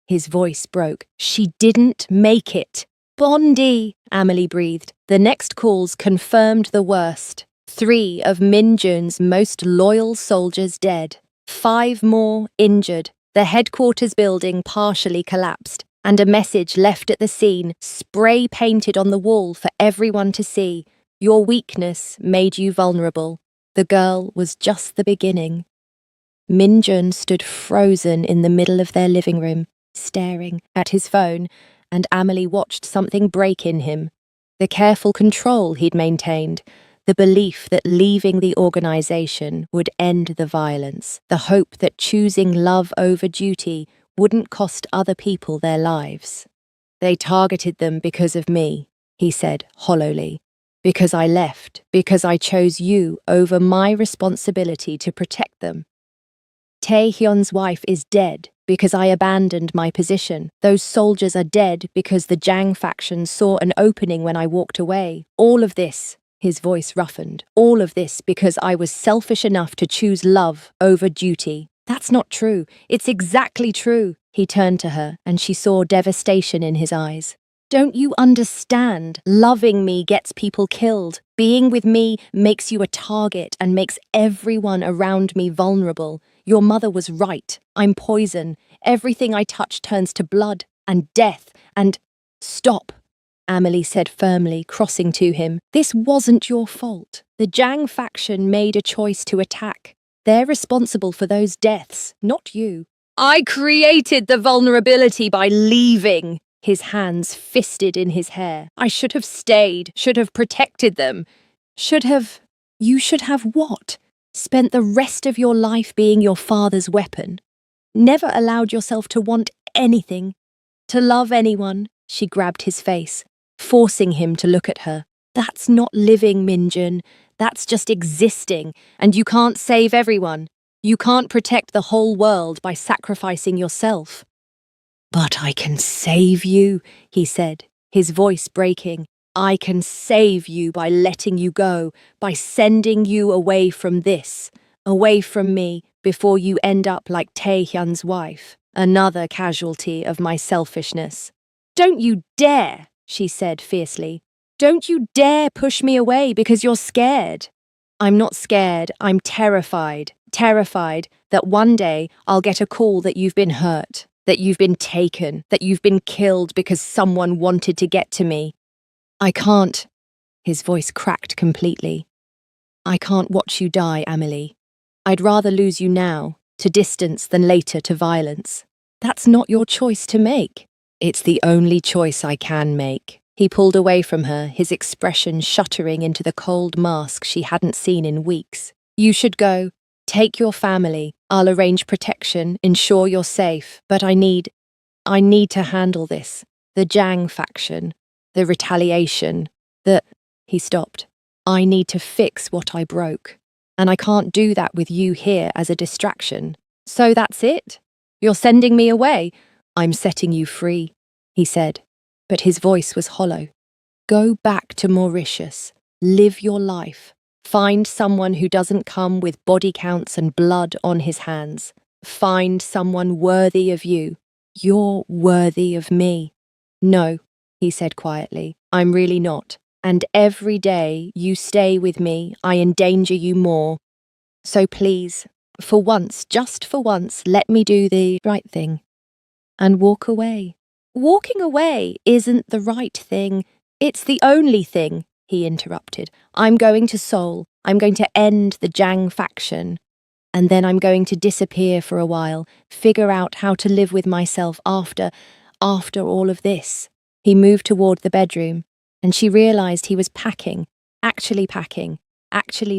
His voice broke. "She didn't make it." "Bondi," Amelie breathed. The next calls confirmed the worst. 3 of Minjun's most loyal soldiers dead. 5 more injured. The headquarters building partially collapsed, and a message left at the scene, spray-painted on the wall for everyone to see. "Your weakness made you vulnerable." The girl was just the beginning. Minjun stood frozen in the middle of their living room, staring at his phone, and Amelie watched something break in him. The careful control he'd maintained, the belief that leaving the organization would end the violence, the hope that choosing love over duty wouldn't cost other people their lives. "They targeted them because of me," he said hollowly. "Because I left, because I chose you over my responsibility to protect them. Taehyun's wife is dead because I abandoned my position. Those soldiers are dead because the Jang faction saw an opening when I walked away. All of this," his voice roughened, "all of this because I was selfish enough to choose love over duty." "That's not true. It's exactly true." He turned to her, and she saw devastation in his eyes. "Don't you understand? Loving me gets people killed. Being with me makes you a target and makes everyone around me vulnerable. Your mother was right. I'm poison. Everything I touch turns to blood and death and—" "Stop," Amelie said firmly, crossing to him. "This wasn't your fault. The Jang faction made a choice to attack. They're responsible for those deaths, not you. I created the vulnerability by leaving." His hands fisted in his hair. "I should have stayed, should have protected them. Should have— You should have what? Spent the rest of your life being your father's weapon. Never allowed yourself to want anything, to love anyone." She grabbed his face, forcing him to look at her. "That's not living, Minjun. That's just existing, and you can't save everyone. You can't protect the whole world by sacrificing yourself." "But I can save you," he said, his voice breaking. "I can save you by letting you go, by sending you away from this, away from me, before you end up like Taehyun's wife, another casualty of my selfishness." "Don't you dare," she said fiercely. "Don't you dare push me away because you're scared." "I'm not scared, I'm terrified. Terrified that one day I'll get a call that you've been hurt." that you've been taken, that you've been killed because someone wanted to get to me. I can't. His voice cracked completely. I can't watch you die, Amelie. I'd rather lose you now, to distance than later to violence. That's not your choice to make. It's the only choice I can make. He pulled away from her, his expression shuddering into the cold mask she hadn't seen in weeks. You should go. Take your family. I'll arrange protection, ensure you're safe, but I need to handle this. The Jiang faction, the retaliation, He stopped. I need to fix what I broke. And I can't do that with you here as a distraction. So that's it? You're sending me away? I'm setting you free, he said, but his voice was hollow. Go back to Mauritius. Live your life. Find someone who doesn't come with body counts and blood on his hands. Find someone worthy of you. You're worthy of me. No, he said quietly, I'm really not. And every day you stay with me, I endanger you more. So please, for once, just for once, let me do the right thing. And walk away. Walking away isn't the right thing. It's the only thing, he interrupted. I'm going to Seoul. I'm going to end the Jiang faction. And then I'm going to disappear for a while, figure out how to live with myself after all of this. He moved toward the bedroom, and she realized he was packing, actually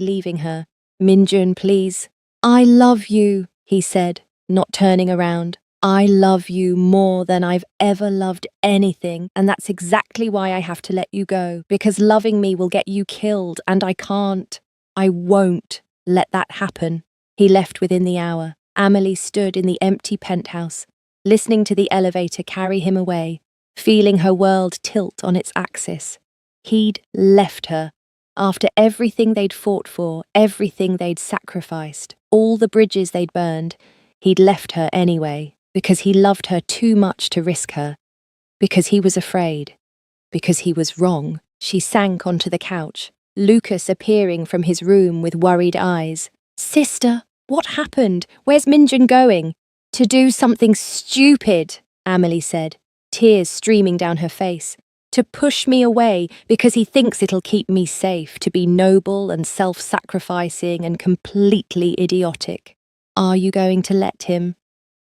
leaving her. Minjun, please. I love you, he said, not turning around. I love you more than I've ever loved anything, and that's exactly why I have to let you go, because loving me will get you killed, and I won't let that happen. He left within the hour. Amelie stood in the empty penthouse, listening to the elevator carry him away, feeling her world tilt on its axis. He'd left her. After everything they'd fought for, everything they'd sacrificed, all the bridges they'd burned, he'd left her anyway, because he loved her too much to risk her, because he was afraid, because he was wrong. She sank onto the couch, Lucas appearing from his room with worried eyes. Sister, what happened? Where's Minjun going? To do something stupid, Amelie said, tears streaming down her face. To push me away because he thinks it'll keep me safe, to be noble and self-sacrificing and completely idiotic. Are you going to let him?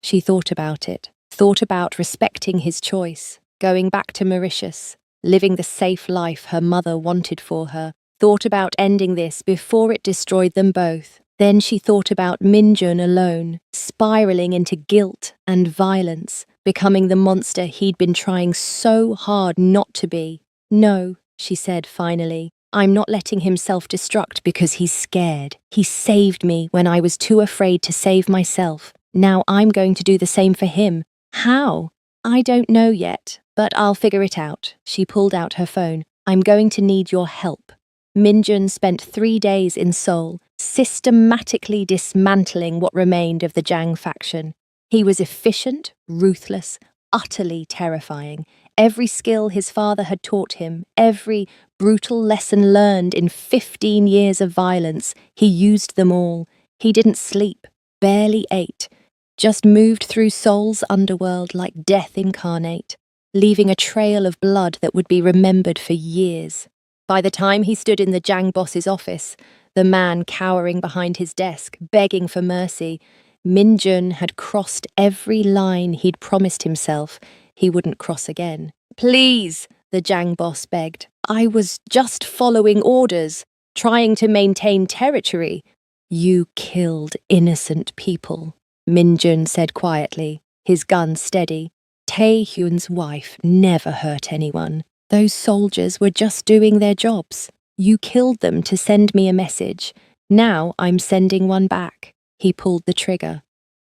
She thought about it, thought about respecting his choice, going back to Mauritius, living the safe life her mother wanted for her, thought about ending this before it destroyed them both. Then she thought about Minjun alone, spiraling into guilt and violence, becoming the monster he'd been trying so hard not to be. No, she said finally, I'm not letting him self-destruct because he's scared. He saved me when I was too afraid to save myself. Now I'm going to do the same for him. How? I don't know yet, but I'll figure it out. She pulled out her phone. I'm going to need your help. Minjun spent 3 days in Seoul, systematically dismantling what remained of the Jiang faction. He was efficient, ruthless, utterly terrifying. Every skill his father had taught him, every brutal lesson learned in 15 years of violence, he used them all. He didn't sleep, barely ate, just moved through Seoul's underworld like death incarnate, leaving a trail of blood that would be remembered for years. By the time he stood in the Jiang boss's office, the man cowering behind his desk, begging for mercy, Minjun had crossed every line he'd promised himself he wouldn't cross again. Please, the Jiang boss begged. I was just following orders, trying to maintain territory. You killed innocent people, Minjun said quietly, his gun steady. Tae-hyun's wife never hurt anyone. Those soldiers were just doing their jobs. You killed them to send me a message. Now I'm sending one back. He pulled the trigger.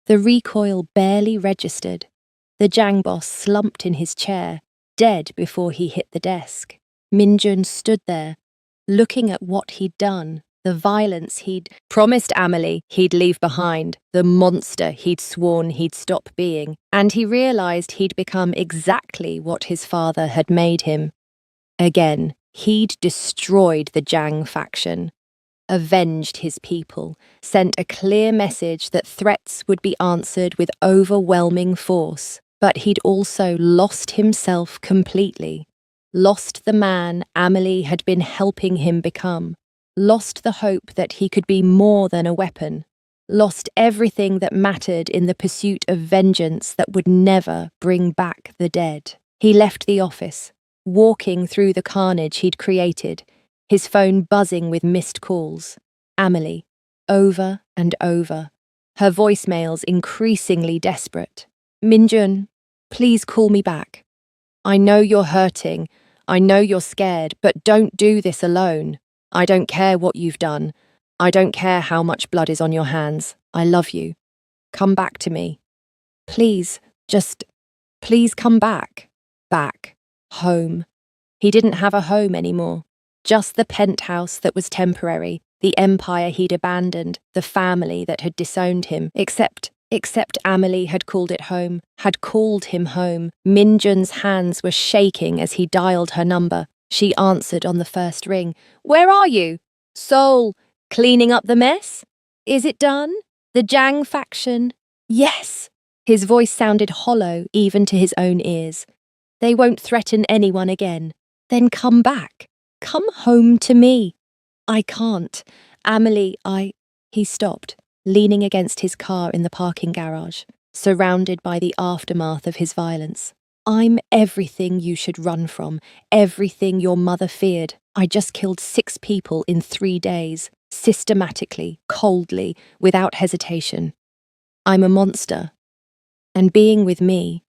The recoil barely registered. The Jiang boss slumped in his chair, dead before he hit the desk. Minjun stood there, looking at what he'd done, the violence he'd promised Amelie he'd leave behind, the monster he'd sworn he'd stop being, and he realized he'd become exactly what his father had made him. Again, he'd destroyed the Jiang faction, avenged his people, sent a clear message that threats would be answered with overwhelming force. But he'd also lost himself completely. Lost the man Amelie had been helping him become. Lost the hope that he could be more than a weapon. Lost everything that mattered in the pursuit of vengeance that would never bring back the dead. He left the office, walking through the carnage he'd created, his phone buzzing with missed calls. Amelie, over and over, her voicemails increasingly desperate. Minjun, please call me back. I know you're hurting, I know you're scared, but don't do this alone. I don't care what you've done. I don't care how much blood is on your hands. I love you. Come back to me. Please, please come back. Back. Home. He didn't have a home anymore. Just the penthouse that was temporary, the empire he'd abandoned, the family that had disowned him, except Amelie had called it home, had called him home. Minjun's hands were shaking as he dialed her number. She answered on the first ring. Where are you? Seoul. Cleaning up the mess? Is it done? The Jang faction? Yes. His voice sounded hollow even to his own ears. They won't threaten anyone again. Then come back. Come home to me. I can't. Amelie, He stopped, leaning against his car in the parking garage, surrounded by the aftermath of his violence. I'm everything you should run from, everything your mother feared. I just killed 6 people in 3 days, systematically, coldly, without hesitation. I'm a monster, and being with me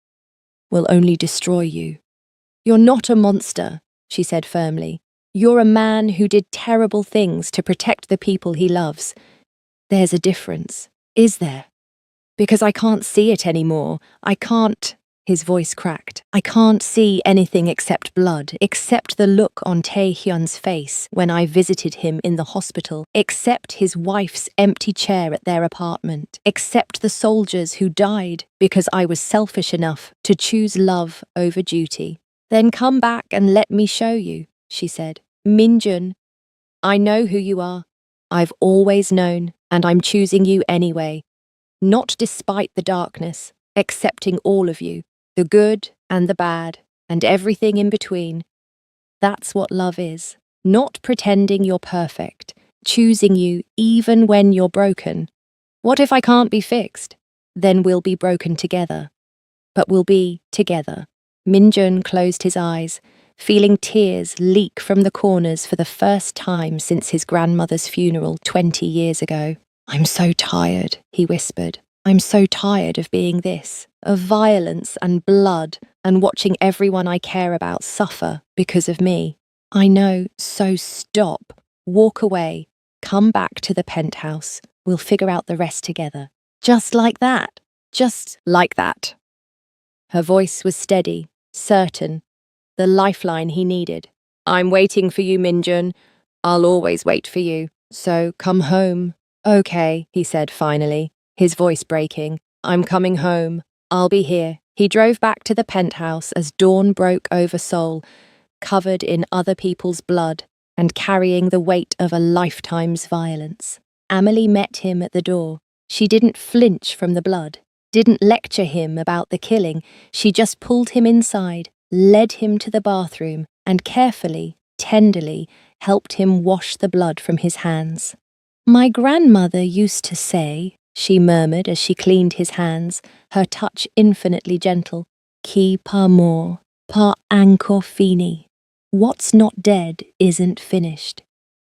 will only destroy you. You're not a monster, she said firmly. You're a man who did terrible things to protect the people he loves. There's a difference, is there? Because I can't see it anymore. I can't. His voice cracked. I can't see anything except blood, except the look on Taehyun's face when I visited him in the hospital, except his wife's empty chair at their apartment, except the soldiers who died because I was selfish enough to choose love over duty. Then come back and let me show you, she said. Minjun, I know who you are. I've always known, and I'm choosing you anyway. Not despite the darkness, accepting all of you, the good and the bad, and everything in between. That's what love is. Not pretending you're perfect, choosing you even when you're broken. What if I can't be fixed? Then we'll be broken together. But we'll be together. Minjun closed his eyes, feeling tears leak from the corners for the first time since his grandmother's funeral 20 years ago. I'm so tired, he whispered. I'm so tired of being this, of violence and blood, and watching everyone I care about suffer because of me. I know, so stop. Walk away. Come back to the penthouse. We'll figure out the rest together. Just like that. Just like that. Her voice was steady, certain, the lifeline he needed. I'm waiting for you, Minjun. I'll always wait for you. So come home. Okay, he said finally, his voice breaking. I'm coming home. I'll be here. He drove back to the penthouse as dawn broke over Seoul, covered in other people's blood and carrying the weight of a lifetime's violence. Amelie met him at the door. She didn't flinch from the blood, didn't lecture him about the killing. She just pulled him inside, led him to the bathroom, and carefully, tenderly, helped him wash the blood from his hands. My grandmother used to say, she murmured as she cleaned his hands, her touch infinitely gentle, Ki pa mo, pa anko fini. What's not dead isn't finished.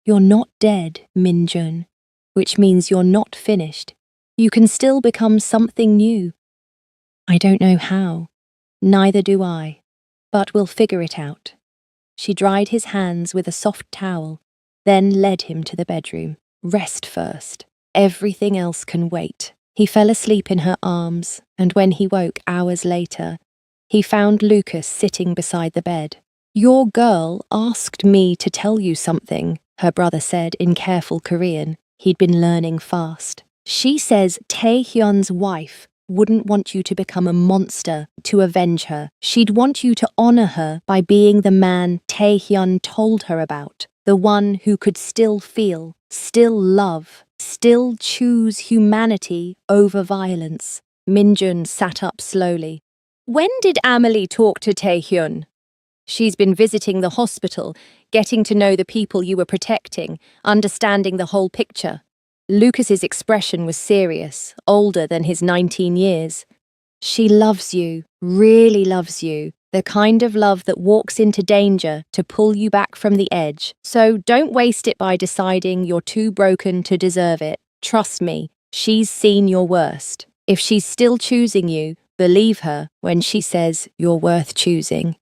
You're not dead, Minjun, which means you're not finished. You can still become something new. I don't know how. Neither do I. But we'll figure it out. She dried his hands with a soft towel, then led him to the bedroom. Rest first. Everything else can wait. He fell asleep in her arms, and when he woke hours later, he found Lucas sitting beside the bed. Your girl asked me to tell you something, her brother said in careful Korean. He'd been learning fast. She says Taehyun's wife wouldn't want you to become a monster to avenge her. She'd want you to honor her by being the man Taehyun told her about, the one who could still feel, still love, still choose humanity over violence. Minjun sat up slowly. When did Amelie talk to Taehyun? She's been visiting the hospital, getting to know the people you were protecting, understanding the whole picture. Lucas's expression was serious, older than his 19 years. She loves you, really loves you, the kind of love that walks into danger to pull you back from the edge. So don't waste it by deciding you're too broken to deserve it. Trust me, she's seen your worst. If she's still choosing you, believe her when she says you're worth choosing.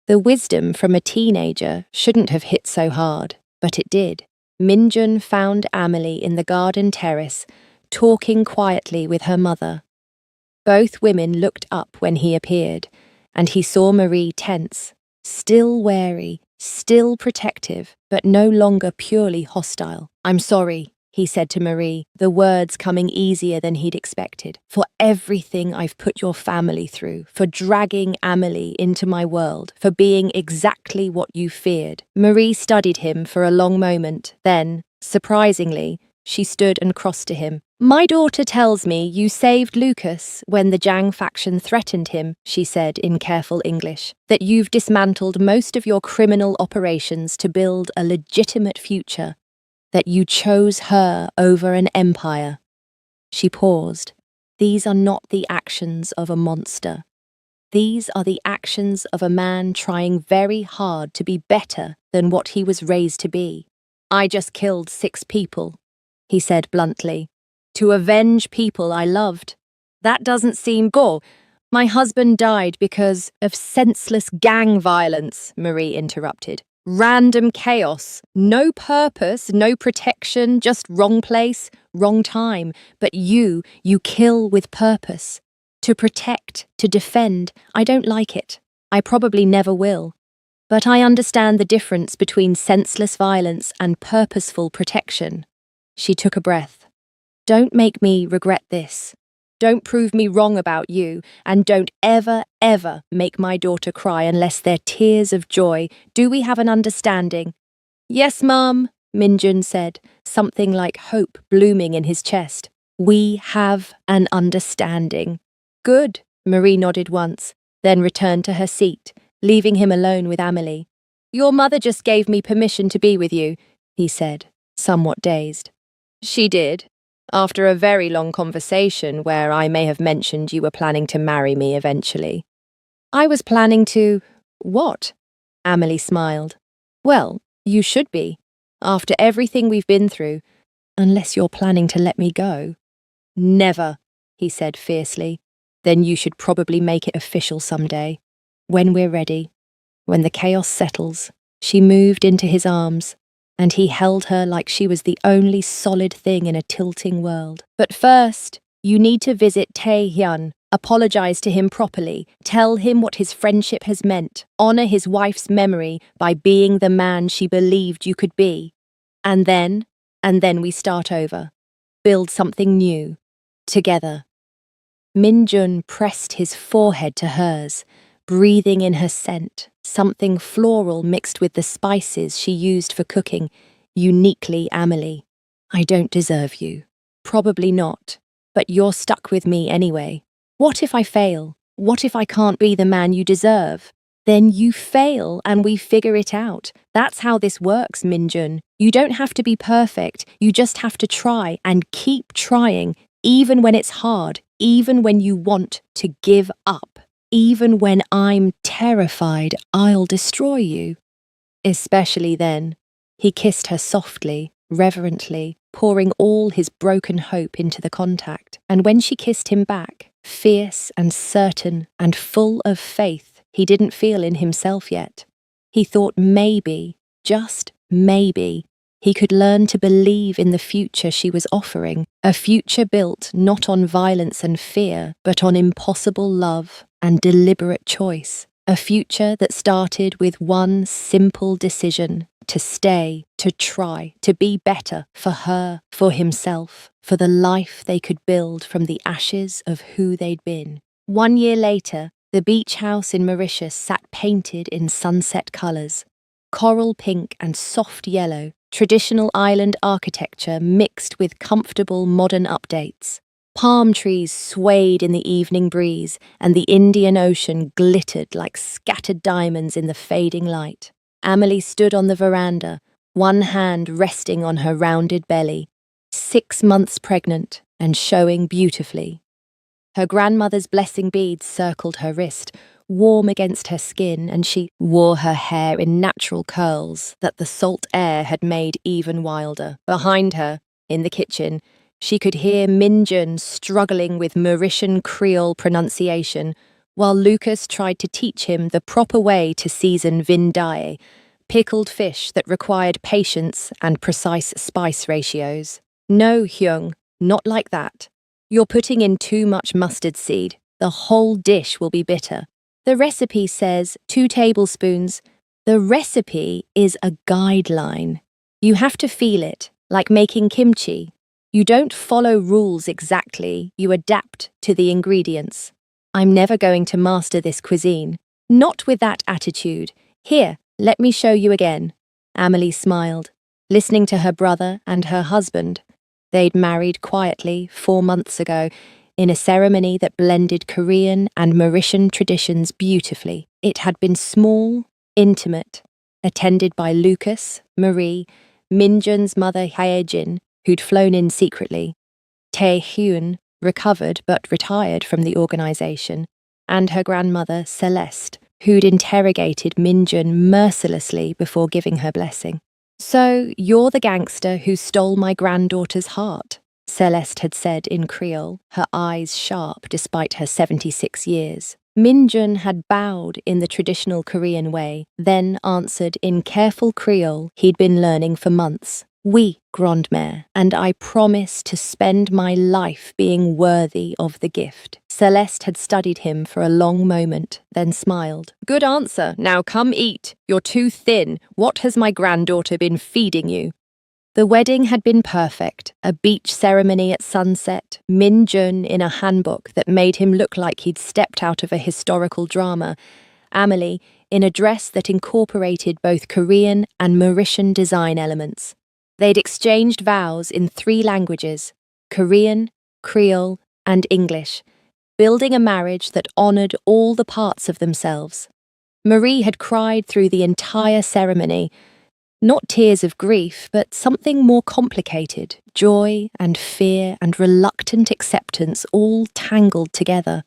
The wisdom from a teenager shouldn't have hit so hard, but it did. Minjun found Amelie in the garden terrace, talking quietly with her mother. Both women looked up when he appeared, and he saw Marie tense, still wary, still protective, but no longer purely hostile. "I'm sorry," he said to Marie, the words coming easier than he'd expected, "for everything I've put your family through, for dragging Amelie into my world, for being exactly what you feared." Marie studied him for a long moment, then, surprisingly, she stood and crossed to him. "My daughter tells me you saved Lucas when the Jang faction threatened him," she said in careful English, "that you've dismantled most of your criminal operations to build a legitimate future, that you chose her over an empire." She paused. "These are not the actions of a monster. These are the actions of a man trying very hard to be better than what he was raised to be. I just killed 6 people," he said bluntly, "to avenge people I loved. That doesn't seem go. My husband died because of senseless gang violence," Marie interrupted. "Random chaos. No purpose, no protection, just wrong place, wrong time. But you kill with purpose. To protect, to defend. I don't like it. I probably never will. But I understand the difference between senseless violence and purposeful protection." She took a breath. "Don't make me regret this. Don't prove me wrong about you, and don't ever, ever make my daughter cry unless they're tears of joy. Do we have an understanding?" "Yes, Mum," Minjun said, something like hope blooming in his chest. "We have an understanding." "Good," Marie nodded once, then returned to her seat, leaving him alone with Amelie. "Your mother just gave me permission to be with you," he said, somewhat dazed. "She did. After a very long conversation where I may have mentioned you were planning to marry me eventually." "I was planning to— what?" Amelie smiled. "Well, you should be, after everything we've been through, unless you're planning to let me go." "Never," he said fiercely. "Then you should probably make it official someday. When we're ready. When the chaos settles." She moved into his arms, and he held her like she was the only solid thing in a tilting world. "But first, you need to visit Taehyun, apologize to him properly, tell him what his friendship has meant, honor his wife's memory by being the man she believed you could be. And then we start over. Build something new. Together." Minjun pressed his forehead to hers, breathing in her scent, something floral mixed with the spices she used for cooking, uniquely Amelie. "I don't deserve you. Probably not. But you're stuck with me anyway. What if I fail? What if I can't be the man you deserve? Then you fail and we figure it out. That's how this works, Minjun. You don't have to be perfect. You just have to try and keep trying, even when it's hard, even when you want to give up. Even when I'm terrified I'll destroy you." Especially then. He kissed her softly, reverently, pouring all his broken hope into the contact. And when she kissed him back, fierce and certain and full of faith he didn't feel in himself yet, he thought maybe, just maybe, he could learn to believe in the future she was offering, a future built not on violence and fear, but on impossible love and deliberate choice, a future that started with one simple decision: to stay, to try, to be better for her, for himself, for the life they could build from the ashes of who they'd been. 1 year later, the beach house in Mauritius sat painted in sunset colours, coral pink and soft yellow, traditional island architecture mixed with comfortable modern updates. Palm trees swayed in the evening breeze, and the Indian Ocean glittered like scattered diamonds in the fading light. Amelie stood on the veranda, one hand resting on her rounded belly, 6 months pregnant and showing beautifully. Her grandmother's blessing beads circled her wrist, warm against her skin, and she wore her hair in natural curls that the salt air had made even wilder. Behind her, in the kitchen, she could hear Minjun struggling with Mauritian Creole pronunciation, while Lucas tried to teach him the proper way to season vindaye, pickled fish that required patience and precise spice ratios. No, Hyung, not like that. You're putting in too much mustard seed. The whole dish will be bitter. The recipe says 2 tablespoons. The recipe is a guideline. You have to feel it, like making kimchi. You don't follow rules exactly, you adapt to the ingredients. I'm never going to master this cuisine. Not with that attitude. Here, let me show you again. Amelie smiled, listening to her brother and her husband. They'd married quietly 4 months ago, in a ceremony that blended Korean and Mauritian traditions beautifully. It had been small, intimate, attended by Lucas, Marie, Minjun's mother Hyejin, who'd flown in secretly, Tae Hyun, recovered but retired from the organisation, and her grandmother Celeste, who'd interrogated Minjun mercilessly before giving her blessing. "So, you're the gangster who stole my granddaughter's heart," Celeste had said in Creole, her eyes sharp despite her 76 years. Minjun had bowed in the traditional Korean way, then answered in careful Creole he'd been learning for months. "Oui, grandmère, and I promise to spend my life being worthy of the gift." Celeste had studied him for a long moment, then smiled. "Good answer. Now come eat. You're too thin. What has my granddaughter been feeding you?" The wedding had been perfect, a beach ceremony at sunset, Min Jun in a hanbok that made him look like he'd stepped out of a historical drama, Amelie in a dress that incorporated both Korean and Mauritian design elements. They'd exchanged vows in 3 languages, Korean, Creole, and English, building a marriage that honoured all the parts of themselves. Marie had cried through the entire ceremony, not tears of grief, but something more complicated, joy and fear and reluctant acceptance all tangled together.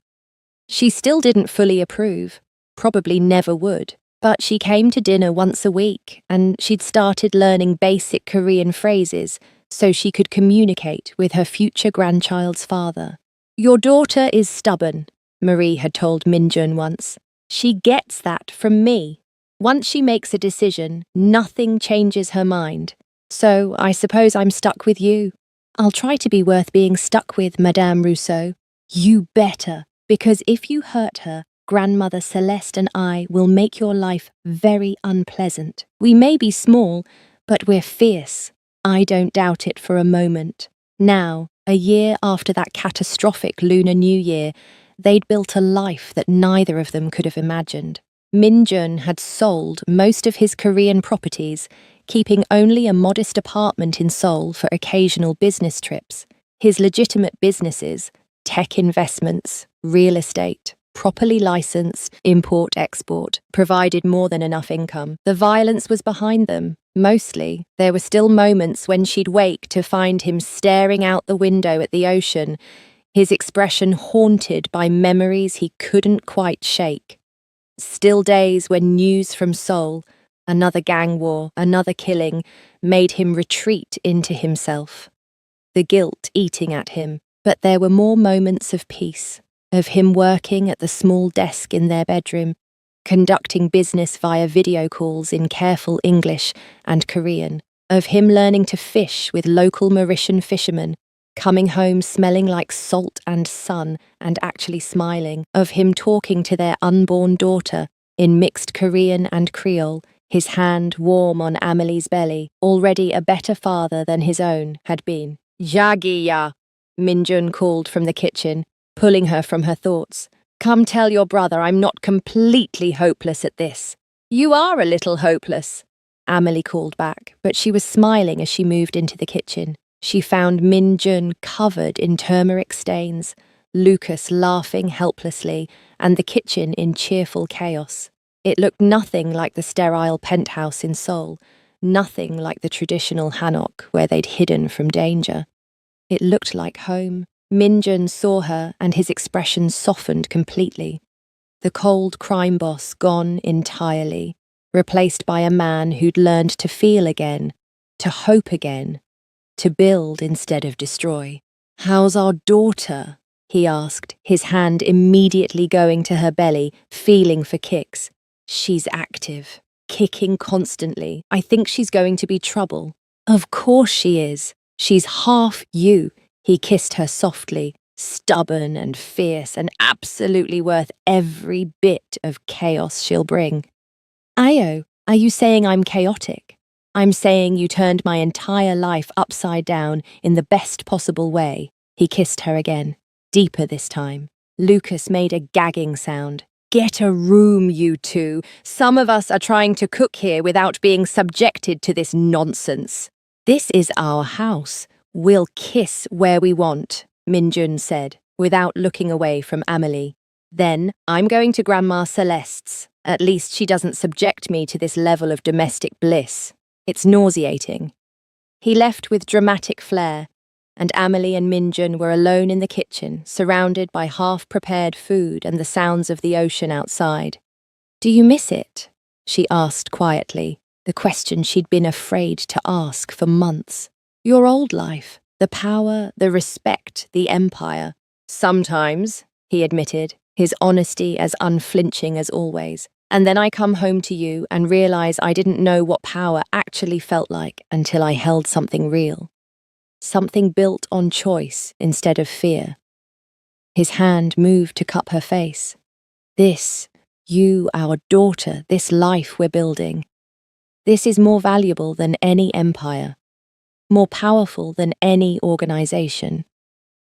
She still didn't fully approve, probably never would, but she came to dinner once a week and she'd started learning basic Korean phrases so she could communicate with her future grandchild's father. "Your daughter is stubborn," Marie had told Minjun once. "She gets that from me. Once she makes a decision, nothing changes her mind. So I suppose I'm stuck with you. I'll try to be worth being stuck with, Madame Rousseau. You better, because if you hurt her, Grandmother Celeste and I will make your life very unpleasant. We may be small, but we're fierce. I don't doubt it for a moment." Now, a year after that catastrophic Lunar New Year, they'd built a life that neither of them could have imagined. Minjun had sold most of his Korean properties, keeping only a modest apartment in Seoul for occasional business trips. His legitimate businesses, tech investments, real estate, properly licensed, import-export, provided more than enough income. The violence was behind them. Mostly, there were still moments when she'd wake to find him staring out the window at the ocean, his expression haunted by memories he couldn't quite shake. Still days when news from Seoul, another gang war, another killing, made him retreat into himself. The guilt eating at him. But there were more moments of peace, of him working at the small desk in their bedroom, conducting business via video calls in careful English and Korean, of him learning to fish with local Mauritian fishermen, coming home smelling like salt and sun and actually smiling, of him talking to their unborn daughter in mixed Korean and Creole, his hand warm on Amelie's belly, already a better father than his own had been. "Jagiya," Minjun called from the kitchen, pulling her from her thoughts. "Come tell your brother I'm not completely hopeless at this." "You are a little hopeless," Amelie called back, but she was smiling as she moved into the kitchen. She found Min-jun covered in turmeric stains, Lucas laughing helplessly, and the kitchen in cheerful chaos. It looked nothing like the sterile penthouse in Seoul, nothing like the traditional hanok where they'd hidden from danger. It looked like home. Min-jun saw her and his expression softened completely. The cold crime boss gone entirely, replaced by a man who'd learned to feel again, to hope again, to build instead of destroy. "How's our daughter?" he asked, his hand immediately going to her belly, feeling for kicks. "She's active, kicking constantly. I think she's going to be trouble." "Of course she is. She's half you." He kissed her softly, stubborn and fierce and absolutely worth every bit of chaos she'll bring. "Ayo, are you saying I'm chaotic?" "I'm saying you turned my entire life upside down in the best possible way." He kissed her again, deeper this time. Lucas made a gagging sound. "Get a room, you two. Some of us are trying to cook here without being subjected to this nonsense." "This is our house. We'll kiss where we want," Min-jun said, without looking away from Amelie. "Then I'm going to Grandma Celeste's. At least she doesn't subject me to this level of domestic bliss. It's nauseating." He left with dramatic flair, and Amelie and Min-jun were alone in the kitchen, surrounded by half-prepared food and the sounds of the ocean outside. "Do you miss it?" she asked quietly, the question she'd been afraid to ask for months. "Your old life, the power, the respect, the empire." "Sometimes," he admitted, his honesty as unflinching as always. "And then I come home to you and realize I didn't know what power actually felt like until I held something real. Something built on choice instead of fear." His hand moved to cup her face. "This, you, our daughter, this life we're building. This is more valuable than any empire, more powerful than any organization.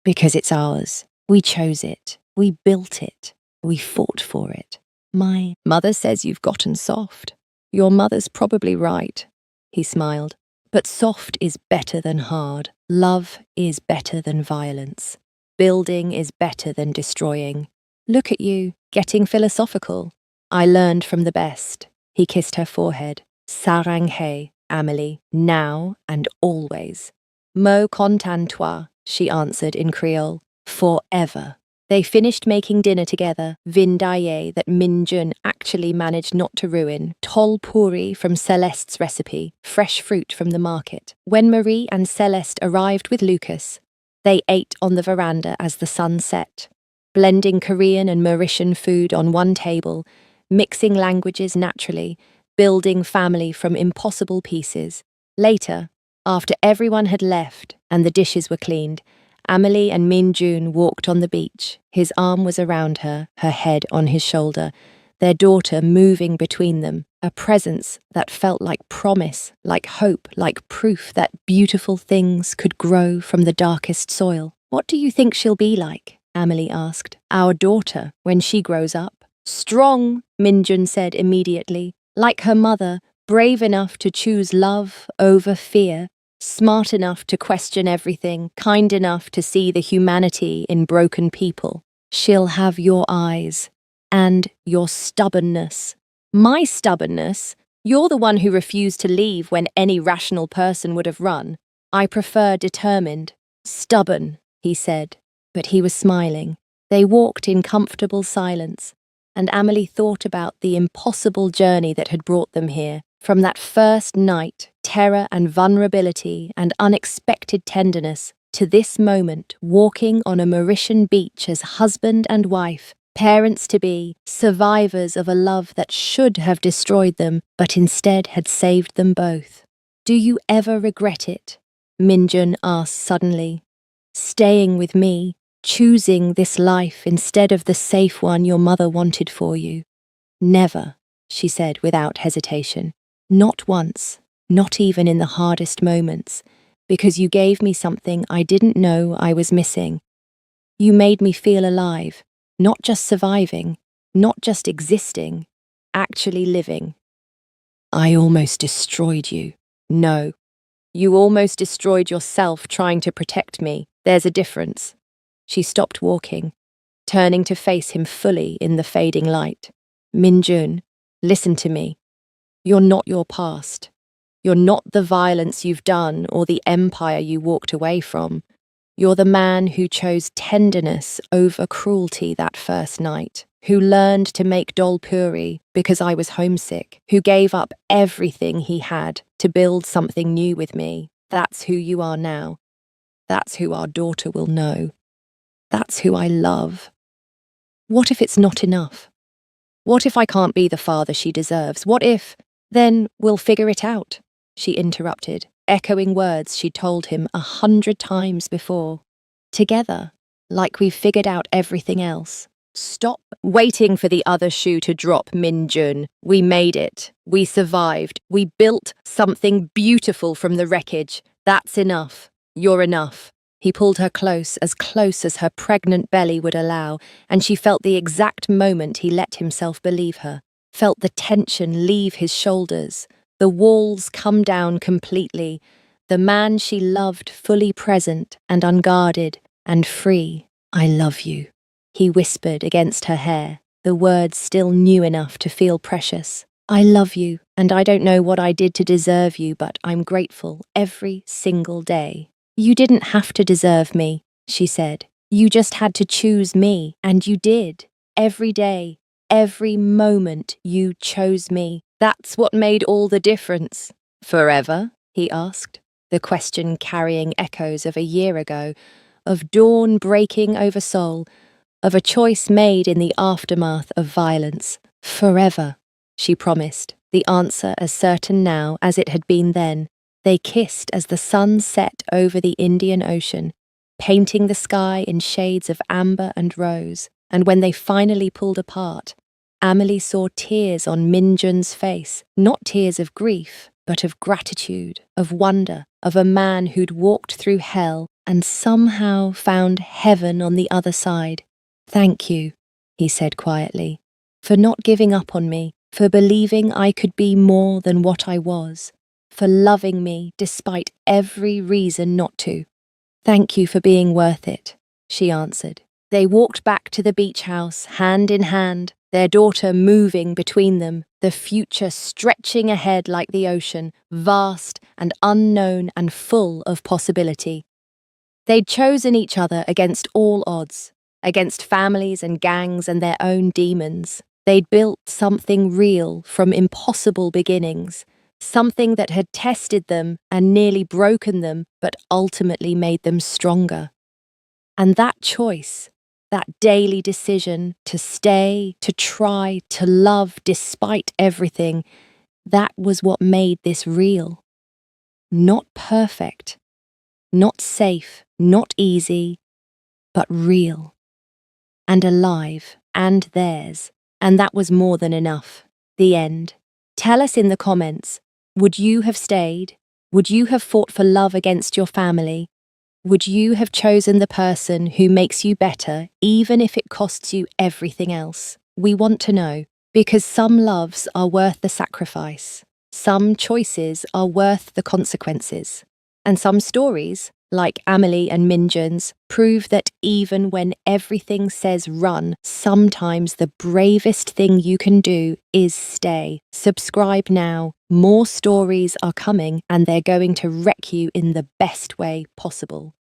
Because it's ours. We chose it. We built it. We fought for it." "My mother says you've gotten soft." "Your mother's probably right," he smiled. "But soft is better than hard. Love is better than violence. Building is better than destroying. Look at you, getting philosophical. I learned from the best." He kissed her forehead. "Saranghae, Amelie, now and always." "Mo content toi," she answered in Creole. "Forever." They finished making dinner together, vin daye that Min-jun actually managed not to ruin, tol puri from Celeste's recipe, fresh fruit from the market. When Marie and Celeste arrived with Lucas, they ate on the veranda as the sun set, blending Korean and Mauritian food on one table, mixing languages naturally, building family from impossible pieces. Later, after everyone had left and the dishes were cleaned, Amelie and Min-jun walked on the beach. His arm was around her, her head on his shoulder, their daughter moving between them, a presence that felt like promise, like hope, like proof that beautiful things could grow from the darkest soil. "What do you think she'll be like?" Amelie asked. "Our daughter, when she grows up." "Strong," Min-jun said immediately. "Like her mother, brave enough to choose love over fear. Smart enough to question everything, kind enough to see the humanity in broken people. She'll have your eyes and your stubbornness." "My stubbornness? You're the one who refused to leave when any rational person would have run." "I prefer determined." "Stubborn," he said, but he was smiling. They walked in comfortable silence, and Amelie thought about the impossible journey that had brought them here. From that first night, terror and vulnerability and unexpected tenderness, to this moment, walking on a Mauritian beach as husband and wife, parents-to-be, survivors of a love that should have destroyed them, but instead had saved them both. "Do you ever regret it?" Min-jun asked suddenly. "Staying with me, choosing this life instead of the safe one your mother wanted for you?" "Never," she said without hesitation. "Not once, not even in the hardest moments, because you gave me something I didn't know I was missing. You made me feel alive, not just surviving, not just existing, actually living." "I almost destroyed you." "No, You almost destroyed yourself trying to protect me. There's a difference. She stopped walking, turning to face him fully in the fading light. Minjun, listen to me. You're not your past. You're not the violence you've done or the empire you walked away from. You're the man who chose tenderness over cruelty that first night, who learned to make dal puri because I was homesick, who gave up everything he had to build something new with me. That's who you are now. That's who our daughter will know. That's who I love. What if it's not enough? What if I can't be the father she deserves? What if, then we'll figure it out, she interrupted, echoing words she'd told him 100 times before. Together, like we've figured out everything else. Stop waiting for the other shoe to drop, Minjun. We made it. We survived. We built something beautiful from the wreckage. That's enough. You're enough. He pulled her close as her pregnant belly would allow, and she felt the exact moment he let himself believe her, felt the tension leave his shoulders, the walls come down completely, the man she loved fully present and unguarded and free. I love you, he whispered against her hair, the words still new enough to feel precious. I love you, and I don't know what I did to deserve you, but I'm grateful every single day. You didn't have to deserve me, she said. You just had to choose me, and you did. Every day, every moment you chose me. That's what made all the difference. Forever? He asked, the question carrying echoes of a year ago, of dawn breaking over soul, of a choice made in the aftermath of violence. Forever, she promised, the answer as certain now as it had been then. They kissed as the sun set over the Indian Ocean, painting the sky in shades of amber and rose, and when they finally pulled apart, Amelie saw tears on Minjun's face, not tears of grief, but of gratitude, of wonder, of a man who'd walked through hell and somehow found heaven on the other side. Thank you, he said quietly, for not giving up on me, for believing I could be more than what I was, for loving me despite every reason not to. Thank you for being worth it, she answered. They walked back to the beach house, hand in hand, their daughter moving between them, the future stretching ahead like the ocean, vast and unknown and full of possibility. They'd chosen each other against all odds, against families and gangs and their own demons. They'd built something real from impossible beginnings, something that had tested them and nearly broken them, but ultimately made them stronger. And that choice, that daily decision to stay, to try, to love despite everything, that was what made this real. Not perfect, not safe, not easy, but real. And alive, and theirs. And that was more than enough. The end. Tell us in the comments, would you have stayed? Would you have fought for love against your family? Would you have chosen the person who makes you better, even if it costs you everything else? We want to know, because some loves are worth the sacrifice. Some choices are worth the consequences. And some stories, like Amelie and Minjun's, prove that even when everything says run, sometimes the bravest thing you can do is stay. Subscribe now. More stories are coming, and they're going to wreck you in the best way possible.